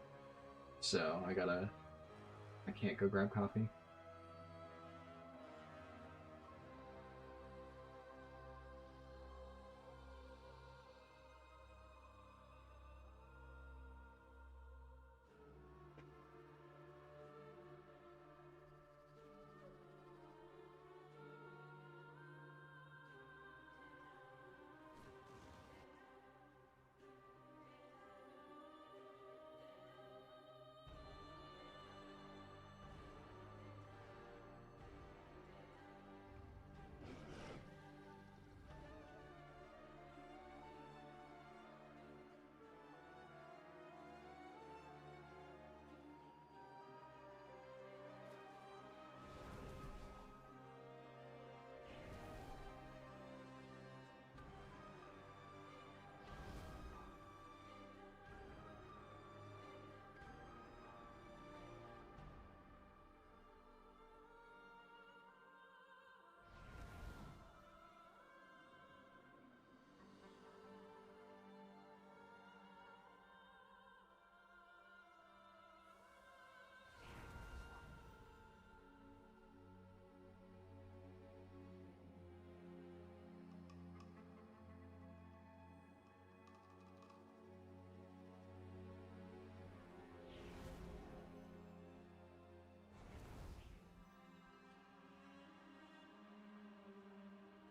Speaker 1: so I can't go grab coffee.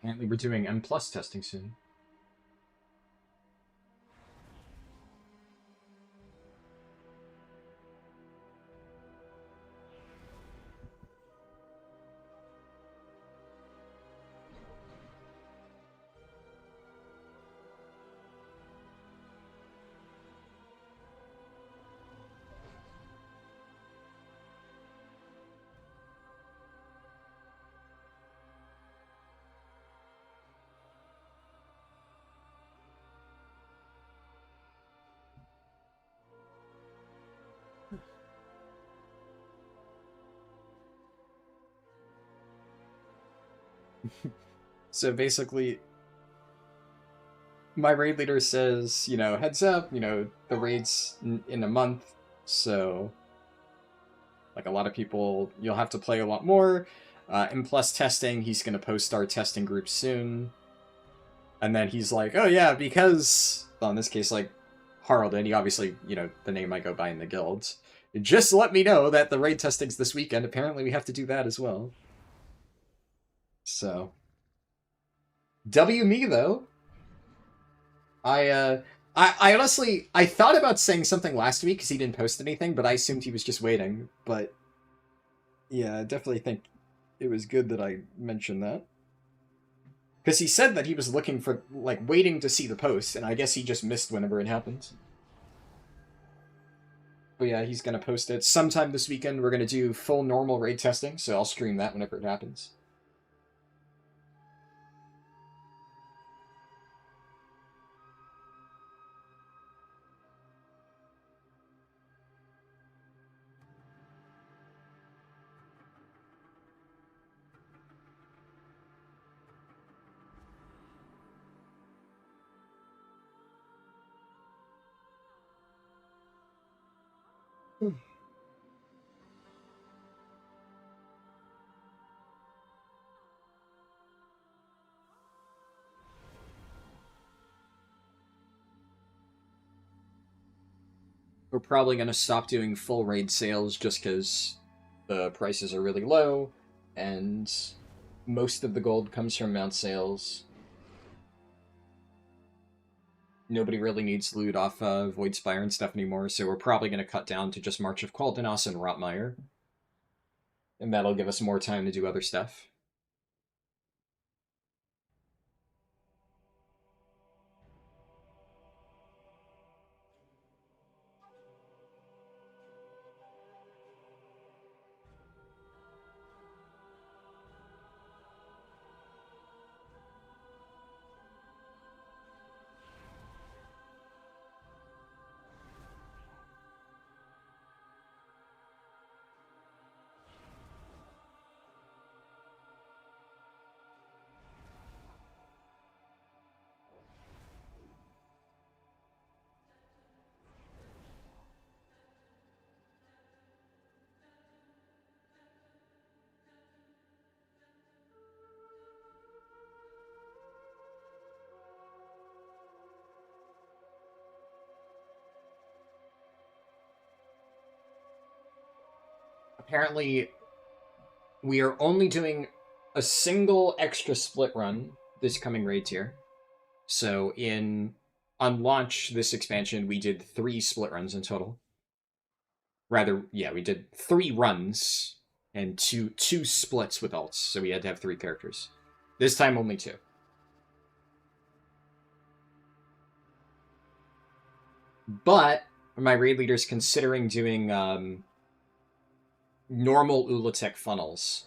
Speaker 1: Apparently we're doing M+ testing soon. So basically, my raid leader says, you know, heads up, you know, the raid's in a month, so like a lot of people, you'll have to play a lot more. And plus testing, he's going to post our testing group soon. And then he's like, oh yeah, because, well, in this case, like, Harldan, he obviously, you know, the name I go by in the guilds. Just let me know that the raid testing's this weekend. Apparently we have to do that as well. So... W me, though. I honestly, I thought about saying something last week because he didn't post anything, but I assumed he was just waiting. But yeah, I definitely think it was good that I mentioned that. Because he said that he was looking for, like, waiting to see the post, and I guess he just missed whenever it happened. But yeah, he's going to post it. Sometime this weekend, we're going to do full normal raid testing, so I'll stream that whenever it happens. We're probably going to stop doing full raid sales just because the prices are really low, and most of the gold comes from mount sales. Nobody really needs loot off Void Spire and stuff anymore, so we're probably going to cut down to just March of Kaldanos and Rotmire. And that'll give us more time to do other stuff. Apparently, we are only doing a single extra split run this coming raid tier. So on launch this expansion, we did 3 split runs in total. Rather, yeah, we did 3 runs and two splits with alts, so we had to have 3 characters. This time, only 2. But my raid leader's considering doing normal Ulatek funnels.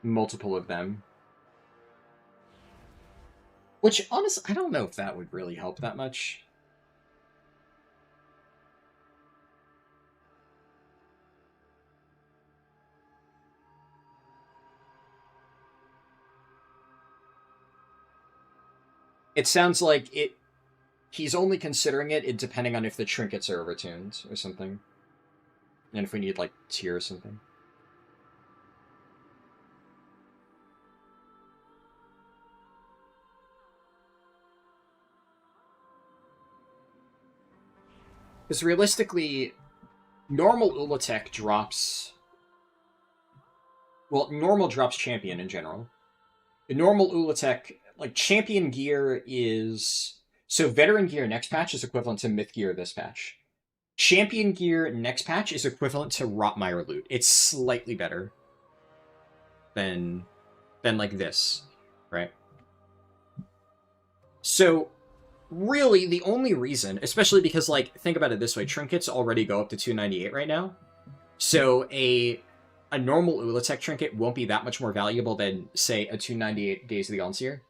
Speaker 1: Multiple of them. Which, honestly, I don't know if that would really help that much. It sounds like he's only considering it depending on if the trinkets are overtuned or something. And if we need, like, tier or something. Because realistically, normal Ulatek drops... Well, normal drops champion in general. The normal Ulatek, like, champion gear is... So veteran gear next patch is equivalent to myth gear this patch. Champion gear next patch is equivalent to Rotmire loot. It's slightly better than like this, right? So really the only reason, especially because, like, think about it this way, trinkets already go up to 298 right now. So a normal Ulatek trinket won't be that much more valuable than, say, a 298 Days of the Onseer.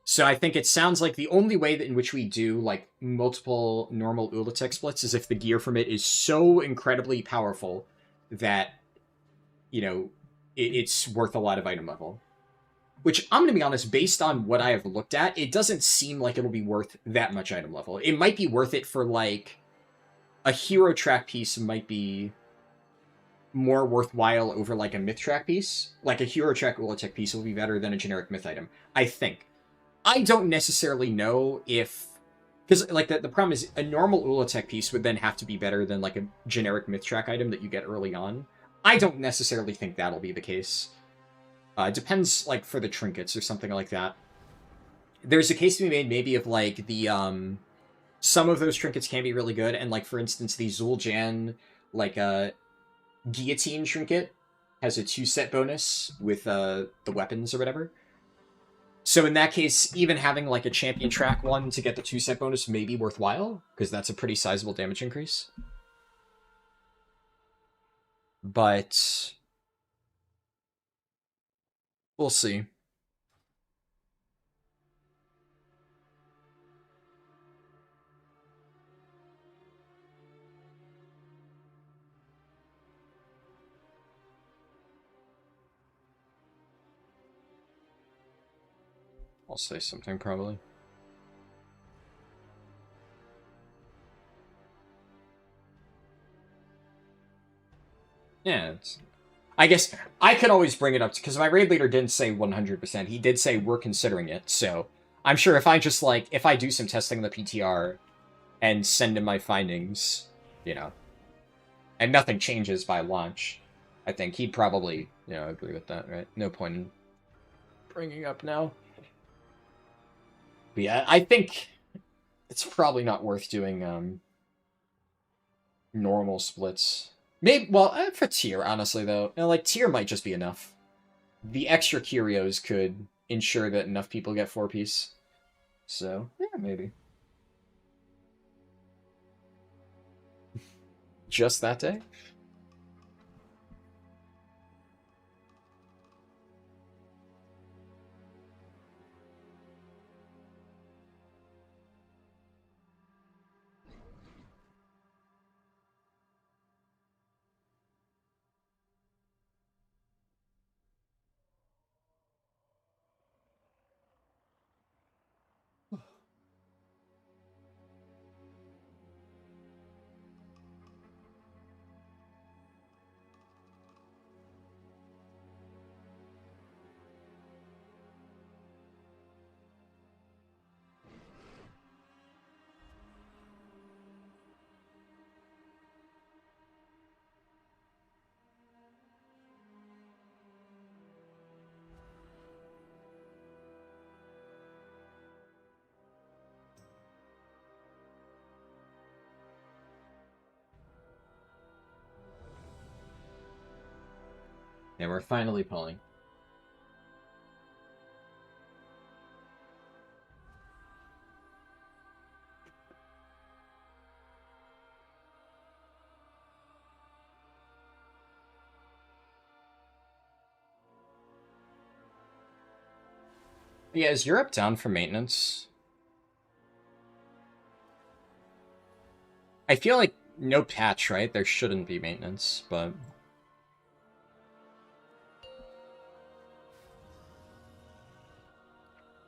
Speaker 1: So I think it sounds like the only way that in which we do, like, multiple normal Ulatek splits is if the gear from it is so incredibly powerful that, you know, it's worth a lot of item level. Which, I'm going to be honest, based on what I have looked at, it doesn't seem like it'll be worth that much item level. It might be worth it for, like, a hero track piece might be more worthwhile over, like, a myth track piece. Like, a hero track Ulatek piece will be better than a generic myth item, I think. I don't necessarily know if... Because, like, the problem is a normal Ulatek piece would then have to be better than, like, a generic myth track item that you get early on. I don't necessarily think that'll be the case. It depends, like, for the trinkets or something like that. There's a case to be made maybe of, like, the, some of those trinkets can be really good, and, like, for instance, the Zul'jin, like, guillotine trinket has a 2-set bonus with, the weapons or whatever. So in that case, even having, like, a champion track one to get the 2-set bonus may be worthwhile, because that's a pretty sizable damage increase. But we'll see. I'll say something, probably. Yeah, it's... I guess I could always bring it up, because my raid leader didn't say 100%. He did say we're considering it, so I'm sure if I just, like, if I do some testing in the PTR and send him my findings, you know, and nothing changes by launch, I think he'd probably, you know, agree with that, right? No point in bringing up now. But yeah, I think it's probably not worth doing normal splits. Maybe, well, for tier, honestly, though. Like, tier might just be enough. The extra curios could ensure that enough people get 4-piece. So, yeah, maybe. Just that day? And we're finally pulling. Yeah, is Europe down for maintenance? I feel like no patch, right? There shouldn't be maintenance, but...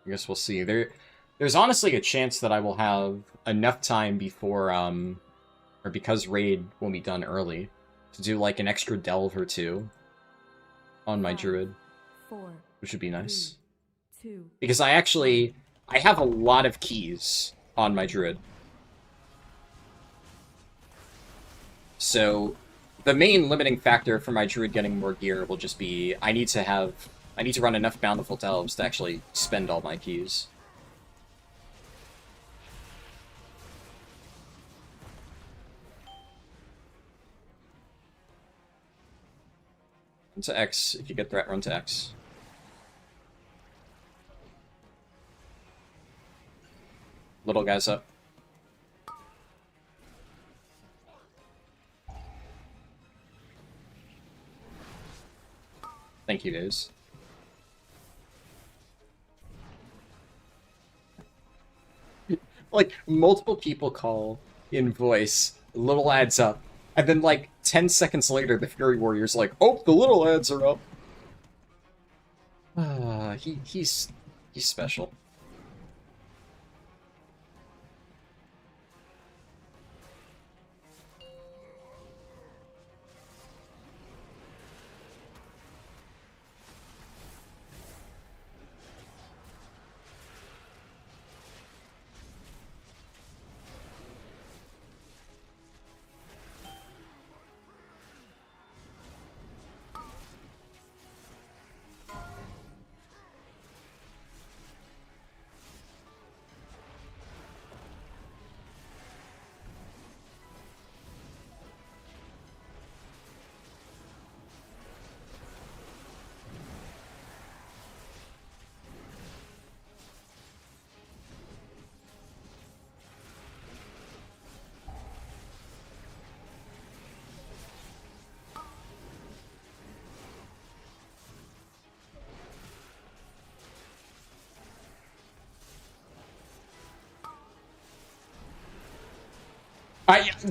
Speaker 1: I guess we'll see. There's honestly a chance that I will have enough time before, or because raid will be done early, to do like an extra delve or two on my druid,
Speaker 2: 4,
Speaker 1: which would be nice.
Speaker 2: 2.
Speaker 1: Because I have a lot of keys on my druid. So the main limiting factor for my druid getting more gear will just be I need to run enough bountiful delves to actually spend all my keys. Run to X. If you get threat, run to X. Little guys up. Thank you, guys. Like, multiple people call in voice, little adds up, and then, like, 10 seconds later, the Fury Warrior's like, oh, the little ads are up. He's special.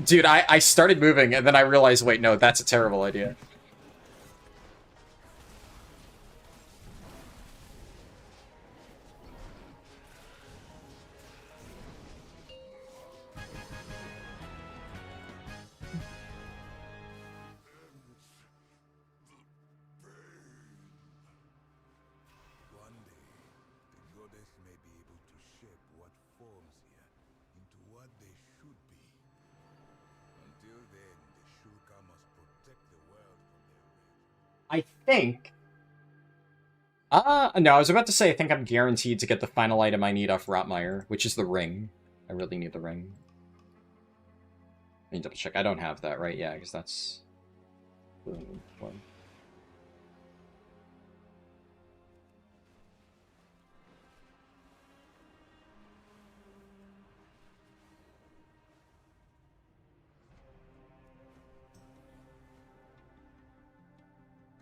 Speaker 1: Dude, I started moving, and then I realized, wait, no, that's a terrible idea.
Speaker 6: One day, the goddess may be able to shape what forms here into what they should be. Until then, the Shulka must protect the world from their rage.
Speaker 1: I think... no, I was about to say I think I'm guaranteed to get the final item I need off Rotmire, which is the ring. I really need the ring. Let me double check. I don't have that, right? Yeah, because that's... one.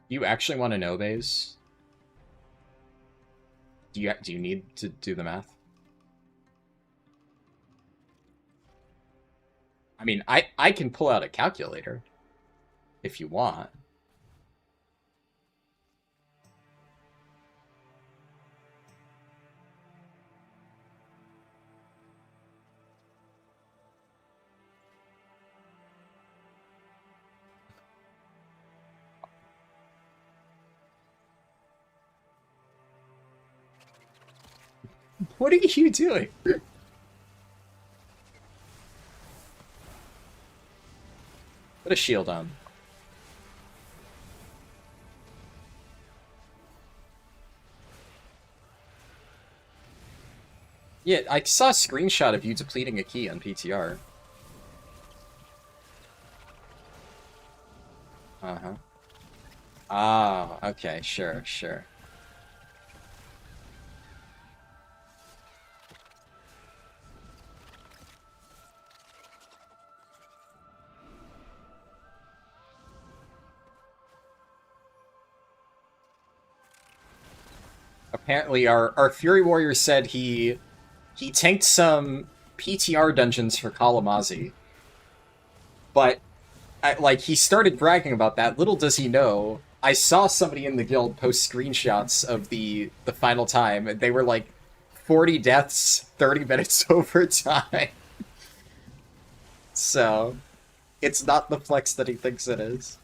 Speaker 1: You actually want to know, Baze? Do you need to do the math? I mean, I can pull out a calculator if you want. What are you doing? Put a shield on. Yeah, I saw a screenshot of you depleting a key on PTR. Uh-huh. Ah, okay, sure, sure. Apparently, our Fury Warrior said he tanked some PTR dungeons for Kalamazi, but like he started bragging about that. Little does he know, I saw somebody in the guild post screenshots of the final time, and they were like 40 deaths, 30 minutes overtime. So, it's not the flex that he thinks it is.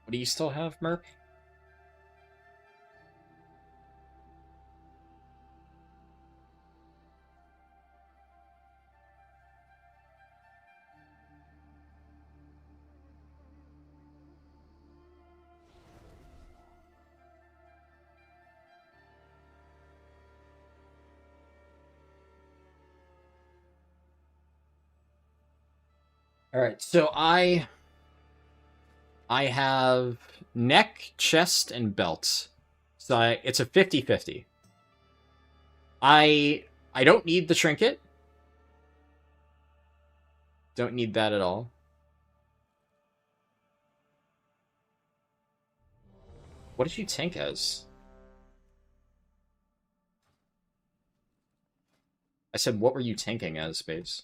Speaker 1: What do you still have, Merp? Alright, so I have neck, chest, and belt. So it's a 50-50. I don't need the trinket. Don't need that at all. What did you tank as? I said, what were you tanking as, Space?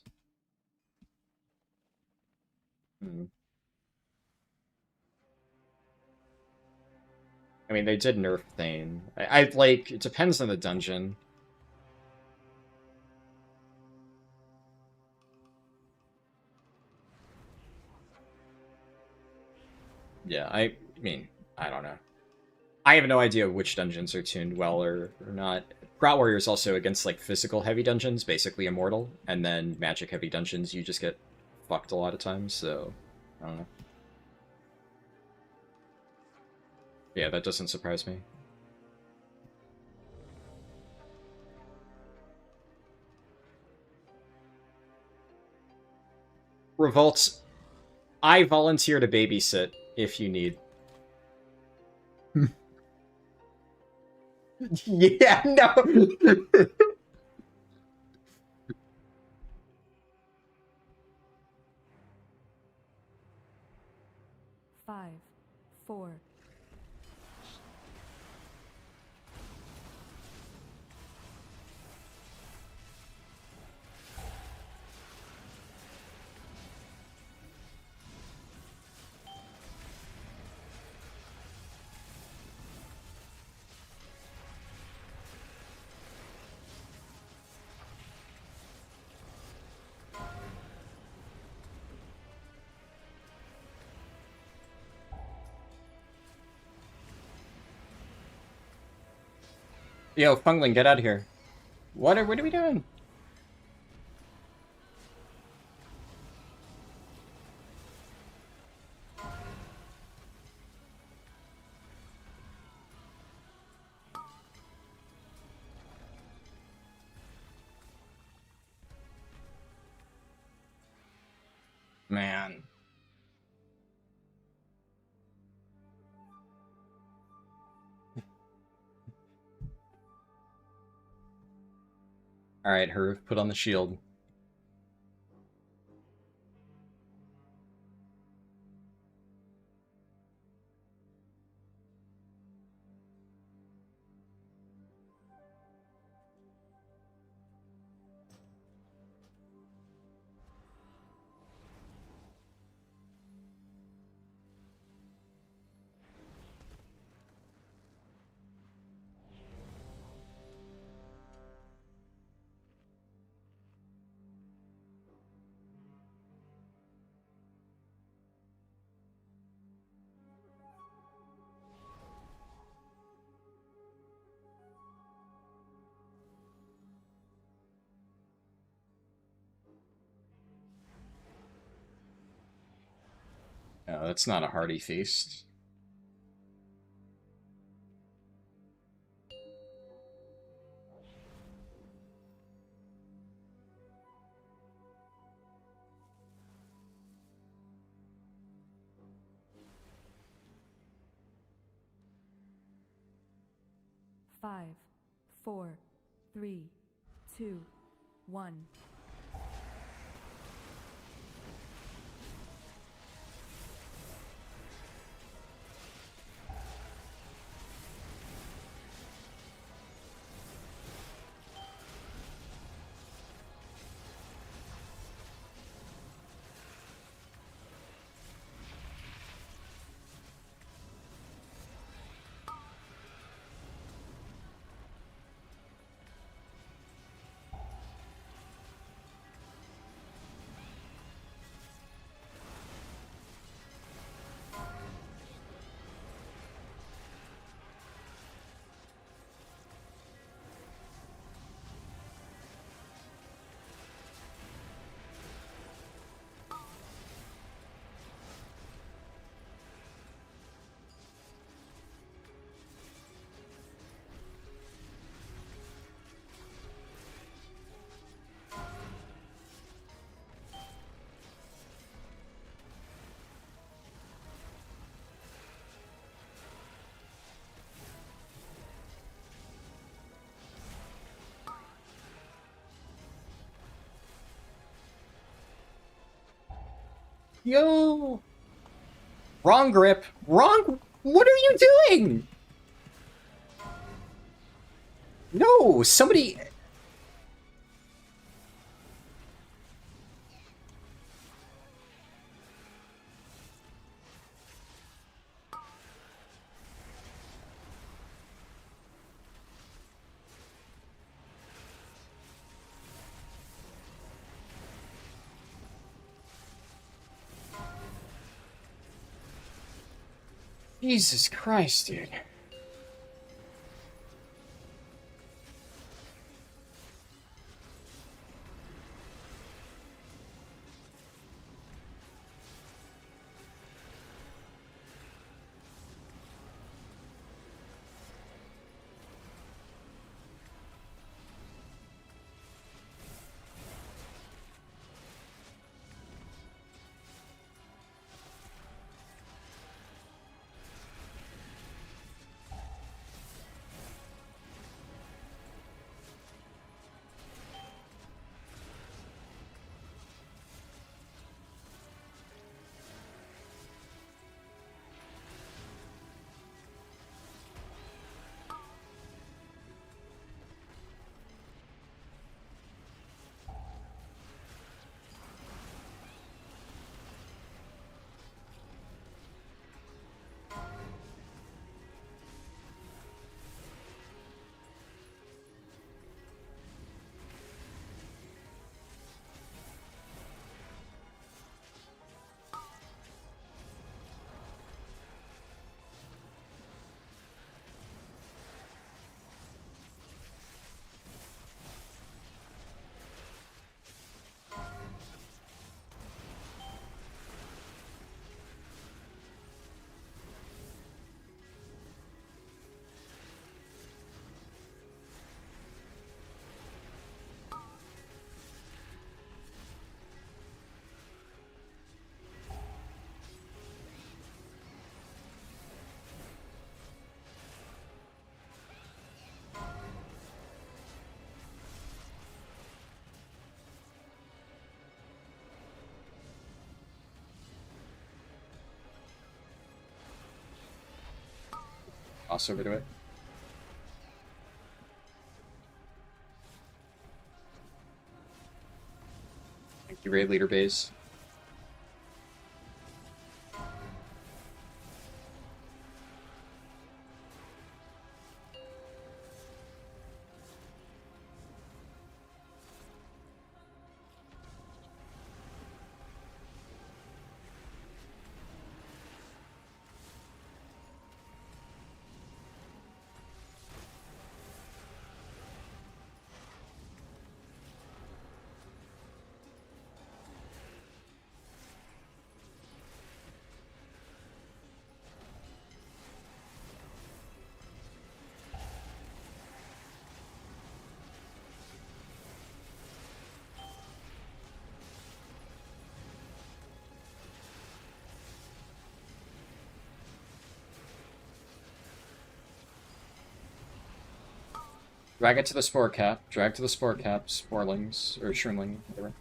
Speaker 1: I mean, they did nerf Thane. I like, it depends on the dungeon. Yeah, I mean, I don't know. I have no idea which dungeons are tuned well or not. Grot Warrior is also against, like, physical heavy dungeons, basically immortal, and then magic heavy dungeons, you just get fucked a lot of times, so I don't know. Yeah, that doesn't surprise me. Revolts, I volunteer to babysit if you need. Yeah, no.
Speaker 2: Five, four,
Speaker 1: Yo, Fungling, get out of here. What are we doing? Man. Alright, Herv, put on the shield. No, that's not a hearty feast.
Speaker 2: five, four, three, two, one.
Speaker 1: Yo! Wrong grip. Wrong... What are you doing? No, somebody... Jesus Christ, dude. toss over to it. Thank you, Raid Leader Base. Drag it to the spore cap. Drag to the spore cap. Sporelings. Or shroomling. Whatever.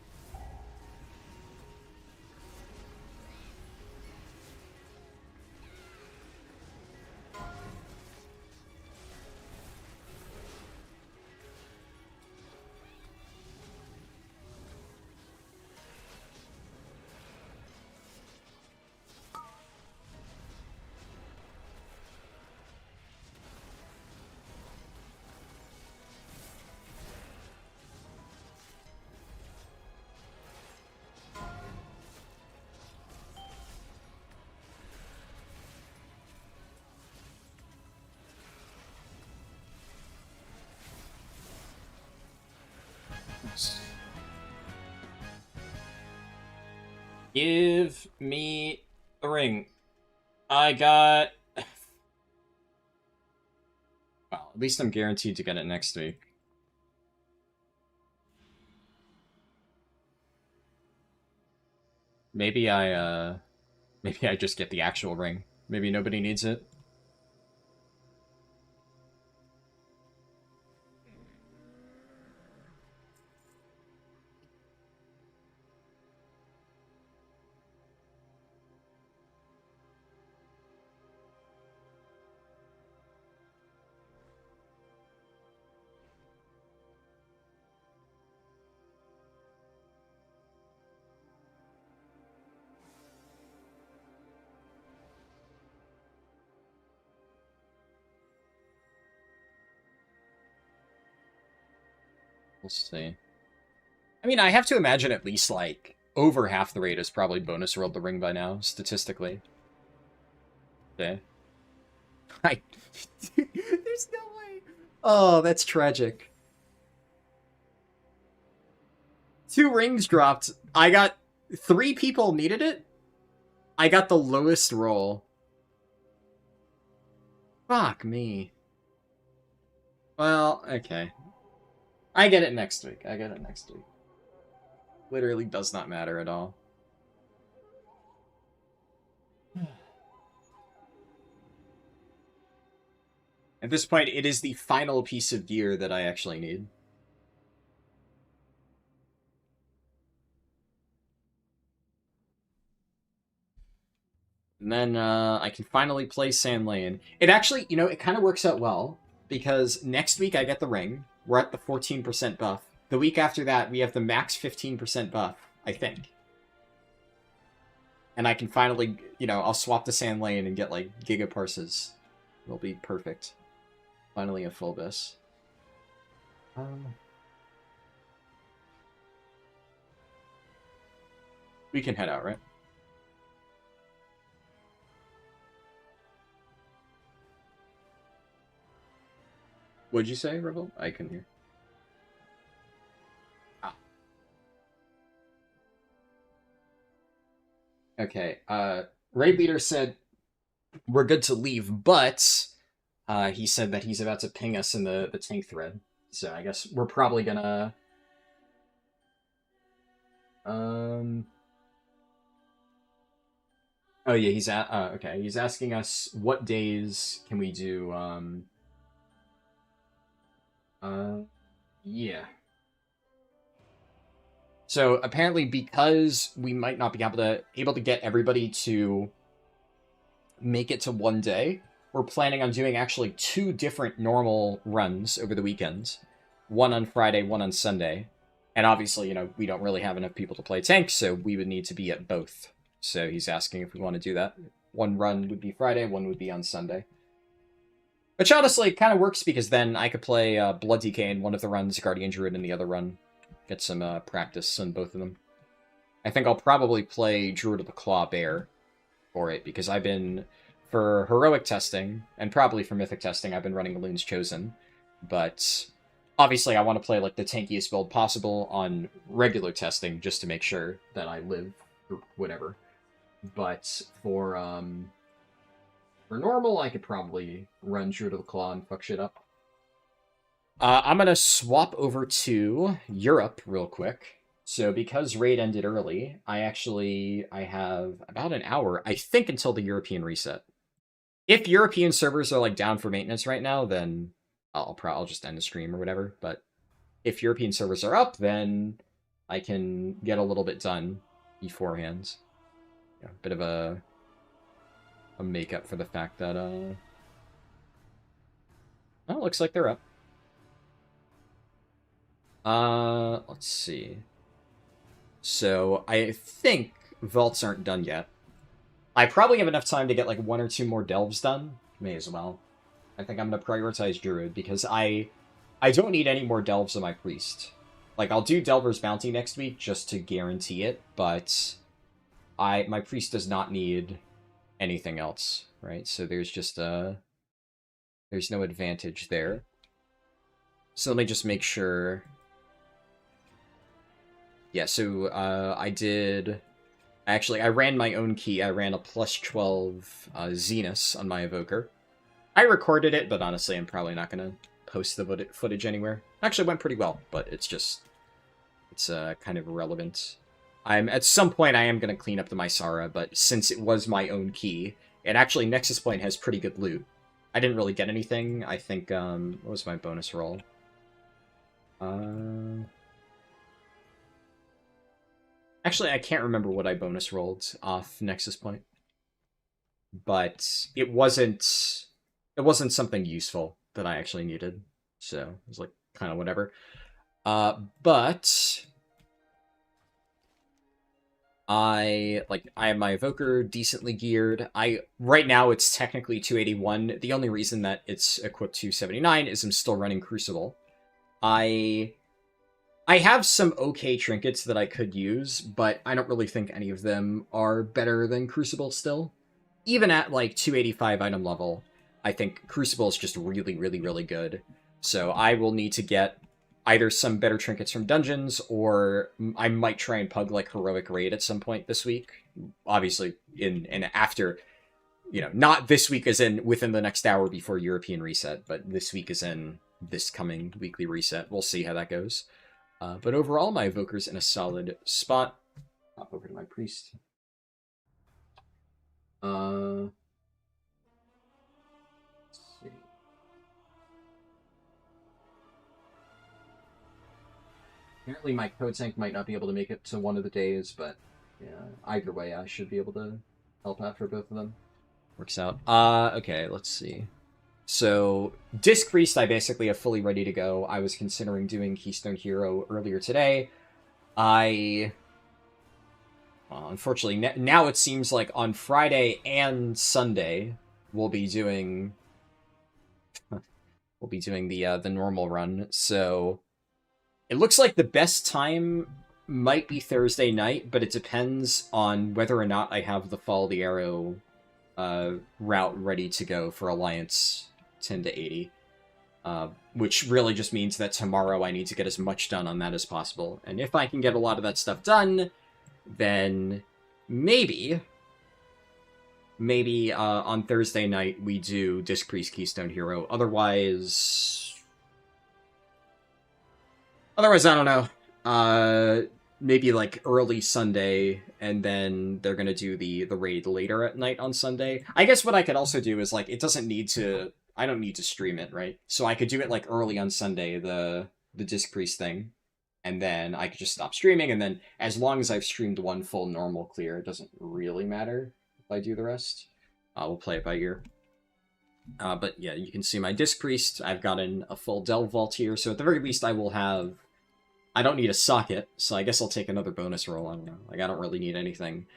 Speaker 1: Give me the ring. I got... Well, at least I'm guaranteed to get it next week. Maybe I just get the actual ring. Maybe nobody needs it. We'll see. I mean, I have to imagine at least, like, over half the raid is probably bonus rolled the ring by now, statistically. Okay. There's no way. Oh, that's tragic. 2 rings dropped. I got... 3 people needed it? I got the lowest roll. Fuck me. Well, okay. I get it next week. I get it next week. Literally does not matter at all. At this point, it is the final piece of gear that I actually need. And then I can finally play Sand Lane. It actually, you know, it kind of works out well, because next week I get the ring. We're at the 14% buff. The week after that, we have the max 15% buff, I think. And I can finally, you know, I'll swap to Sand Lane and get, like, gigaparses. It'll be perfect. Finally a full bis. We can head out, right? What'd you say, Rebel? I couldn't hear. Ah. Okay, Raid Leader said we're good to leave, but he said that he's about to ping us in the tank thread. So I guess we're probably gonna... Oh yeah, he's okay. He's asking us what days can we do, yeah. So apparently, because we might not be able to get everybody to make it to one day, we're planning on doing actually 2 different normal runs over the weekend. One on Friday, one on Sunday. And obviously, you know, we don't really have enough people to play tank, so we would need to be at both. So he's asking if we want to do that. One run would be Friday, one would be on Sunday. Which honestly kind of works because then I could play Blood DK in one of the runs, Guardian Druid in the other run. Get some practice on both of them. I think I'll probably play Druid of the Claw Bear for it, because I've been, for heroic testing, and probably for mythic testing, I've been running Loon's Chosen. But obviously I want to play like the tankiest build possible on regular testing, just to make sure that I live, or whatever. But for normal, I could probably run Druid of the Claw and fuck shit up. I'm gonna swap over to Europe real quick. So because Raid ended early, I have about an hour, I think, until the European reset. If European servers are like down for maintenance right now, then I'll just end the stream or whatever. But if European servers are up, then I can get a little bit done beforehand. Yeah, bit of a makeup for the fact that well, it looks like they're up. Let's see. So I think vaults aren't done yet. I probably have enough time to get like 1 or 2 more delves done. May as well. I think I'm gonna prioritize Druid because I don't need any more delves on my priest. Like, I'll do Delver's Bounty next week just to guarantee it, but my priest does not need anything else, right? So there's just there's no advantage there. So let me just make sure. Yeah, so I ran my own key. I ran a +12 Zenus on my Evoker. I recorded it, but honestly, I'm probably not going to post the footage anywhere. Actually, it went pretty well, but it's kind of irrelevant. At some point, I am going to clean up the Mysara, but since it was my own key, and actually Nexus Point has pretty good loot. I didn't really get anything. I think, what was my bonus roll? Actually, I can't remember what I bonus rolled off Nexus Point. But it wasn't something useful that I actually needed. So it was like kind of whatever. But I have my Evoker decently geared. Right now it's technically 281. The only reason that it's equipped to 79 is I'm still running Crucible. I have some okay trinkets that I could use, but I don't really think any of them are better than Crucible still. Even at like 285 item level, I think Crucible is just really, really, really good. So I will need to get either some better trinkets from dungeons, or I might try and pug like Heroic Raid at some point this week. Obviously, after, you know, not this week as in within the next hour before European reset, but this week as in this coming weekly reset. We'll see how that goes. But overall, my Evoker's in a solid spot. Hop over to my Priest. Let's see. Apparently my code tank might not be able to make it to one of the days, but yeah, either way, I should be able to help out for both of them. Works out. Okay, let's see. So, Disc Priest, I basically have fully ready to go. I was considering doing Keystone Hero earlier today. Unfortunately, now it seems like on Friday and Sunday, we'll be doing the normal run. So, it looks like the best time might be Thursday night, but it depends on whether or not I have the Follow the Arrow route ready to go for Alliance 10 to 80. Which really just means that tomorrow I need to get as much done on that as possible. And if I can get a lot of that stuff done, then maybe on Thursday night we do Disc Priest Keystone Hero. Otherwise, I don't know. Maybe like early Sunday, and then they're gonna do the raid later at night on Sunday. I guess what I could also do is like I don't need to stream it, right? So I could do it like early on Sunday, the Disc Priest thing, and then I could just stop streaming, and then as long as I've streamed one full normal clear, it doesn't really matter if I do the rest. We'll play it by ear. But yeah, you can see my Disc Priest. I've gotten a full Delve Vault here, so at the very least I will have... I don't need a socket, so I guess I'll take another bonus roll. I don't know. Like, I don't really need anything.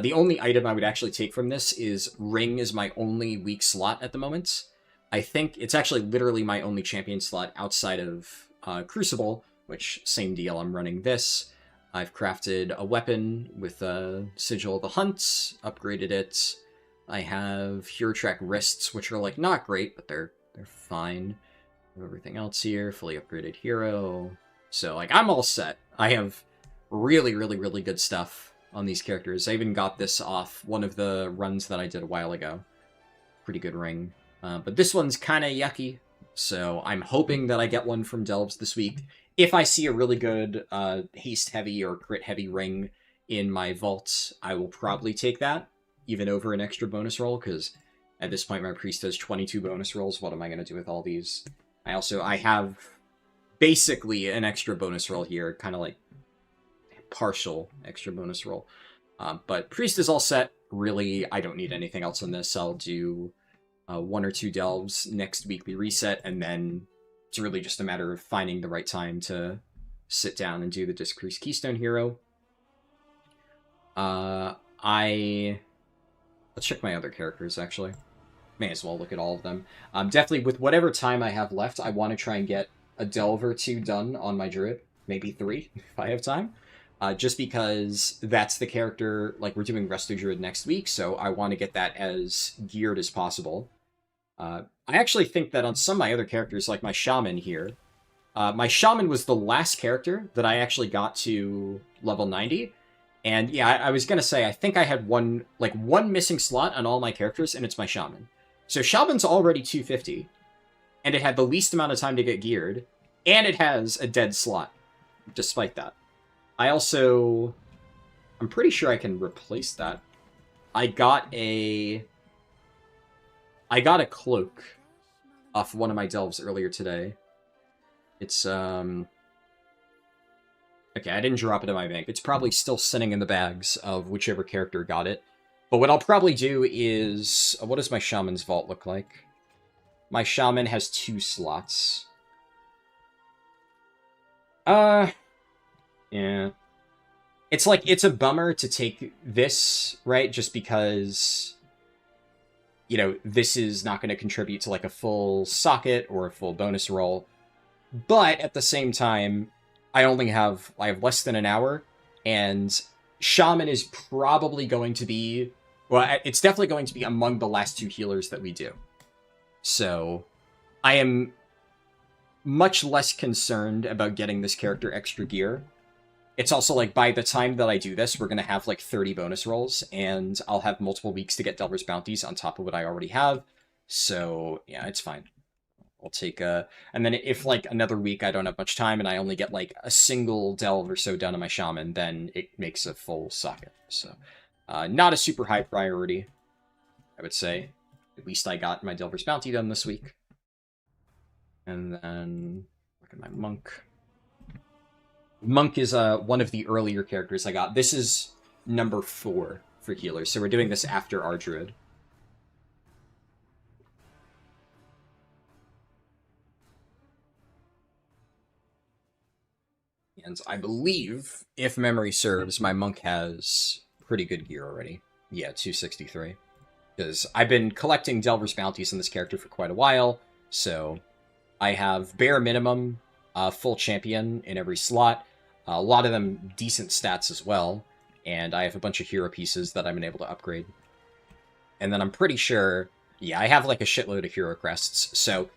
Speaker 1: The only item I would actually take from this is Ring is my only weak slot at the moment. I think it's actually literally my only champion slot outside of Crucible, which, same deal, I'm running this. I've crafted a weapon with Sigil of the Hunt, upgraded it. I have Hero Track wrists, which are, like, not great, but they're fine. Everything else here, fully upgraded hero. So, like, I'm all set. I have really, really, really good stuff on these characters. I even got this off one of the runs that I did a while ago. Pretty good ring. But this one's kind of yucky, so I'm hoping that I get one from Delves this week. If I see a really good haste-heavy or crit-heavy ring in my vault, I will probably take that, even over an extra bonus roll, because at this point my priest has 22 bonus rolls. What am I going to do with all these? I have basically an extra bonus roll here, kind of like partial extra bonus roll. But priest is all set. Really, I don't need anything else on this. I'll do 1 or 2 delves next weekly reset, and then it's really just a matter of finding the right time to sit down and do the Disc Priest Keystone Hero. Let's check my other characters, actually. May as well look at all of them. Definitely, with whatever time I have left, I want to try and get a delve or 2 done on my druid. Maybe 3, if I have time. Just because that's the character, like, we're doing Resto Druid next week, so I want to get that as geared as possible. I actually think that on some of my other characters, like my Shaman here, my Shaman was the last character that I actually got to level 90, and yeah, I was gonna say, I think I had one missing slot on all my characters, and it's my Shaman. So Shaman's already 250, and it had the least amount of time to get geared, and it has a dead slot, despite that. I'm pretty sure I can replace that. I got a cloak off one of my delves earlier today. It's, okay, I didn't drop it in my bank. It's probably still sitting in the bags of whichever character got it. But what I'll probably do is... what does my Shaman's vault look like? My Shaman has 2 slots. Yeah. It's a bummer to take this, right? Just because, you know, this is not going to contribute to, like, a full socket or a full bonus roll. But at the same time, I have less than an hour, and Shaman is probably going to be... well, it's definitely going to be among the last 2 healers that we do. So, I am much less concerned about getting this character extra gear. It's also, like, by the time that I do this, we're going to have, like, 30 bonus rolls, and I'll have multiple weeks to get Delver's Bounties on top of what I already have. So, yeah, it's fine. I'll take a... and then if, like, another week I don't have much time and I only get, like, a single delve or so done on my Shaman, then it makes a full socket. So, not a super high priority, I would say. At least I got my Delver's Bounty done this week. And then, look at my Monk. Monk is one of the earlier characters I got. This is number 4 for healers, so we're doing this after our Druid. And I believe, if memory serves, my Monk has pretty good gear already. Yeah, 263. Because I've been collecting Delver's Bounties in this character for quite a while, so I have bare minimum full champion in every slot. A lot of them decent stats as well, and I have a bunch of hero pieces that I've been able to upgrade. And then I'm pretty sure, yeah, I have like a shitload of hero crests, so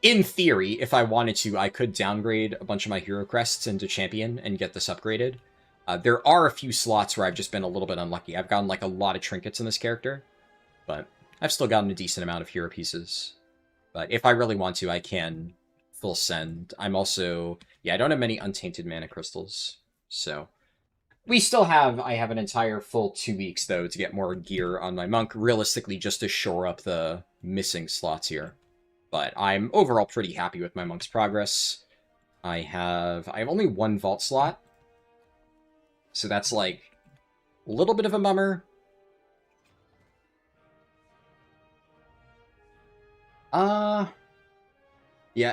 Speaker 1: in theory, if I wanted to, I could downgrade a bunch of my hero crests into champion and get this upgraded. There are a few slots where I've just been a little bit unlucky. I've gotten like a lot of trinkets in this character, but I've still gotten a decent amount of hero pieces. But if I really want to, I can full send. I'm also... yeah, I don't have many untainted mana crystals, so... we still have... I have an entire full 2 weeks, though, to get more gear on my Monk, realistically, just to shore up the missing slots here. But I'm overall pretty happy with my Monk's progress. I have only 1 vault slot, so that's, like, a little bit of a bummer. Yeah,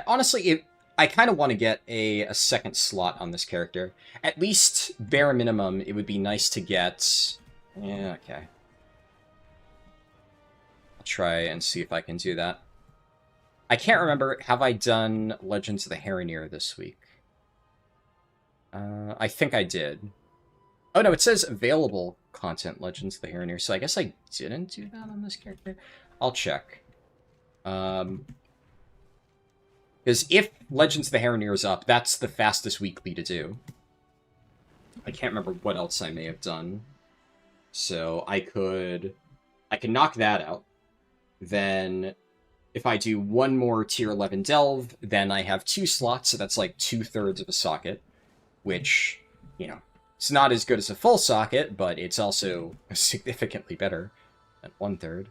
Speaker 1: honestly, I kind of want to get a second slot on this character. At least, bare minimum, it would be nice to get... Yeah, okay. I'll try and see if I can do that. I can't remember, have I done Legends of the Harrowneer this week? I think I did. Oh no, it says available content Legends of the Harrowneer, so I guess I didn't do that on this character. I'll check. Because if Legends of the Harrowneer is up, that's the fastest weekly to do. I can't remember what else I may have done. So I can knock that out. Then if I do one more tier 11 delve, then I have 2 slots, so that's like 2/3 of a socket, which, you know, it's not as good as a full socket, but it's also significantly better than 1/3.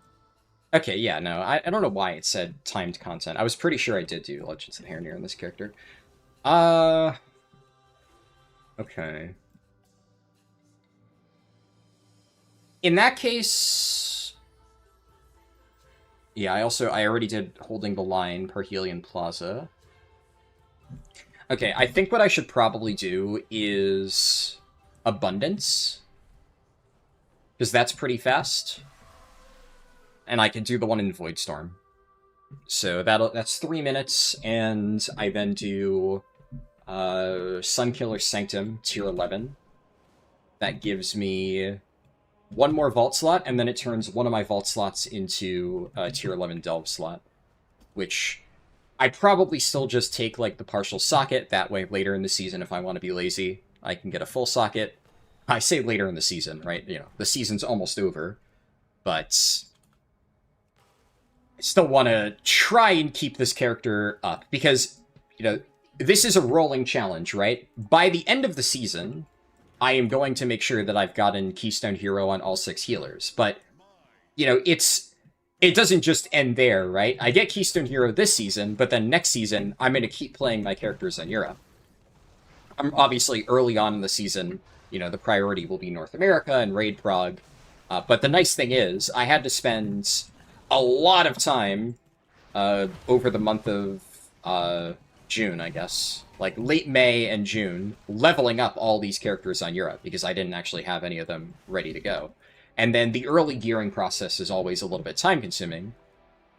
Speaker 1: Okay, yeah, no, I don't know why it said timed content. I was pretty sure I did do Legends of the Harrowneer in this character. Okay. In that case... Yeah, I already did Holding the Line, Parhelion Plaza. Okay, I think what I should probably do is Abundance. Because that's pretty fast. And I can do the one in Voidstorm. So that's 3 minutes, and I then do Sunkiller Sanctum, tier 11. That gives me 1 more vault slot, and then it turns one of my vault slots into a tier 11 delve slot. Which I probably still just take like the partial socket, that way later in the season if I want to be lazy, I can get a full socket. I say later in the season, right? You know, the season's almost over, but I still want to try and keep this character up, because, you know, this is a rolling challenge, right? By the end of the season, I am going to make sure that I've gotten Keystone Hero on all 6 healers, but, you know, it doesn't just end there, right? I get Keystone Hero this season, but then next season, I'm going to keep playing my characters on Europe. I'm obviously early on in the season, you know, the priority will be North America and Raid Prague, but the nice thing is, I had to spend a lot of time over the month of June, I guess. Like, late May and June, leveling up all these characters on Europe, because I didn't actually have any of them ready to go. And then the early gearing process is always a little bit time-consuming,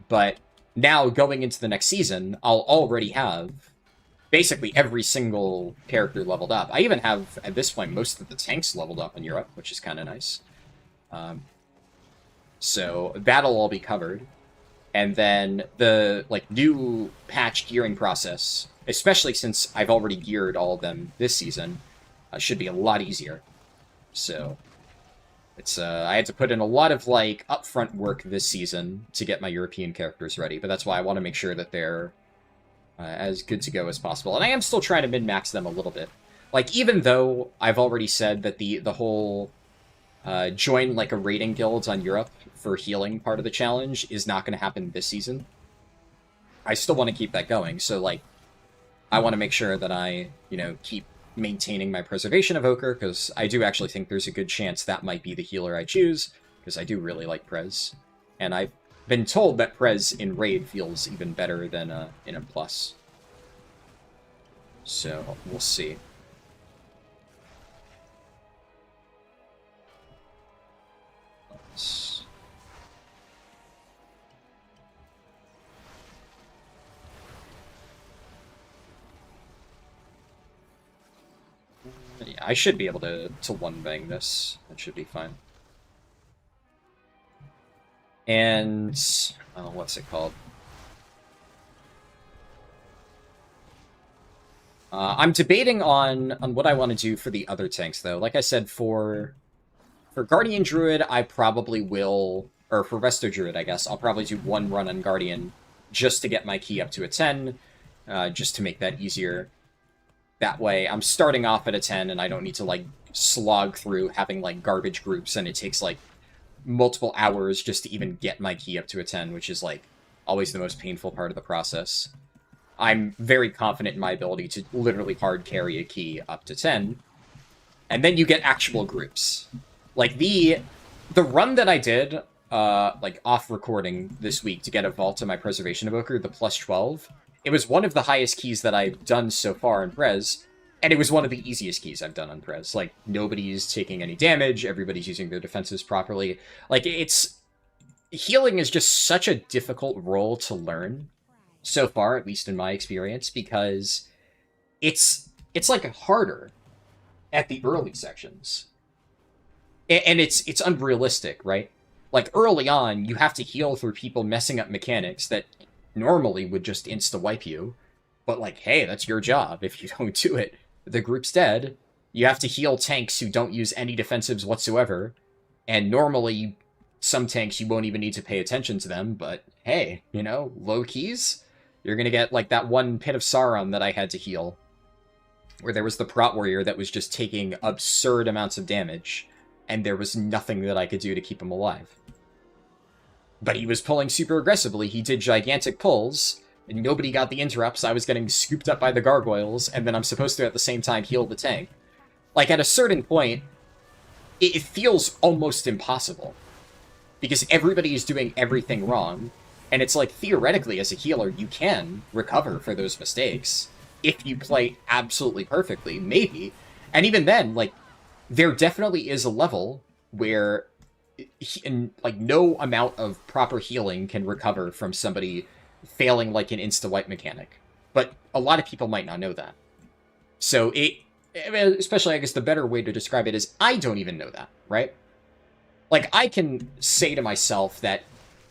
Speaker 1: but now, going into the next season, I'll already have basically every single character leveled up. I even have, at this point, most of the tanks leveled up in Europe, which is kind of nice. So that'll all be covered. And then the, like, new patch gearing process, especially since I've already geared all of them this season, should be a lot easier. So it's I had to put in a lot of, like, upfront work this season to get my European characters ready, but that's why I want to make sure that they're as good to go as possible. And I am still trying to min-max them a little bit. Like, even though I've already said that the whole join, like, a raiding guild on Europe for healing part of the challenge is not going to happen this season, I still want to keep that going. So, like, I want to make sure that I, you know, keep maintaining my Preservation Evoker, because I do actually think there's a good chance that might be the healer I choose, because I do really like Prez. And I've been told that Prez in Raid feels even better than in a Plus. So, we'll see. Yeah, I should be able to one-bang this. That should be fine. And... what's it called? I'm debating on what I want to do for the other tanks, though. Like I said, for Guardian Druid, I probably will... Or for Resto Druid, I guess. I'll probably do one run on Guardian just to get my key up to a 10, just to make that easier. That way, I'm starting off at a 10, and I don't need to, like, slog through having, like, garbage groups, and it takes, like, multiple hours just to even get my key up to a 10, which is, like, always the most painful part of the process. I'm very confident in my ability to literally hard carry a key up to 10, and then you get actual groups. Like, the run that I did like off recording this week to get a vault to my Preservation Evoker, the plus 12. It was one of the highest keys that I've done so far in Prez, and it was one of the easiest keys I've done on Prez. Like, nobody's taking any damage, everybody's using their defenses properly. Like, healing is just such a difficult role to learn so far, at least in my experience, because it's like harder at the early sections. And it's unrealistic, right? Like, early on, you have to heal through people messing up mechanics that normally would just insta-wipe you. But, like, hey, that's your job. If you don't do it, the group's dead. You have to heal tanks who don't use any defensives whatsoever. And normally, some tanks, you won't even need to pay attention to them. But, hey, you know, low keys? You're gonna get, like, that one Pit of Sauron that I had to heal, where there was the Prot Warrior that was just taking absurd amounts of damage, and there was nothing that I could do to keep him alive. But he was pulling super aggressively, he did gigantic pulls, and nobody got the interrupts, I was getting scooped up by the gargoyles, and then I'm supposed to at the same time heal the tank. Like, at a certain point, it feels almost impossible. Because everybody is doing everything wrong, and it's like, theoretically, as a healer, you can recover for those mistakes. If you play absolutely perfectly, maybe. And even then, like, there definitely is a level where like, no amount of proper healing can recover from somebody failing like an insta-wipe mechanic. But a lot of people might not know that. So especially, I guess the better way to describe it is, I don't even know that, right? Like, I can say to myself that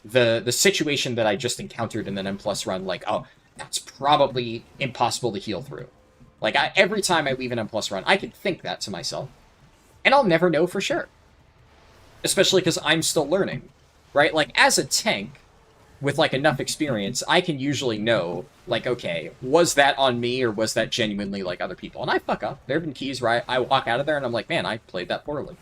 Speaker 1: the situation that I just encountered in the N+ run, like, oh, that's probably impossible to heal through. Like, every time I leave an N+ run, I can think that to myself. And I'll never know for sure. Especially because I'm still learning, right? Like, as a tank, with, like, enough experience, I can usually know, like, okay, was that on me, or was that genuinely, like, other people? And I fuck up. There have been keys where I walk out of there and I'm like, man, I played that poorly.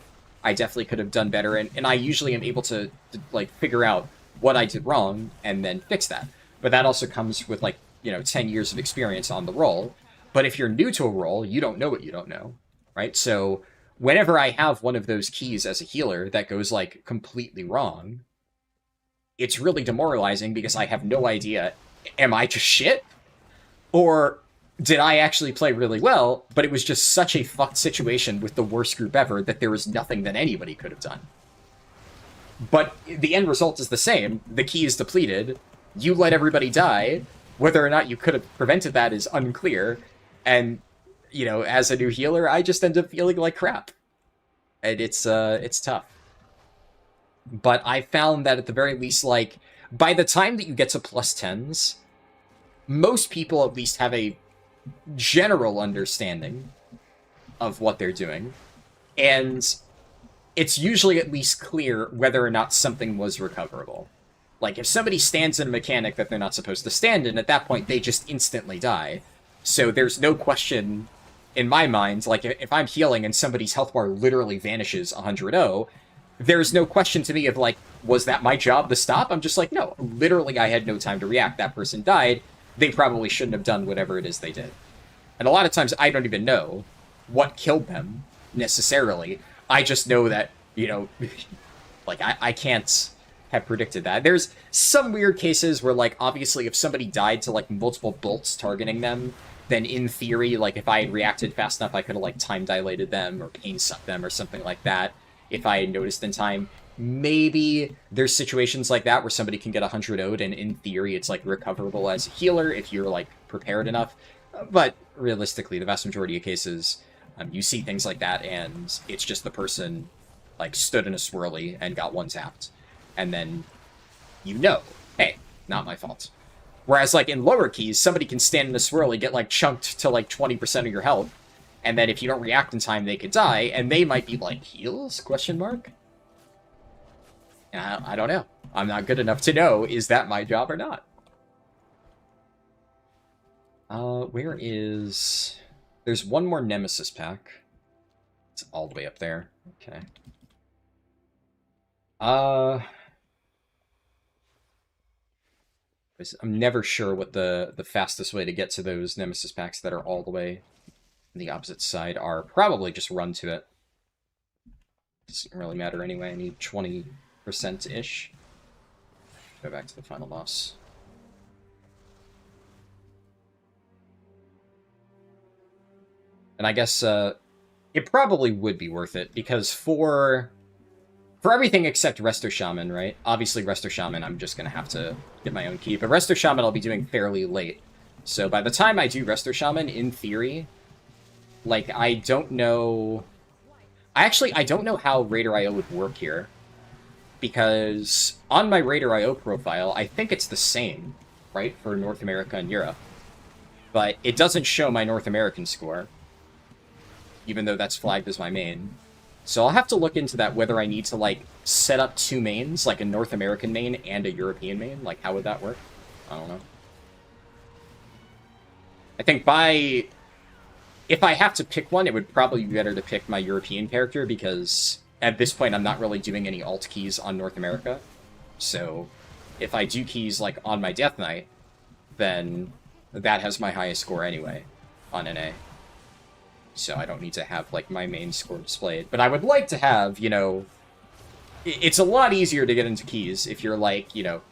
Speaker 1: I definitely could have done better, and I usually am able to, like, figure out what I did wrong, and then fix that. But that also comes with, like, you know, 10 years of experience on the role. But if you're new to a role, you don't know what you don't know, right? So whenever I have one of those keys as a healer that goes, like, completely wrong, it's really demoralizing because I have no idea, am I just shit? Or did I actually play really well, but it was just such a fucked situation with the worst group ever that there was nothing that anybody could have done. But the end result is the same. The key is depleted. You let everybody die. Whether or not you could have prevented that is unclear. And, you know, as a new healer, I just end up feeling like crap. And it's tough. But I found that at the very least, like, by the time that you get to plus 10s, most people at least have a general understanding of what they're doing. And it's usually at least clear whether or not something was recoverable. Like, if somebody stands in a mechanic that they're not supposed to stand in, at that point, they just instantly die. So there's no question, in my mind, like, if I'm healing and somebody's health bar literally vanishes 100-0, there's no question to me of, like, was that my job to stop? I'm just like, no, literally I had no time to react. That person died. They probably shouldn't have done whatever it is they did. And a lot of times I don't even know what killed them, necessarily. I just know that, you know, like, I can't have predicted that. There's some weird cases where, like, obviously if somebody died to, like, multiple bolts targeting them, then in theory, like, if I had reacted fast enough, I could have, like, time dilated them or pain sucked them or something like that. If I had noticed in time, maybe there's situations like that where somebody can get 100-0'd, and in theory it's, like, recoverable as a healer if you're, like, prepared enough. But realistically, the vast majority of cases, you see things like that, and it's just the person, like, stood in a swirly and got one-tapped. And then, you know, hey, not my fault. Whereas, like, in lower keys, somebody can stand in a swirly, get, like, chunked to, like, 20% of your health, and then if you don't react in time, they could die, and they might be like, heals? Question mark? And I don't know. I'm not good enough to know, is that my job or not? Where is... There's one more Nemesis pack. It's all the way up there. Okay. I'm never sure what the fastest way to get to those Nemesis packs that are all the way on the opposite side are. Probably just run to it. Doesn't really matter anyway. I need 20 50%-ish. Go back to the final boss. And I guess it probably would be worth it, because for everything except Resto Shaman, right? Obviously Resto Shaman, I'm just going to have to get my own key. But Resto Shaman I'll be doing fairly late. So by the time I do Resto Shaman, in theory, like, I don't know... I don't know how Raider.io would work here. Because on my Raider.io profile, I think it's the same, right? For North America and Europe. But it doesn't show my North American score. Even though that's flagged as my main. So I'll have to look into that, whether I need to, like, set up two mains, like a North American main and a European main. Like, how would that work? I don't know. I think if I have to pick one, it would probably be better to pick my European character, because at this point I'm not really doing any alt keys on North America. So if I do keys, like, on my Death Knight, then that has my highest score anyway on NA. So I don't need to have, like, my main score displayed. But I would like to have, you know... It's a lot easier to get into keys if you're, like, you know,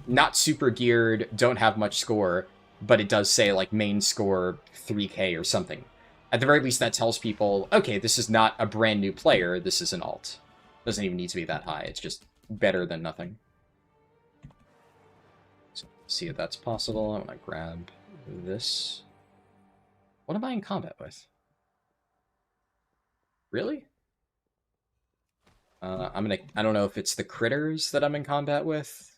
Speaker 1: not super geared, don't have much score, but it does say, like, main score 3k or something. At the very least, that tells people, okay, this is not a brand new player, this is an alt. Doesn't even need to be that high, it's just better than nothing. So, see if that's possible. I want to grab this. What am I in combat with? Really? I don't know if it's the critters that I'm in combat with.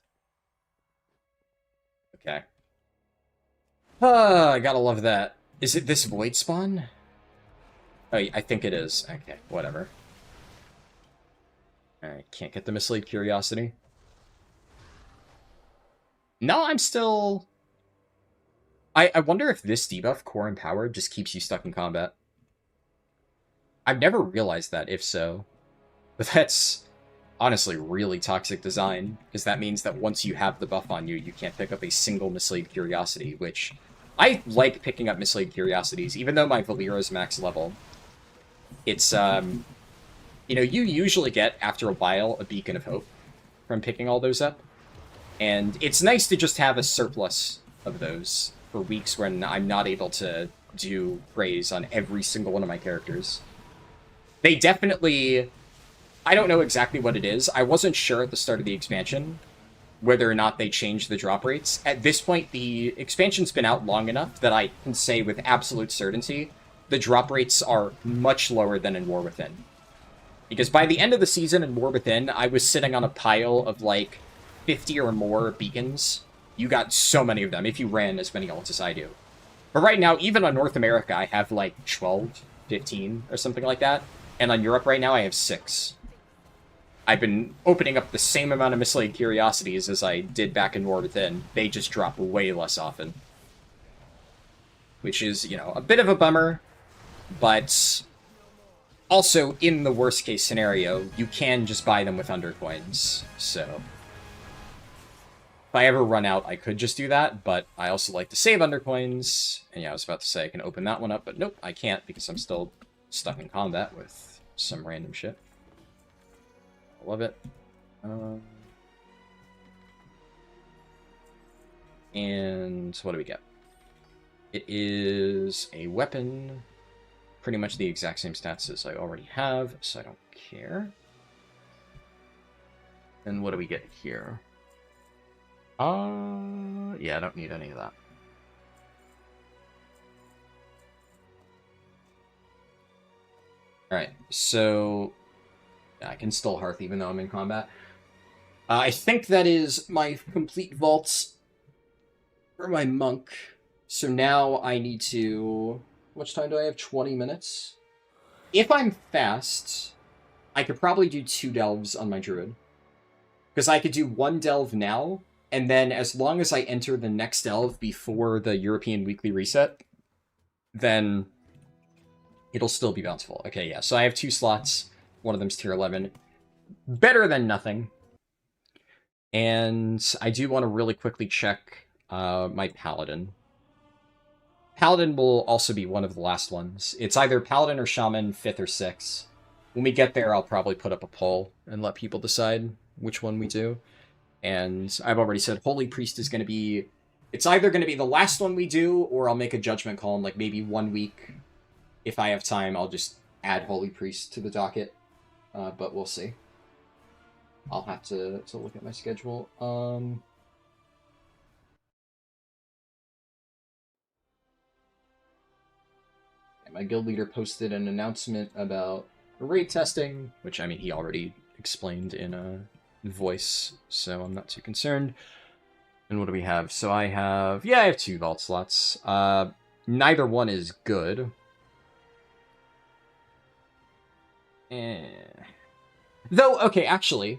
Speaker 1: Okay. I gotta love that. Is it this void spawn? Oh, I think it is. Okay, whatever. Alright, can't get the Mislaid Curiosity. No, I'm still... I wonder if this debuff, Core Empowered, just keeps you stuck in combat. I've never realized that, if so. But that's honestly really toxic design, because that means that once you have the buff on you, you can't pick up a single Mislaid Curiosity, which... I like picking up Mislaid Curiosities, even though my Valera's max level. It's, you know, you usually get, after a while, a Beacon of Hope from picking all those up. And it's nice to just have a surplus of those for weeks when I'm not able to do praise on every single one of my characters. They definitely... I don't know exactly what it is. I wasn't sure at the start of the expansion whether or not they changed the drop rates. At this point, the expansion's been out long enough that I can say with absolute certainty the drop rates are much lower than in War Within. Because by the end of the season in War Within, I was sitting on a pile of, like, 50 or more beacons. You got so many of them, if you ran as many ults as I do. But right now, even on North America, I have, like, 12, 15, or something like that. And on Europe right now, I have 6. I've been opening up the same amount of Mislaid Curiosities as I did back in War Within. They just drop way less often. Which is, you know, a bit of a bummer, but also, in the worst case scenario, you can just buy them with undercoins, so... If I ever run out, I could just do that, but I also like to save undercoins, and yeah, I was about to say I can open that one up, but nope, I can't, because I'm still stuck in combat with some random shit. Love it. And what do we get? It is a weapon. Pretty much the exact same stats as I already have, so I don't care. And what do we get here? Yeah, I don't need any of that. Alright, so... I can still Hearth even though I'm in combat. I think that is my complete vaults for my monk. So now I need to... How much time do I have? 20 minutes? If I'm fast, I could probably do 2 delves on my druid. Because I could do 1 delve now, and then as long as I enter the next delve before the European weekly reset, then it'll still be bountiful. Okay, yeah, so I have 2 slots. One of them's tier 11. Better than nothing. And I do want to really quickly check my Paladin. Paladin will also be one of the last ones. It's either Paladin or Shaman, 5th or 6th. When we get there, I'll probably put up a poll and let people decide which one we do. And I've already said Holy Priest is going to be... It's either going to be the last one we do, or I'll make a judgment call in like maybe 1 week. If I have time, I'll just add Holy Priest to the docket. But we'll see. I'll have to look at my schedule. My guild leader posted an announcement about raid testing, which, I mean, he already explained in a voice, so I'm not too concerned. And what do we have? So I have 2 vault slots. Neither one is good. Though, okay, actually,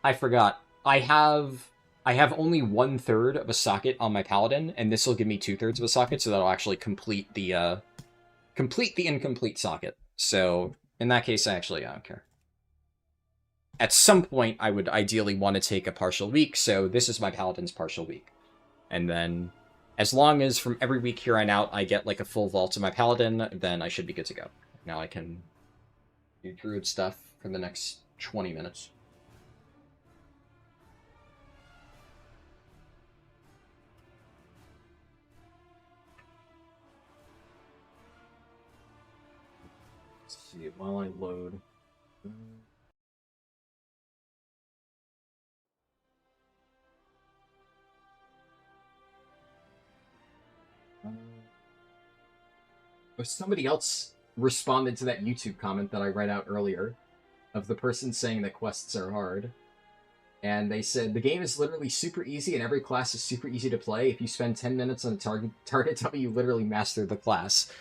Speaker 1: I forgot. I have only 1/3 of a socket on my paladin, and this will give me 2/3 of a socket, so that'll actually complete the incomplete socket. So in that case, I don't care. At some point, I would ideally want to take a partial week, so this is my paladin's partial week. And then, as long as from every week here on out, I get like a full vault of my paladin, then I should be good to go. Now I can do druid stuff for the next 20 minutes. Let's see, while I load... somebody else responded to that YouTube comment that I read out earlier of the person saying that quests are hard. And they said, the game is literally super easy and every class is super easy to play. If you spend 10 minutes on a target W, you literally master the class.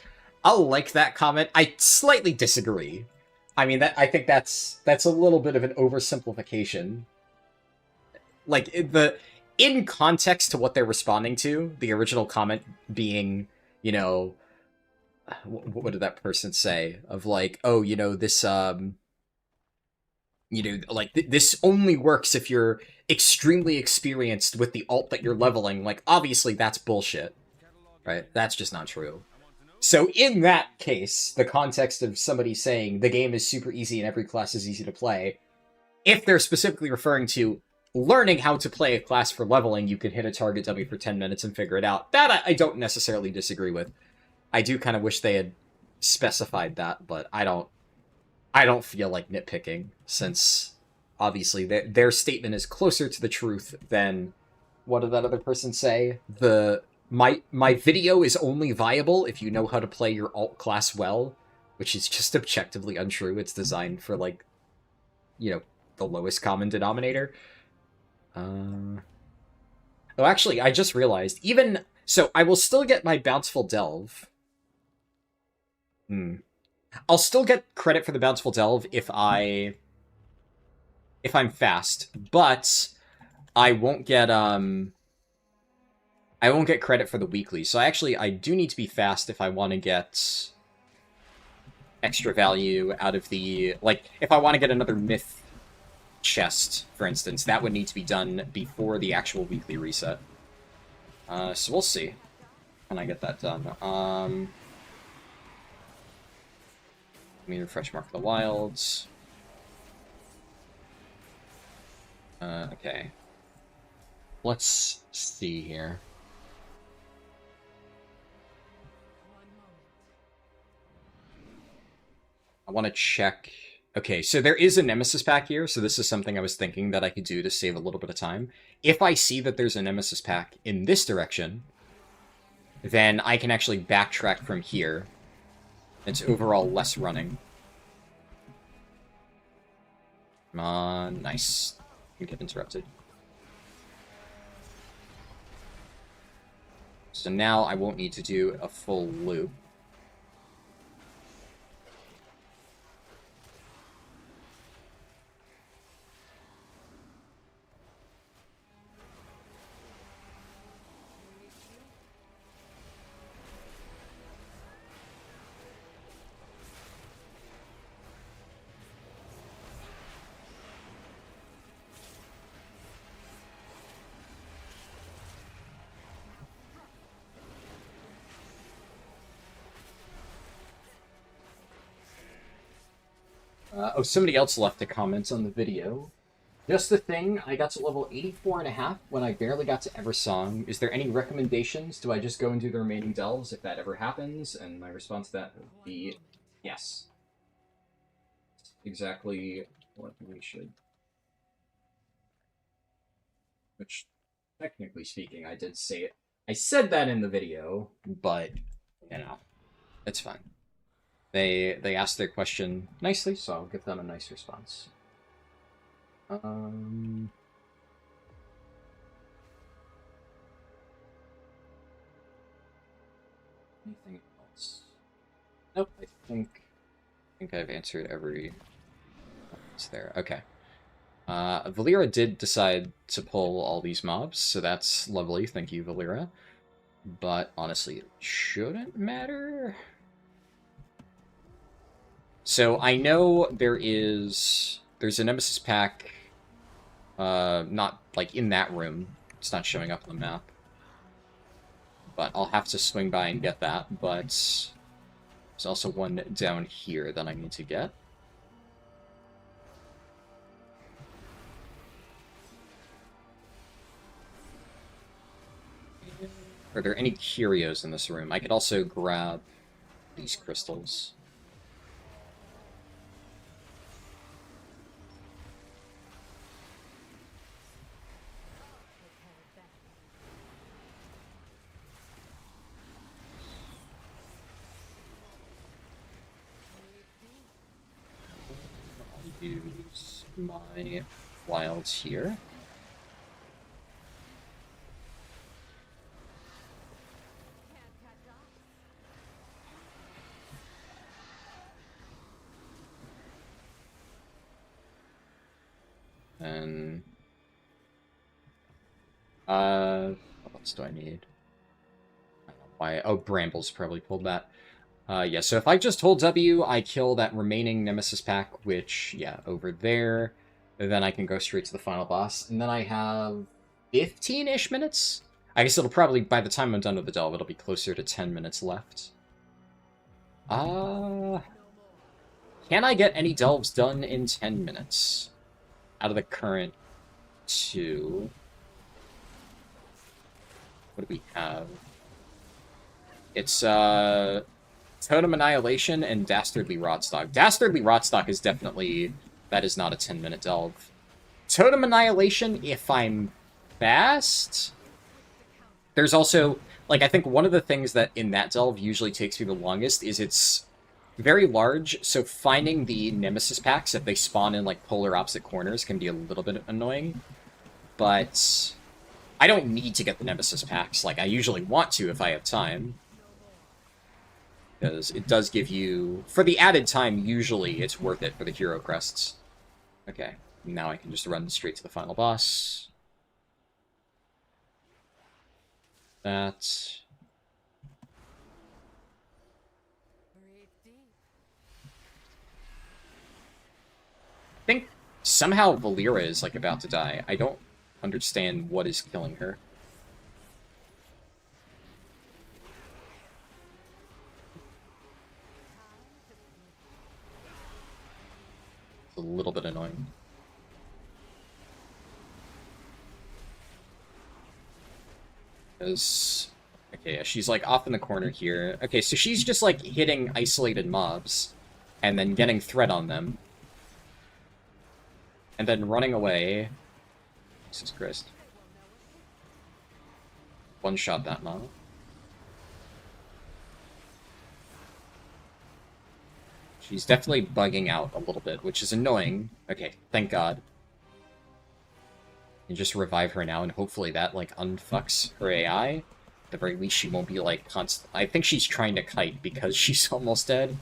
Speaker 1: I'll like that comment. I slightly disagree. I mean, I think that's a little bit of an oversimplification. Like, in context to what they're responding to, the original comment being, you know, what did that person say? Of like, oh, you know, this, you know, like, this only works if you're extremely experienced with the alt that you're leveling. Like, obviously, that's bullshit, right? That's just not true. So in that case, the context of somebody saying the game is super easy and every class is easy to play, if they're specifically referring to learning how to play a class for leveling, you can hit a target W for 10 minutes and figure it out. That I don't necessarily disagree with. I do kind of wish they had specified that, but I don't feel like nitpicking, since obviously their statement is closer to the truth than what did that other person say? My video is only viable if you know how to play your alt class well, which is just objectively untrue. It's designed for, like, you know, the lowest common denominator. Oh, actually, I just realized, so I will still get my Bountiful Delve. I'll still get credit for the Bountiful Delve if I'm fast, but I won't get credit for the weekly. So I do need to be fast if I want to get extra value out of the, like, if I want to get another myth chest, for instance, that would need to be done before the actual weekly reset. So we'll see. Can I get that done? Let me refresh Mark of the Wilds. Okay. Let's see here. I want to check... Okay, so there is a Nemesis pack here, so this is something I was thinking that I could do to save a little bit of time. If I see that there's a Nemesis pack in this direction, then I can actually backtrack from here. It's overall less running. Come on, nice. You get interrupted. So now I won't need to do a full loop. Oh, somebody else left a comment on the video. Just the thing, I got to level 84.5 when I barely got to Eversong. Is there any recommendations? Do I just go and do the remaining delves if that ever happens? And my response to that would be yes. Exactly what we should. Which, technically speaking, I did say it. I said that in the video, but, you know, it's fine. They asked their question nicely, so I'll give them a nice response. Anything else? Nope, I think I've answered every... It's there. Okay. Valera did decide to pull all these mobs, so that's lovely. Thank you, Valera. But honestly, it shouldn't matter. So I know there's a Nemesis pack, not like in that room. It's not showing up on the map. But I'll have to swing by and get that. But there's also one down here that I need to get. Are there any curios in this room? I could also grab these crystals. I'll use my wilds here. And what else do I need? I don't know why. Oh, Brambles probably pulled that. Yeah, so if I just hold W, I kill that remaining Nemesis pack, which, yeah, over there. And then I can go straight to the final boss. And then I have 15-ish minutes? I guess it'll probably, by the time I'm done with the delve, it'll be closer to 10 minutes left. Can I get any delves done in 10 minutes? Out of the current 2. What do we have? It's, Totem Annihilation and Dastardly Rotstock. Dastardly Rotstock is definitely... That is not a 10-minute delve. Totem Annihilation, if I'm fast... There's also... Like, I think one of the things that in that delve usually takes me the longest is it's very large, so finding the Nemesis packs, if they spawn in, like, polar opposite corners, can be a little bit annoying. But I don't need to get the Nemesis packs. Like, I usually want to if I have time. Because it does give you... For the added time, usually it's worth it for the hero crests. Okay, now I can just run straight to the final boss. That... I think somehow Valera is, like, about to die. I don't understand what is killing her. It's a little bit annoying. Because... Okay, she's, like, off in the corner here. Okay, so she's just, like, hitting isolated mobs, and then getting threat on them. And then running away. Jesus Christ. One-shot that mob. She's definitely bugging out a little bit, which is annoying. Okay, thank God. And just revive her now, and hopefully that, like, unfucks her AI. At the very least, she won't be, like, constant. I think she's trying to kite because she's almost dead.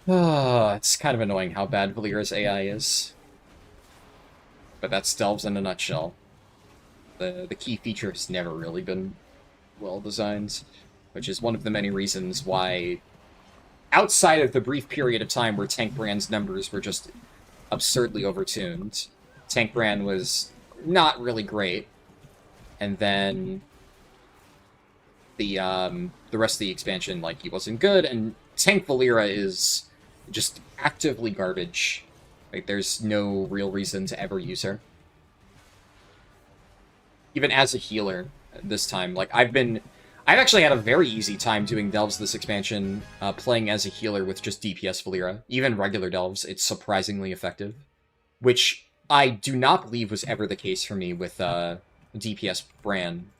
Speaker 1: It's kind of annoying how bad Valera's AI is. But that's delves in a nutshell. The key feature has never really been well designed, which is one of the many reasons why, outside of the brief period of time where Tank Brand's numbers were just absurdly overtuned, Tank Brand was not really great, and then the rest of the expansion, like, he wasn't good, and Tank Valera is just actively garbage. Like, there's no real reason to ever use her. Even as a healer this time, like, I've actually had a very easy time doing delves this expansion, playing as a healer with just DPS Valera. Even regular delves, it's surprisingly effective. Which I do not believe was ever the case for me with DPS Bran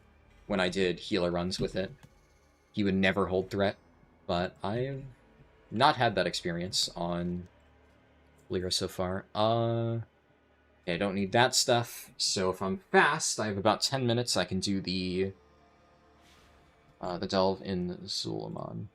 Speaker 1: when I did healer runs with it. He would never hold threat, but I've not had that experience on Valera so far. Okay, I don't need that stuff, so if I'm fast, I have about 10 minutes, I can do the delve in Zul'jin.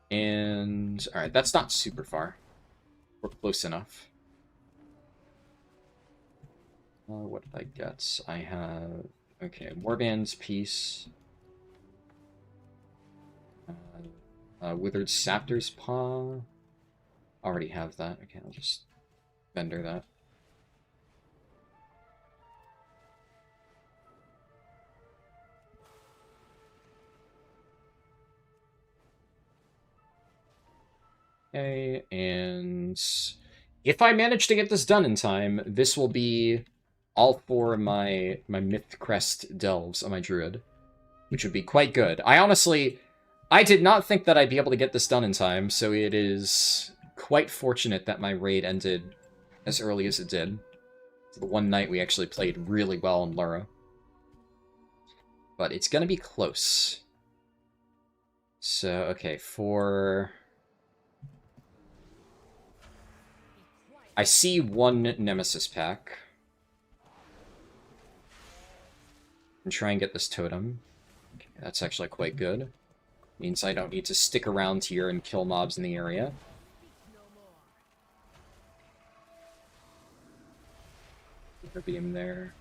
Speaker 1: And, alright, that's not super far. We're close enough. What did I get? I have... Okay, Warband's Piece. Withered Saptor's Paw. Already have that. Okay, I'll just vendor that. Okay, and if I manage to get this done in time, this will be all 4 of my Myth Crest delves on my Druid, which would be quite good. I did not think that I'd be able to get this done in time, so it is quite fortunate that my raid ended as early as it did. The one night we actually played really well in Lura. But it's gonna be close. So, okay, for... I see 1 Nemesis pack. And try and get this totem. Okay, that's actually quite good. Means I don't need to stick around here and kill mobs in the area. Put a beam there.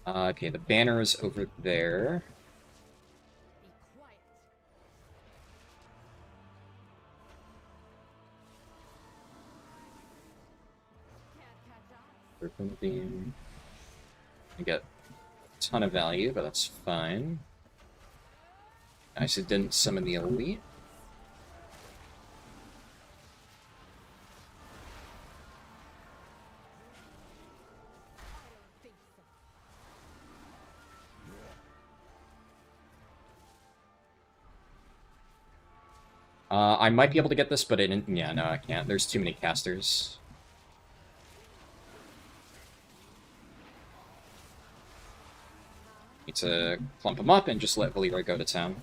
Speaker 1: Okay, the banner is over there. Open beam. I get a ton of value, but that's fine. Nice, it didn't summon the elite. I might be able to get this, but yeah, no, I can't. There's too many casters. Need to clump them up and just let Valera go to town.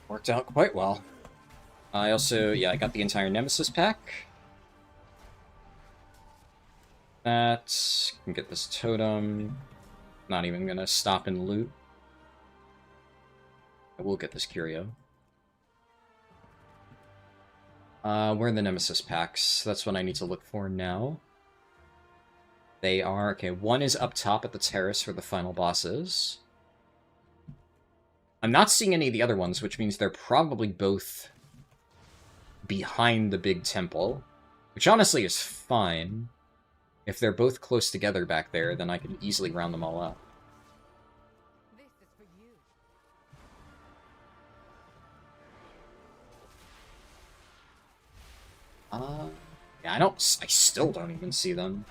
Speaker 1: Worked out quite well. I also, yeah, I got the entire Nemesis pack. That, can get this totem. Not even gonna stop and loot. I will get this curio. Where are the Nemesis packs? That's what I need to look for now. They are, okay, 1 is up top at the terrace where the final boss is. I'm not seeing any of the other ones, which means they're probably both behind the big temple, which honestly is fine. If they're both close together back there, then I can easily round them all up.
Speaker 7: This is for you.
Speaker 1: Yeah, I still don't even see them.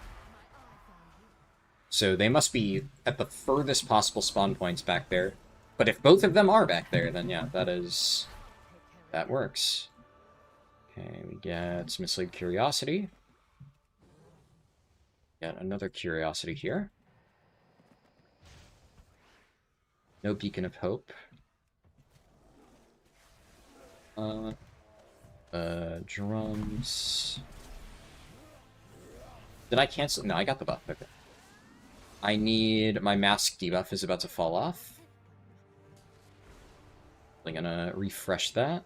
Speaker 1: So they must be at the furthest possible spawn points back there. But if both of them are back there, then yeah, that works. Okay, we get some Misled Curiosity. Got another Curiosity here. No Beacon of Hope. Drums. Did I cancel? No, I got the buff. Okay. I need... my mask debuff is about to fall off. I'm gonna refresh that.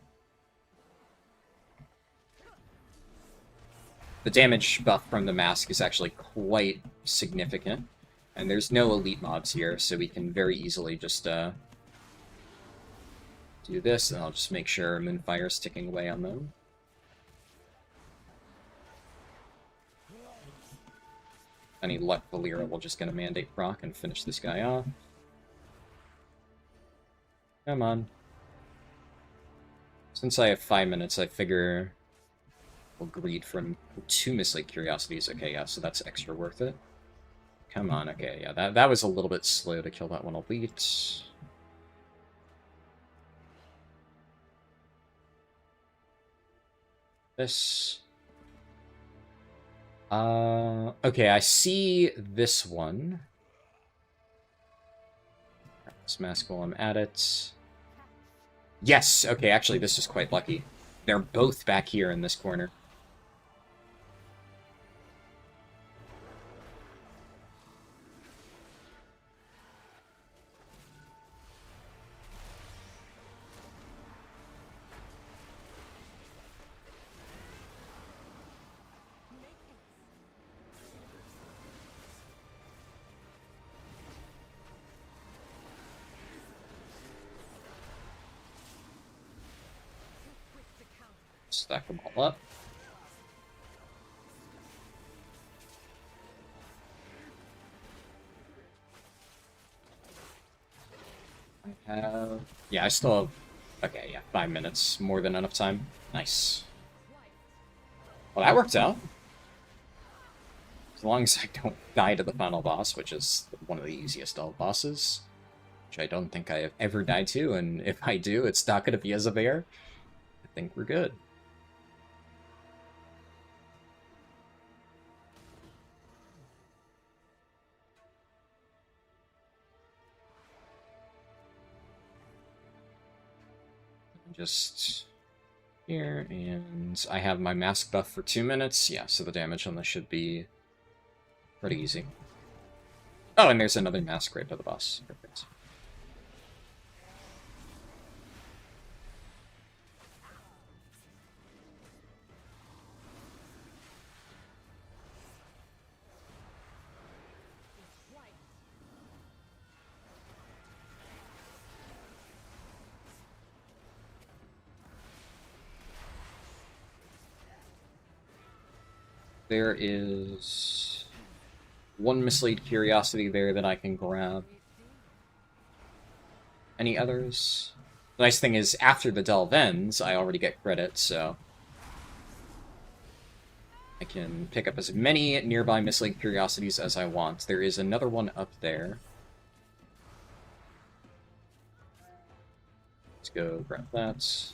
Speaker 1: The damage buff from the mask is actually quite significant. And there's no elite mobs here, so we can very easily just do this, and I'll just make sure Moonfire's ticking away on them. Any luck, Valera will just gonna mandate proc and finish this guy off. Come on. Since I have 5 minutes, I figure we'll greed from 2 Mislead Curiosities. Okay, yeah, so that's extra worth it. Come on, okay, yeah, that was a little bit slow to kill that one elite. This. Okay, I see this one. This mask while I'm at it. Yes! Okay, actually, this is quite lucky. They're both back here in this corner. Stack them all up. I have... yeah, I still have... okay, yeah, 5 minutes. More than enough time. Nice. Well, that worked out. As long as I don't die to the final boss, which is one of the easiest all bosses. Which I don't think I have ever died to, and if I do, it's not going to be as a bear. I think we're good. Just here, and I have my mask buff for 2 minutes. Yeah, so the damage on this should be pretty easy. Oh, and there's another mask right to the boss. Perfect. There is 1 Mislead Curiosity there that I can grab. Any others? The nice thing is, after the delve ends, I already get credit, so I can pick up as many nearby Mislead Curiosities as I want. There is another one up there. Let's go grab that.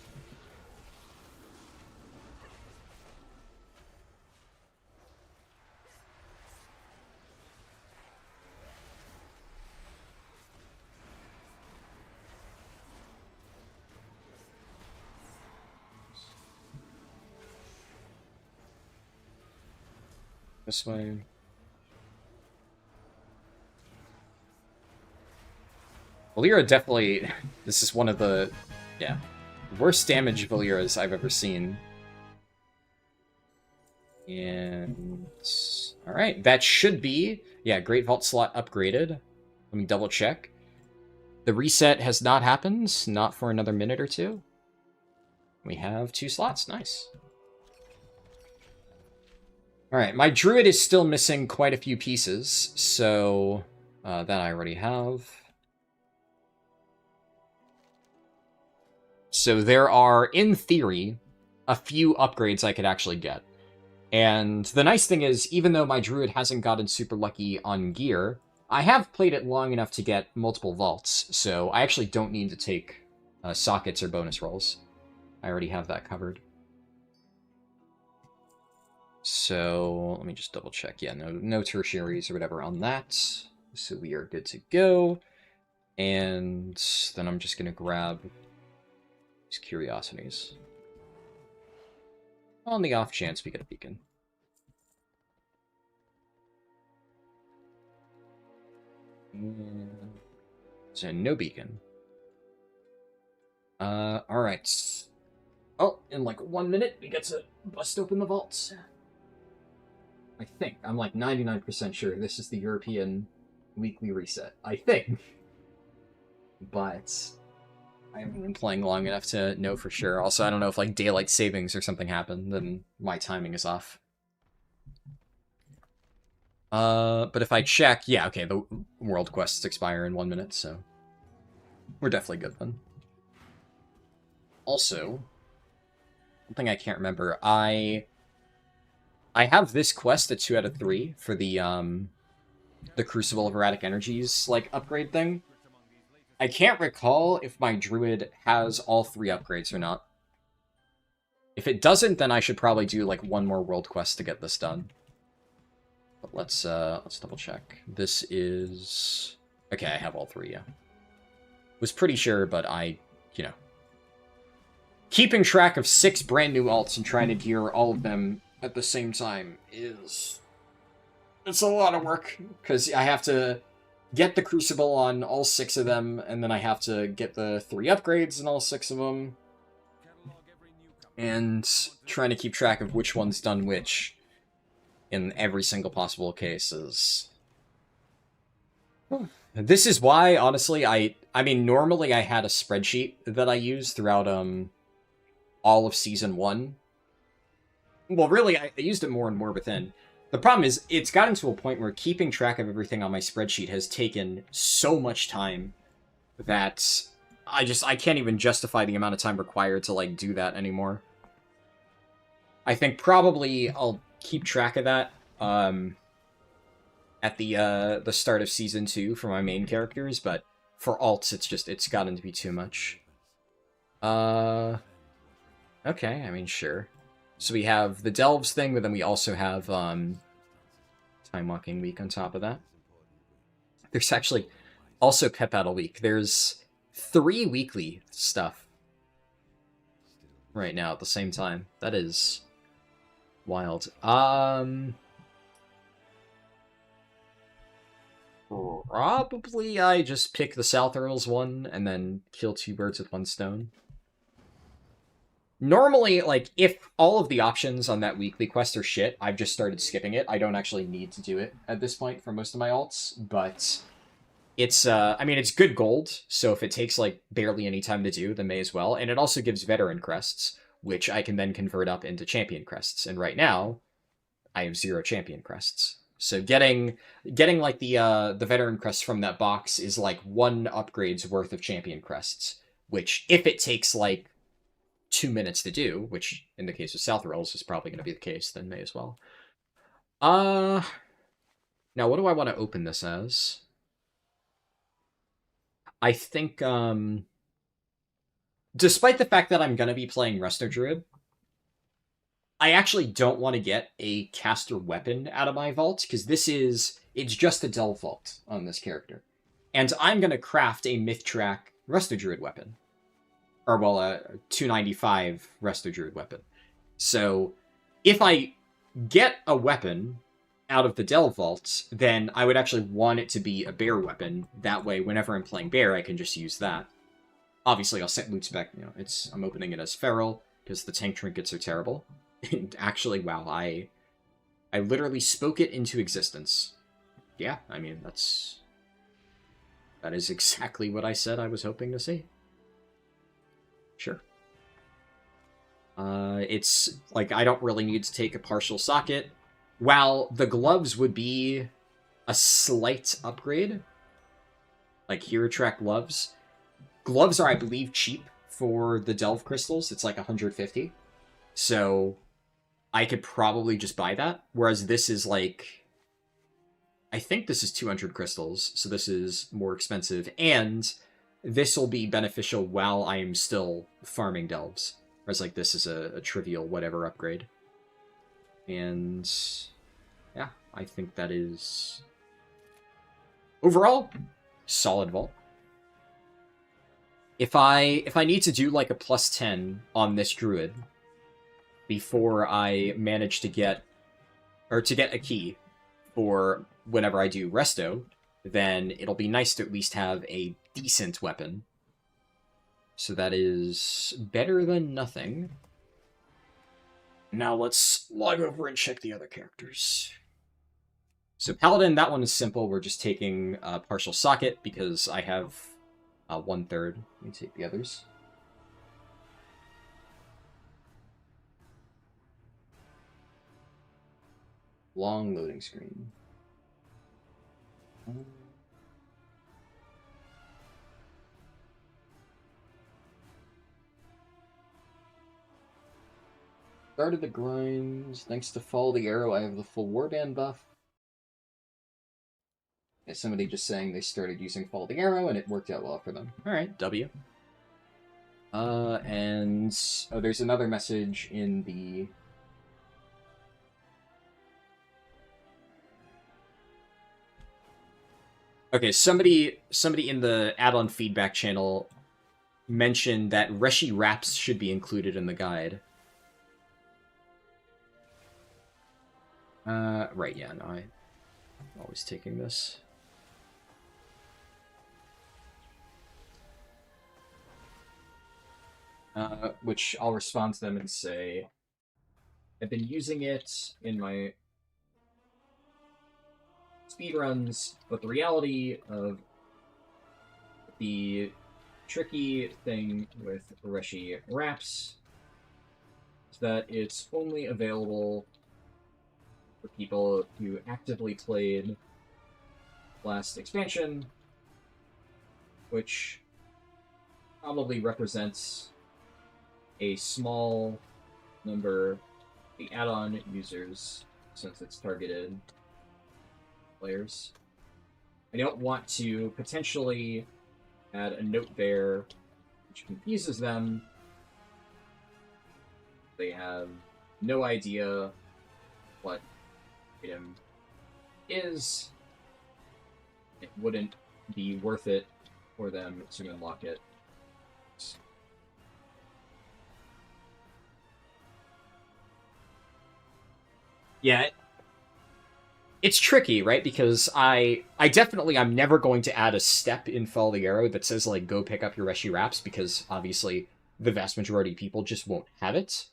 Speaker 1: This way. Valera definitely... this is one of the... yeah. worst damage Valeras I've ever seen. And... alright, that should be... yeah, Great Vault slot upgraded. Let me double check. The reset has not happened. Not for another minute or two. We have 2 slots. Nice. Alright, my druid is still missing quite a few pieces, so that I already have. So there are, in theory, a few upgrades I could actually get. And the nice thing is, even though my druid hasn't gotten super lucky on gear, I have played it long enough to get multiple vaults, so I actually don't need to take sockets or bonus rolls. I already have that covered. So, let me just double check. Yeah, no tertiaries or whatever on that. So we are good to go. And then I'm just going to grab these curiosities. On the off chance we get a beacon. So no beacon. Alright. Oh, in like 1 minute, we get to bust open the vaults. I think. I'm like 99% sure this is the European weekly reset. I think. But I haven't been playing long enough to know for sure. Also, I don't know if like daylight savings or something happened, then my timing is off. But if I check, yeah, okay, the world quests expire in 1 minute, so we're definitely good then. Also, one thing I can't remember, I have this quest at 2 out of 3 for the Crucible of Erratic Energies, like, upgrade thing. I can't recall if my druid has all 3 upgrades or not. If it doesn't, then I should probably do, like, 1 more world quest to get this done. But let's double check. This is... Okay, I have all 3, yeah. Was pretty sure, but I, you know... Keeping track of 6 brand new alts and trying to gear all of them at the same time is... It's a lot of work, because I have to get the Crucible on all 6 of them, and then I have to get the 3 upgrades in all 6 of them, and trying to keep track of which one's done which in every single possible case is... This is why, honestly, I mean, normally I had a spreadsheet that I used throughout, all of Season 1. Well, really, I used it more and more within. The problem is, it's gotten to a point where keeping track of everything on my spreadsheet has taken so much time that I can't even justify the amount of time required to, like, do that anymore. I think probably I'll keep track of that, at the start of Season 2 for my main characters, but for alts, it's gotten to be too much. Okay, I mean, sure. So we have the Delves thing, but then we also have, Time Walking Week on top of that. There's actually also Pet Battle Week. There's 3 weekly stuff right now at the same time. That is wild. Probably I just pick the South Earls one and then kill 2 birds with 1 stone. Normally, like, if all of the options on that weekly quest are shit, I've just started skipping it. I don't actually need to do it at this point for most of my alts, but it's, I mean, it's good gold, so if it takes, like, barely any time to do, then may as well. And it also gives veteran crests, which I can then convert up into champion crests. And right now, I have 0 champion crests. So getting like, the veteran crests from that box is, like, 1 upgrade's worth of champion crests, which, if it takes, like, 2 minutes to do, which in the case of South Rolls is probably going to be the case, then may as well. Now what do I want to open this as? I think, despite the fact that I'm going to be playing Resto Druid, I actually don't want to get a caster weapon out of my vault, because it's just a Delve vault on this character. And I'm going to craft a Mythic Resto Druid weapon. Or, well, a 295 Resto Druid weapon. So, if I get a weapon out of the Delve Vault, then I would actually want it to be a bear weapon. That way, whenever I'm playing bear, I can just use that. Obviously, I'll set loot spec, you know, I'm opening it as feral, because the tank trinkets are terrible. And actually, wow, I literally spoke it into existence. Yeah, I mean, that is exactly what I said I was hoping to see. Sure. It's, like, I don't really need to take a partial socket. While the gloves would be a slight upgrade, like Hero Track gloves. Gloves are, I believe, cheap for the Delve crystals. It's like 150. So I could probably just buy that. Whereas this is like, I think this is 200 crystals, so this is more expensive. And this will be beneficial while I am still farming Delves. Whereas, like, this is a trivial whatever upgrade. And yeah, I think that is overall solid vault. If I need to do like a +10 on this druid before I manage to get a key for whenever I do resto, then it'll be nice to at least have a decent weapon. So that is better than nothing. Now let's log over and check the other characters. So Paladin, that one is simple. We're just taking partial socket because I have 1/3. Let me take the others. Long loading screen. Started the grinds. Thanks to Follow the Arrow, I have the full warband buff. Yeah, somebody just saying they started using Follow the Arrow and it worked out well for them. Alright, W. And... oh, there's another message in the... okay, somebody in the add-on feedback channel mentioned that Reshi wraps should be included in the guide. Right, yeah, no, I'm always taking this. Which I'll respond to them and say, I've been using it in my speedruns, but the reality of the tricky thing with Reshi wraps is that it's only available for people who actively played last expansion, which probably represents a small number of the add-on users, since it's targeted players. I don't want to potentially add a note there which confuses them. They have no idea what item is. It wouldn't be worth it for them to unlock it. Yeah, it's tricky, right? Because I'm never going to add a step in Follow the Arrow that says, like, go pick up your Reshi wraps, because obviously the vast majority of people just won't have it.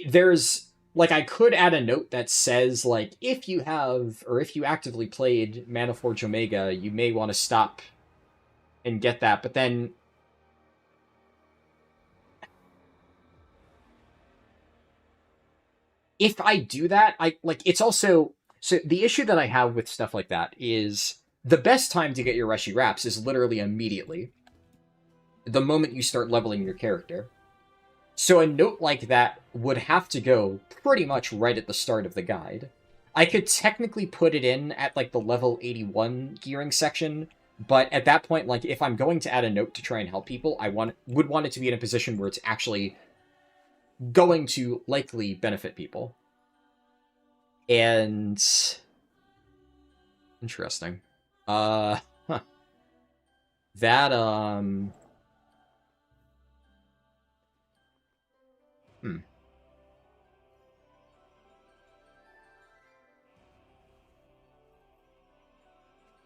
Speaker 1: There's, like, I could add a note that says, like, if you have, or if you actively played Mana Forge Omega, you may want to stop and get that, but then... if I do that, it's also... so the issue that I have with stuff like that is the best time to get your Reshi wraps is literally immediately. The moment you start leveling your character. So a note like that would have to go pretty much right at the start of the guide. I could technically put it in at, like, the level 81 gearing section, but at that point, like, if I'm going to add a note to try and help people, I would want it to be in a position where it's actually going to likely benefit people. And... interesting. That,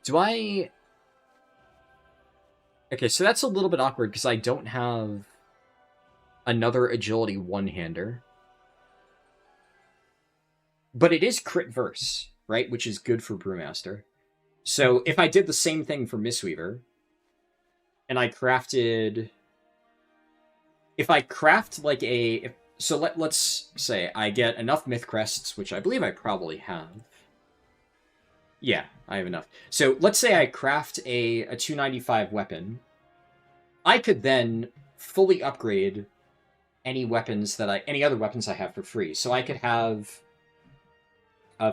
Speaker 1: do I... okay, so that's a little bit awkward, because I don't have another agility one-hander. But it is crit verse, right? Which is good for Brewmaster. So if I did the same thing for Mistweaver, and I crafted... if I craft, like, a... so let's say I get enough Myth Crests, which I believe I probably have. Yeah, I have enough. So let's say I craft a 295 weapon. I could then fully upgrade any other weapons I have for free. So I could have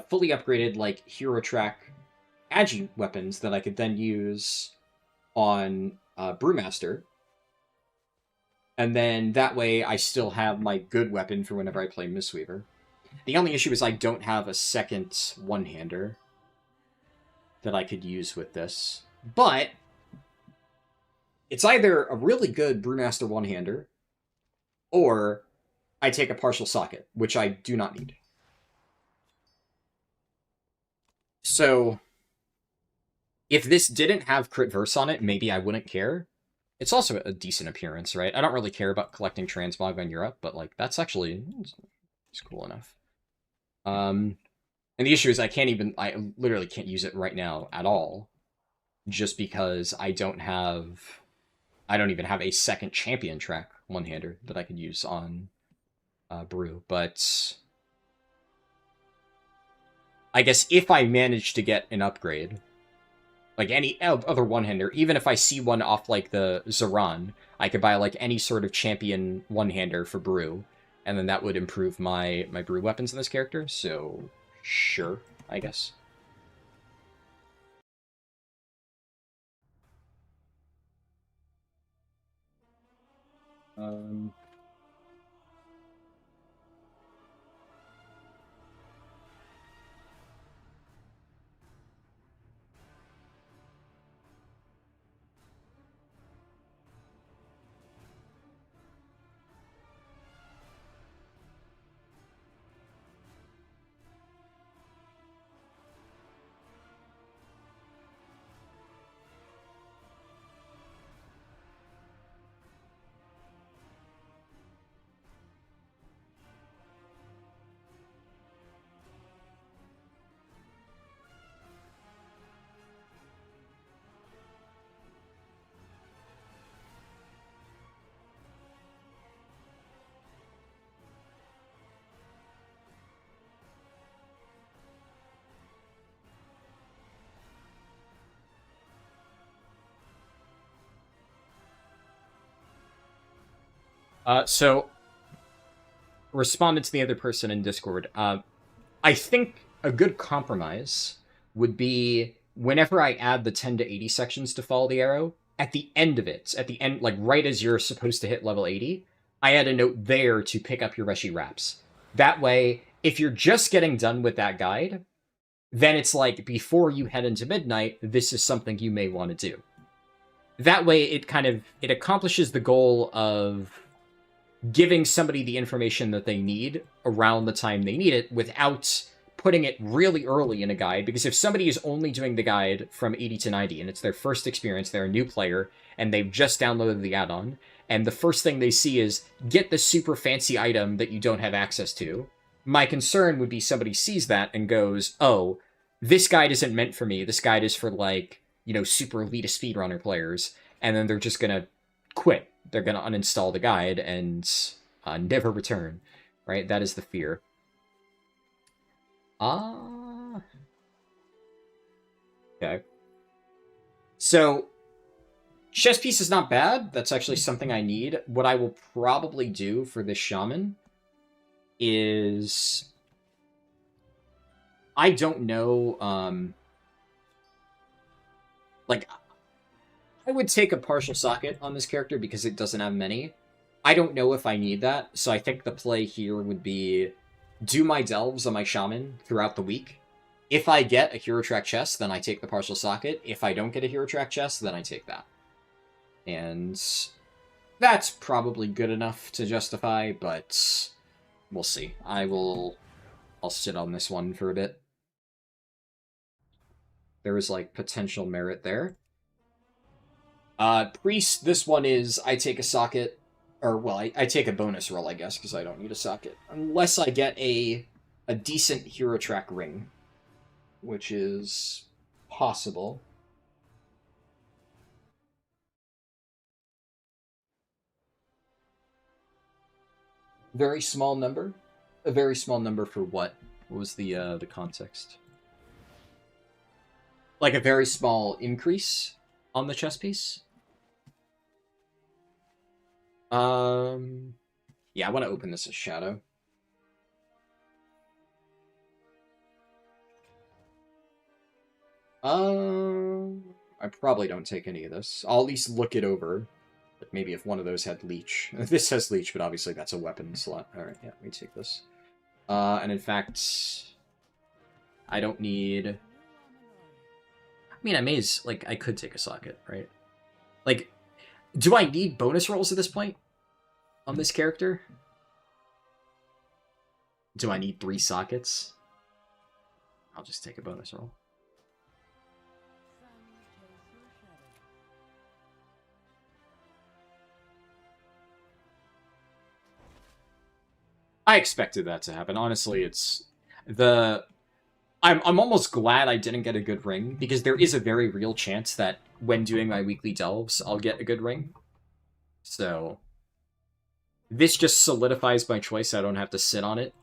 Speaker 1: fully upgraded, like, Hero Track Agi weapons that I could then use on Brewmaster. And then that way I still have my good weapon for whenever I play Mistweaver. The only issue is I don't have a second one-hander that I could use with this. But it's either a really good Brewmaster one-hander, or I take a partial socket, which I do not need. So, if this didn't have crit verse on it, maybe I wouldn't care. It's also a decent appearance, right? I don't really care about collecting transmog on Europe, but, like, that's actually... it's cool enough. And the issue is I literally can't use it right now at all. Just because I don't even have a second champion track one-hander that I could use on Brew. But I guess if I manage to get an upgrade, like any other one-hander, even if I see one off like the Zaran, I could buy like any sort of champion one-hander for Brew, and then that would improve my Brew weapons in this character, so sure, I guess. So, responded to the other person in Discord. I think a good compromise would be whenever I add the 10 to 80 sections to follow the arrow, at the end of it, like right as you're supposed to hit level 80, I add a note there to pick up your Reshi wraps. That way, if you're just getting done with that guide, then it's like before you head into midnight, this is something you may want to do. That way, it accomplishes the goal of giving somebody the information that they need around the time they need it without putting it really early in a guide, because if somebody is only doing the guide from 80 to 90 and it's their first experience, they're a new player, and they've just downloaded the add-on, and the first thing they see is, get the super fancy item that you don't have access to, my concern would be somebody sees that and goes, oh, this guide isn't meant for me, this guide is for, like, you know, super elitist speedrunner players, and then they're just gonna quit. They're going to uninstall the guide and never return, right? That is the fear. Okay. So, chess piece is not bad. That's actually something I need. What I will probably do for this shaman is... I don't know, like... I would take a partial socket on this character because it doesn't have many. I don't know if I need that, so I think the play here would be do my delves on my shaman throughout the week. If I get a hero track chest, then I take the partial socket. If I don't get a hero track chest, then I take that. And that's probably good enough to justify, but we'll see. I'll sit on this one for a bit. There is, like, potential merit there. Priest, this one is, I take a socket, or, well, I take a bonus roll, I guess, because I don't need a socket. Unless I get a decent hero track ring, which is possible. Very small number? A very small number for what? What was the context? Like a very small increase on the chess piece? Yeah, I want to open this as Shadow. I probably don't take any of this. I'll at least look it over. Like maybe if one of those had Leech. This has Leech, but obviously that's a weapon slot. Alright, yeah, we take this. And in fact, I don't need... I mean, I could take a socket, right? Like, do I need bonus rolls at this point? On this character? Do I need 3 sockets? I'll just take a bonus roll. I expected that to happen. Honestly, it's the I'm almost glad I didn't get a good ring, because there is a very real chance that when doing my weekly delves, I'll get a good ring. So this just solidifies my choice. I don't have to sit on it.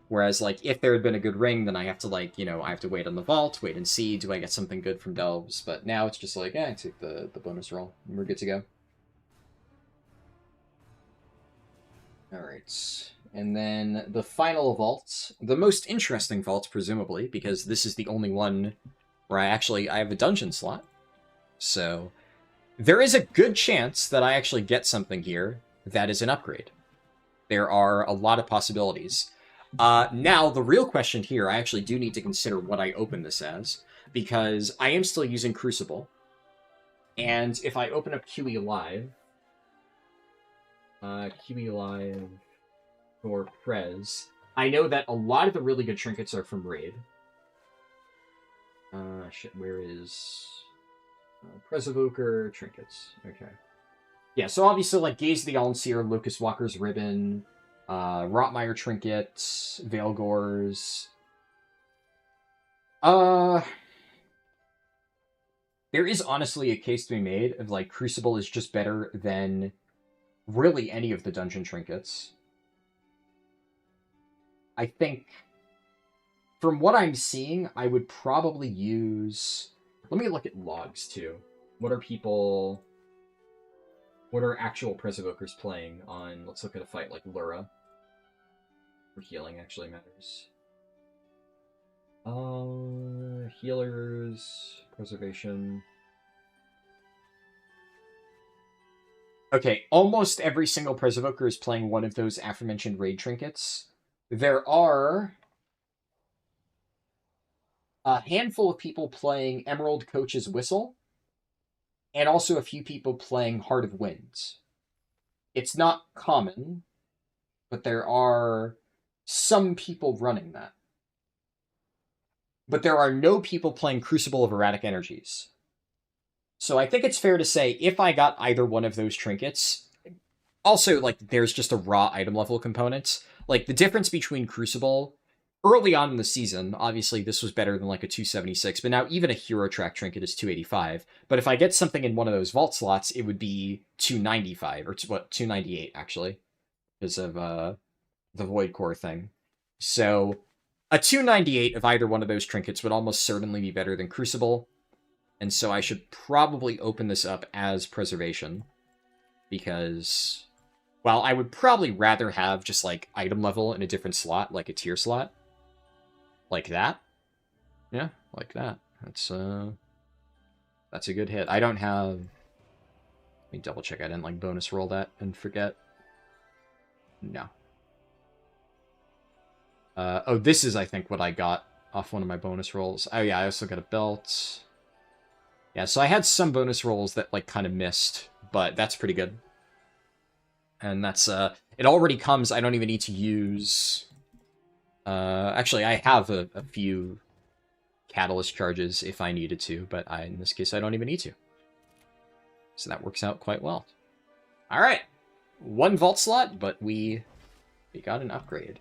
Speaker 1: Whereas, like, if there had been a good ring, then I have to, like, you know, I have to wait on the vault, wait and see, do I get something good from delves? But now it's just like, I take the bonus roll, and we're good to go. Alright. And then the final vault, the most interesting vault, presumably, because this is the only one where I have a dungeon slot. So there is a good chance that I actually get something here that is an upgrade. There are a lot of possibilities. Now, the real question here, I actually do need to consider what I open this as, because I am still using Crucible. And if I open up QE Live, or Prez, I know that a lot of the really good trinkets are from Raid. Shit, where is... Prez Evoker, trinkets, okay. Yeah, so obviously, like, Gaze of the Allenseer, Locust Walker's Ribbon, Rotmire Trinket, Veilgore's... There is honestly a case to be made of, like, Crucible is just better than really any of the dungeon trinkets. I think, from what I'm seeing, I would probably use... Let me look at logs, too. What are actual Prez Evokers playing on... Let's look at a fight like Lura. For healing actually matters. Healers... Preservation... Okay, almost every single Prez Evoker is playing one of those aforementioned raid trinkets. There are a handful of people playing Emerald Coach's Whistle, and also a few people playing Heart of Winds. It's not common, but there are some people running that. But there are no people playing Crucible of Erratic Energies. So I think it's fair to say, if I got either one of those trinkets, also, like, there's just a raw item level component. Like, the difference between Crucible, early on in the season, obviously this was better than, like, a 276, but now even a Hero Track trinket is 285. But if I get something in one of those vault slots, it would be 295, or 298, actually, because of the Void Core thing. So a 298 of either one of those trinkets would almost certainly be better than Crucible. And so I should probably open this up as Preservation, because, well, I would probably rather have just, like, item level in a different slot, like a tier slot. Like that. Yeah, like that. That's a good hit. I don't have... Let me double check I didn't, like, bonus roll that and forget. No. Oh, this is, I think, what I got off one of my bonus rolls. Oh, yeah, I also got a belt... Yeah, so I had some bonus rolls that, like, kind of missed, but that's pretty good. And that's, it already comes, I don't even need to use... Actually, I have a few catalyst charges if I needed to, but in this case, I don't even need to. So that works out quite well. Alright, one vault slot, but we got an upgrade.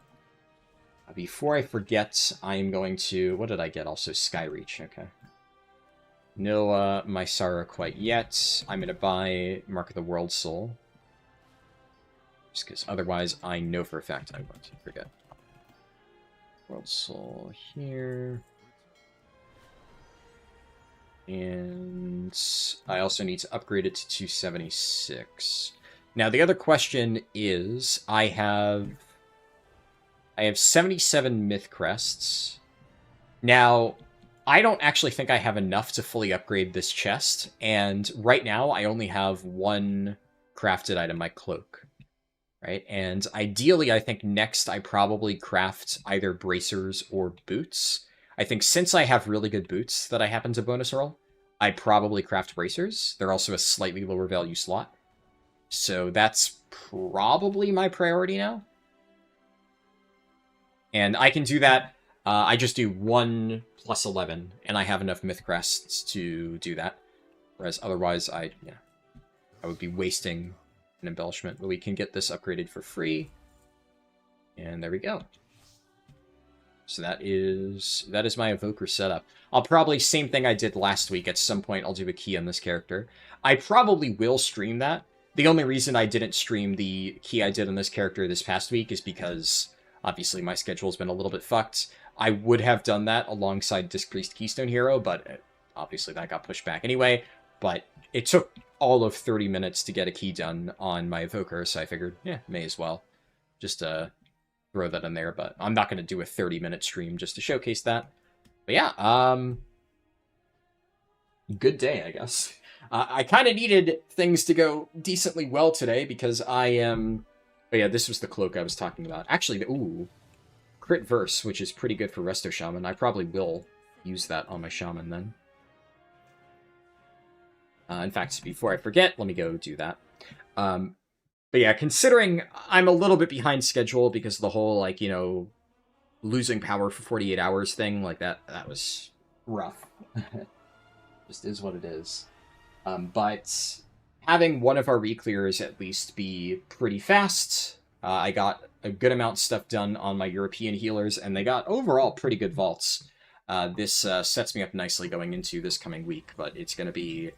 Speaker 1: Before I forget, I am going to... What did I get? Also, Skyreach, okay. No Mysara quite yet. I'm going to buy Mark of the World Soul. Just because otherwise I know for a fact I won't forget. World Soul here. And I also need to upgrade it to 276. Now the other question is, I have 77 Myth Crests. Now, I don't actually think I have enough to fully upgrade this chest, and right now I only have one crafted item, my cloak, right? And ideally, I think next I probably craft either bracers or boots. I think since I have really good boots that I happen to bonus roll, I probably craft bracers. They're also a slightly lower value slot. So that's probably my priority now. And I can do that. I just do 1 plus 11, and I have enough Myth Crests to do that. Whereas otherwise, I would be wasting an embellishment. But we can get this upgraded for free. And there we go. So that is my Evoker setup. I'll probably, same thing I did last week, at some point I'll do a key on this character. I probably will stream that. The only reason I didn't stream the key I did on this character this past week is because, obviously, my schedule's been a little bit fucked. I would have done that alongside Discreased Keystone Hero, but obviously that got pushed back anyway. But it took all of 30 minutes to get a key done on my Evoker, so I figured, yeah, may as well. Just, throw that in there, but I'm not going to do a 30-minute stream just to showcase that. But yeah, good day, I guess. I kind of needed things to go decently well today because I am... Oh yeah, this was the cloak I was talking about. Actually, ooh, crit verse, which is pretty good for Resto Shaman. I probably will use that on my Shaman then. In fact, before I forget, let me go do that. But yeah, considering I'm a little bit behind schedule because of the whole, like, you know, losing power for 48 hours thing, like, that was rough. Just is what it is. But having one of our Reclears at least be pretty fast, I got a good amount of stuff done on my European healers, and they got overall pretty good vaults. This sets me up nicely going into this coming week, but it's gonna be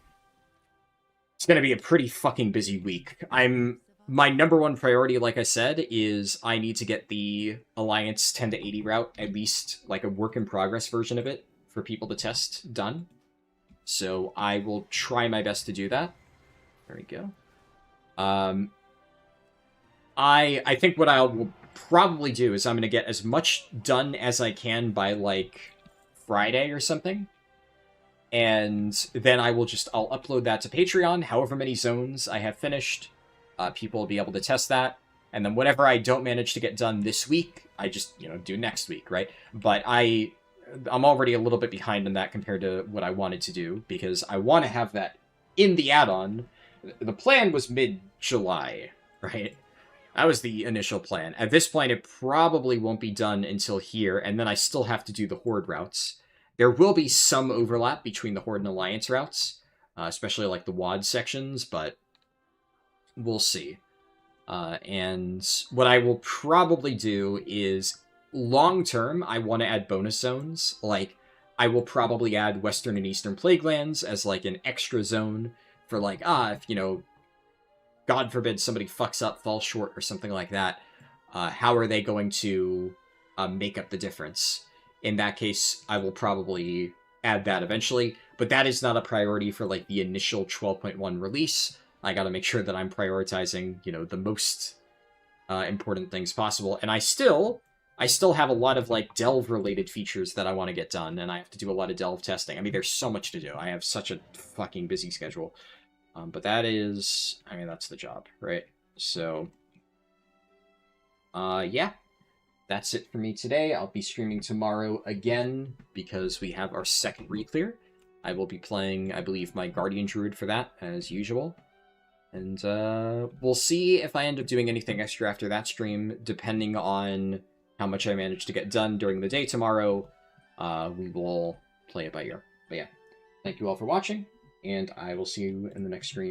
Speaker 1: a pretty fucking busy week. My number one priority, like I said, is I need to get the Alliance 10 to 80 route, at least like a work-in-progress version of it, for people to test done. So I will try my best to do that. There we go. I think what I will probably do is I'm going to get as much done as I can by, like, Friday or something. And then I'll upload that to Patreon, however many zones I have finished. People will be able to test that, and then whatever I don't manage to get done this week, I just, do next week, right? But I'm already a little bit behind on that compared to what I wanted to do, because I want to have that in the add-on. The plan was mid-July, right? That was the initial plan. At this point, it probably won't be done until here, and then I still have to do the Horde routes. There will be some overlap between the Horde and Alliance routes, especially like the WAD sections, but we'll see. And what I will probably do is, long-term, I want to add bonus zones. Like, I will probably add Western and Eastern Plaguelands as, like, an extra zone for, like, if, God forbid somebody fucks up, falls short, or something like that. How are they going to make up the difference? In that case, I will probably add that eventually, but that is not a priority for, like, the initial 12.1 release. I gotta make sure that I'm prioritizing, the most important things possible. And I still have a lot of, like, delve-related features that I want to get done, and I have to do a lot of delve testing. I mean, there's so much to do. I have such a fucking busy schedule. But that's the job, right? So, yeah. That's it for me today. I'll be streaming tomorrow again, because we have our second Reclear. I will be playing, I believe, my Guardian Druid for that, as usual. And we'll see if I end up doing anything extra after that stream, depending on how much I manage to get done during the day tomorrow. We will play it by ear. But yeah, thank you all for watching, and I will see you in the next stream.